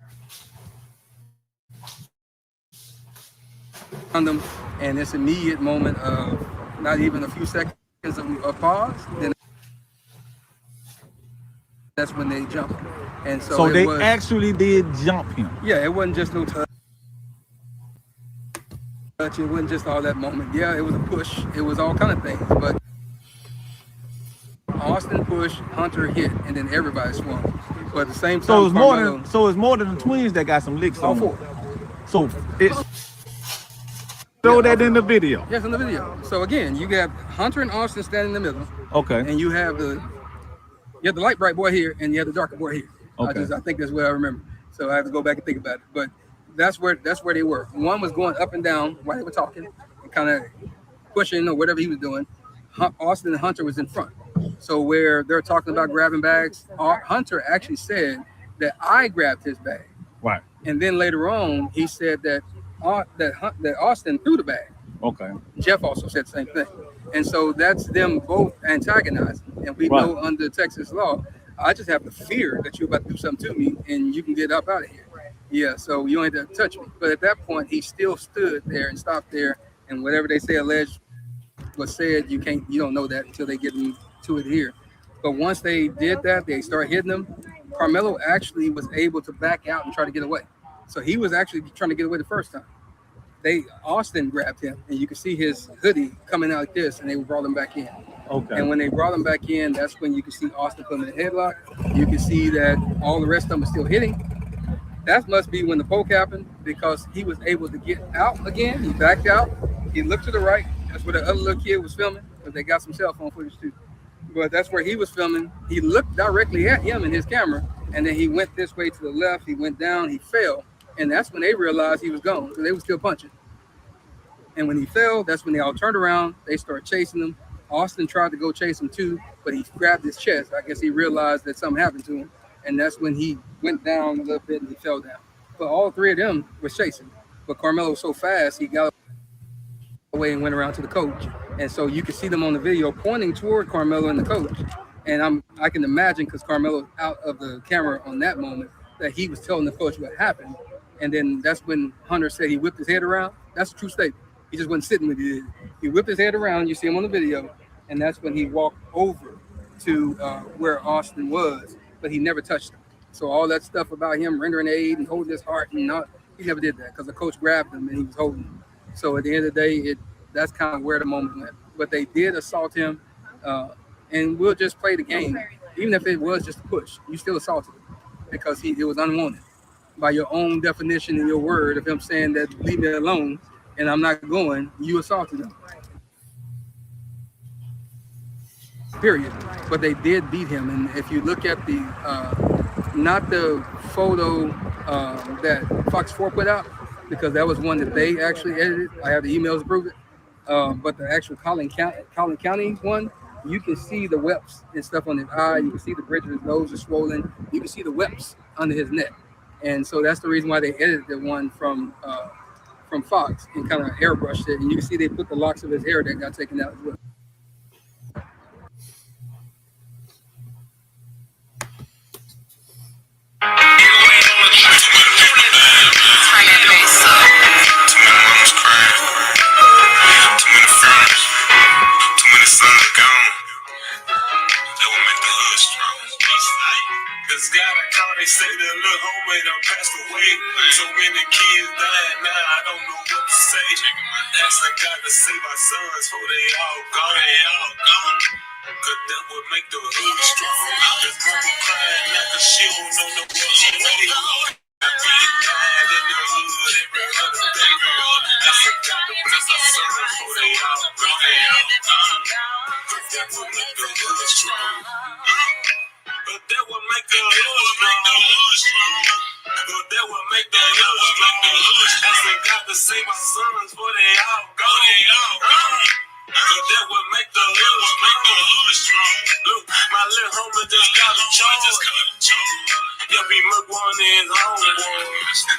them, and this immediate moment of not even a few seconds of pause, then that's when they jump. And so they actually did jump him. Yeah, it wasn't just no touch. It wasn't just all that moment. Yeah, it was a push. It was all kind of things, but Austin pushed, Hunter hit, and then everybody swung. But at the same time, so it's more than the twins that got some licks on. 4. So it's show that in the video. Yes, in the video. So again, you got Hunter and Austin standing in the middle. Okay. And you have the light bright boy here, and you have the darker boy here. Okay. I think that's what I remember. So I have to go back and think about it. But that's where they were. One was going up and down while they were talking and kind of pushing or whatever he was doing. Austin and Hunter was in front. So where they're talking about grabbing bags, Hunter actually said that I grabbed his bag. Right. And then later on, he said that Austin threw the bag. Okay. Jeff also said the same thing. And so that's them both antagonizing. And we know under Texas law, I just have the fear that you're about to do something to me and you can get up out of here. Yeah, so you don't have to touch me. But at that point, he still stood there and stopped there. And whatever they say alleged was said, you don't know that until they get into it here. But once they did that, they start hitting them. Carmelo actually was able to back out and try to get away. So he was actually trying to get away the first time. Austin grabbed him, and you can see his hoodie coming out like this, and they brought him back in. Okay. And when they brought him back in, that's when you can see Austin put him in a headlock. You can see that all the rest of them are still hitting. That must be when the poke happened, because he was able to get out again. He backed out. He looked to the right. That's where the other little kid was filming, because they got some cell phone footage too. But that's where he was filming. He looked directly at him in his camera, and then he went this way to the left. He went down. He fell. And that's when they realized he was gone, because they were still punching. And when he fell, that's when they all turned around. They started chasing him. Austin tried to go chase him too, but he grabbed his chest. I guess he realized that something happened to him. And that's when he went down a little bit and he fell down. But all three of them were chasing. But Carmelo was so fast, he got away and went around to the coach. And so you can see them on the video pointing toward Carmelo and the coach. And I can imagine, because Carmelo's out of the camera on that moment, that he was telling the coach what happened. And then that's when Hunter said he whipped his head around. That's a true statement. He just wasn't sitting when he did. He whipped his head around. You see him on the video. And that's when he walked over to where Austin was, but he never touched him. So all that stuff about him rendering aid and holding his heart, he never did that, because the coach grabbed him and he was holding him. So at the end of the day, that's kind of where the moment went. But they did assault him, and we'll just play the game. Even if it was just a push, you still assaulted him, because it was unwanted. By your own definition in your word of him saying that leave me alone and I'm not going, you assaulted him. Period. But they did beat him. And if you look at not the photo that Fox 4 put out, because that was one that they actually edited. I have the emails to prove it. But the actual Collin County one, you can see the webs and stuff on his eye. You can see the bridge of his nose is swollen. You can see the webs under his neck. And so that's the reason why they edited the one from Fox and kind of airbrushed it. And you can see they put the locks of his hair that got taken out as well. They say the little homie done passed away. So many kids died, now I don't know what to say. Asking God to save my sons before they all gone. Cause that would make the hood strong. This mama crying now cause she don't know no what's away. I be dying in the hood every other day. Asking God to bless my sons before they all gone. Cause that would make the hood strong. But that would make the hood strong. But that would make the hood strong. Asking God to save my sons before they all gone. Cause that would make the hood strong. Look, my little homie just got a charge. Yep, he murked one in his homeboy.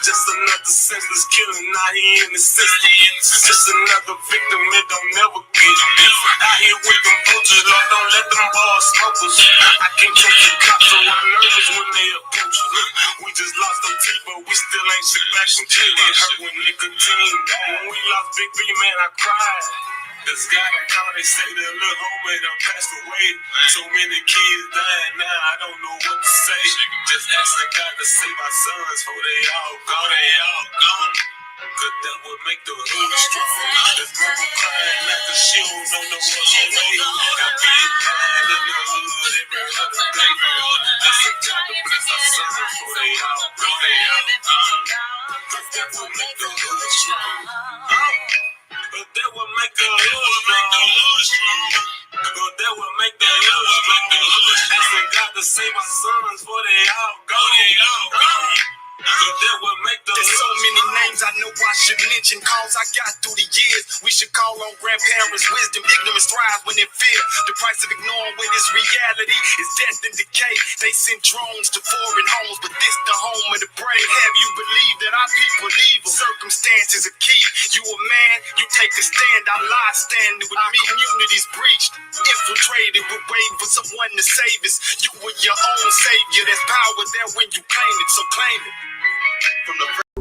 Just another senseless killing, now he in the system. Just another victim, it don't never get different. Out here with them poachers, Lord, don't let them boys smoke us. I can't trust the cops, so I'm nervous when they approach us. We just lost our teeth, but we still ain't shit back from jail. It hurt when nicotine. When we lost Big B, man, I cried. This guy that called, they say the little homie done passed away. So many kids died, now I don't know what to say. Just asking God to save my sons before they all gone. Cause that would make the hood strong. This mama crying now cause she don't know no what's away. I be dying in the hood every other day. Asking God to bless my sons before they all gone. Cause that would make the hood strong. But that would make the hood strong. But that would make the hood strong. Asking God to save my sons before they all gone. Cause grown grandparents' wisdom. Ignorance thrives when in fear. The price of ignoring what is reality is death and decay. They send drones to foreign homes, but this the home of the brave. Have you believe that our people leave? Circumstances are key. You a man, you take a stand. Our lives standing with me. Communities breached, infiltrated. We're waiting for someone to save us. You were your own savior. There's power there when you claim it, so claim it. From the